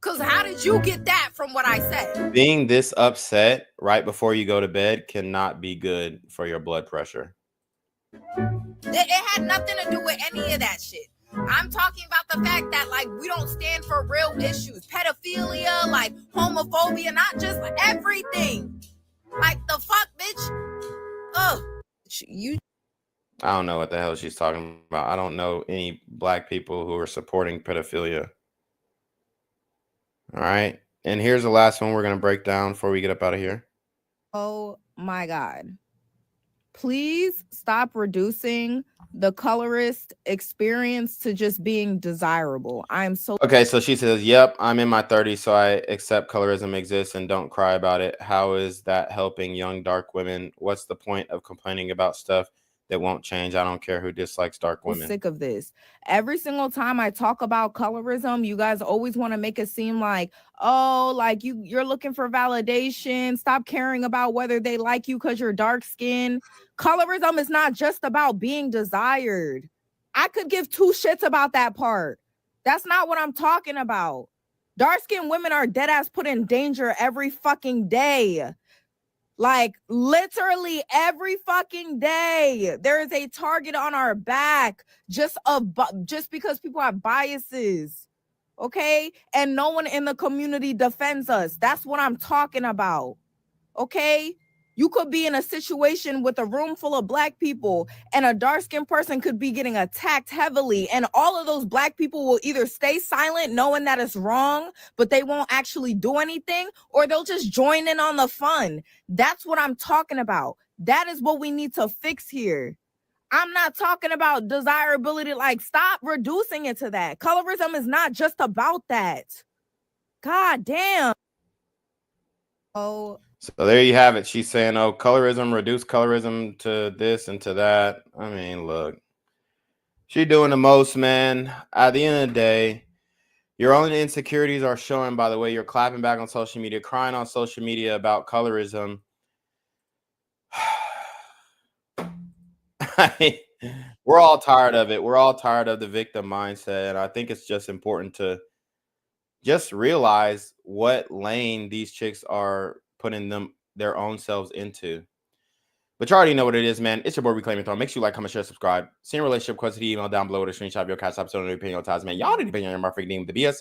Because how did you get that from what I said? Being this upset right before you go to bed cannot be good for your blood pressure. It had nothing to do with any of that shit. I'm talking about the fact that, like, we don't stand for real issues. Pedophilia, like, homophobia, not just everything. Like, the fuck, bitch? Ugh. I don't know what the hell she's talking about. I don't know any Black people who are supporting pedophilia. All right. And here's the last one we're going to break down before we get up out of here. Oh, my God. Please stop reducing the colorist experience to just being desirable. I'm so... Okay, so she says, yep, I'm in my 30s, so I accept colorism exists and don't cry about it. How is that helping young dark women? What's the point of complaining about stuff that won't change? I don't care who dislikes dark women. I'm sick of this. Every single time I talk about colorism, you guys always want to make it seem like, oh, like you're looking for validation. Stop caring about whether they like you because you're dark skinned. Colorism is not just about being desired. I could give two shits about that part. That's not what I'm talking about. Dark-skinned women are dead ass put in danger every fucking day. Like literally every fucking day. There is a target on our back just because people have biases. Okay? And no one in the community defends us. That's what I'm talking about. Okay? You could be in a situation with a room full of black people and a dark-skinned person could be getting attacked heavily. And all of those black people will either stay silent knowing that it's wrong, but they won't actually do anything, or they'll just join in on the fun. That's what I'm talking about. That is what we need to fix here. I'm not talking about desirability. Like, stop reducing it to that. Colorism is not just about that. God damn. Oh. So there you have it. She's saying, oh, colorism, reduce colorism to this and to that. I mean, look, she doing the most, man. At the end of the day, your own insecurities are showing by the way you're clapping back on social media, crying on social media about colorism. We're all tired of it. We're all tired of the victim mindset. And I think it's just important to just realize what lane these chicks are putting their own selves into. But you already know what it is, man. It's your boy Reclaim Your Throne. Make sure you like, comment, share, subscribe. Send relationship questions to the email down below with a screenshot of your CashApp so no opinion on ties, man. Y'all already depend on your motherfucking name with the BS.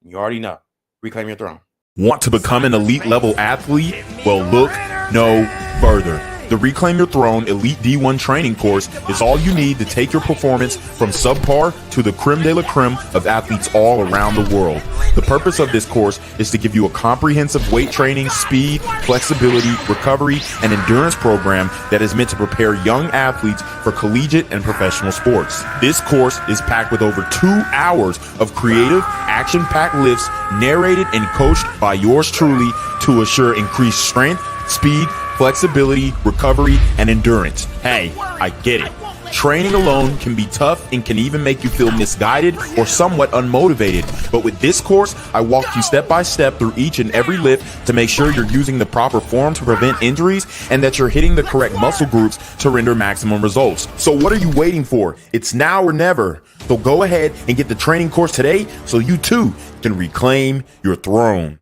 You already know. Reclaim Your Throne. Want to become an elite level athlete? Well, look no further. The Reclaim Your Throne Elite D1 training course is all you need to take your performance from subpar to the creme de la creme of athletes all around the world. The purpose of this course is to give you a comprehensive weight training, speed, flexibility, recovery, and endurance program that is meant to prepare young athletes for collegiate and professional sports. This course is packed with over 2 hours of creative, action-packed lifts narrated and coached by yours truly to assure increased strength, speed, flexibility, recovery, and endurance. Hey, I get it. Training alone can be tough and can even make you feel misguided or somewhat unmotivated. But with this course, I walk you step by step through each and every lift to make sure you're using the proper form to prevent injuries and that you're hitting the correct muscle groups to render maximum results. So what are you waiting for? It's now or never. So go ahead and get the training course today so you too can reclaim your throne.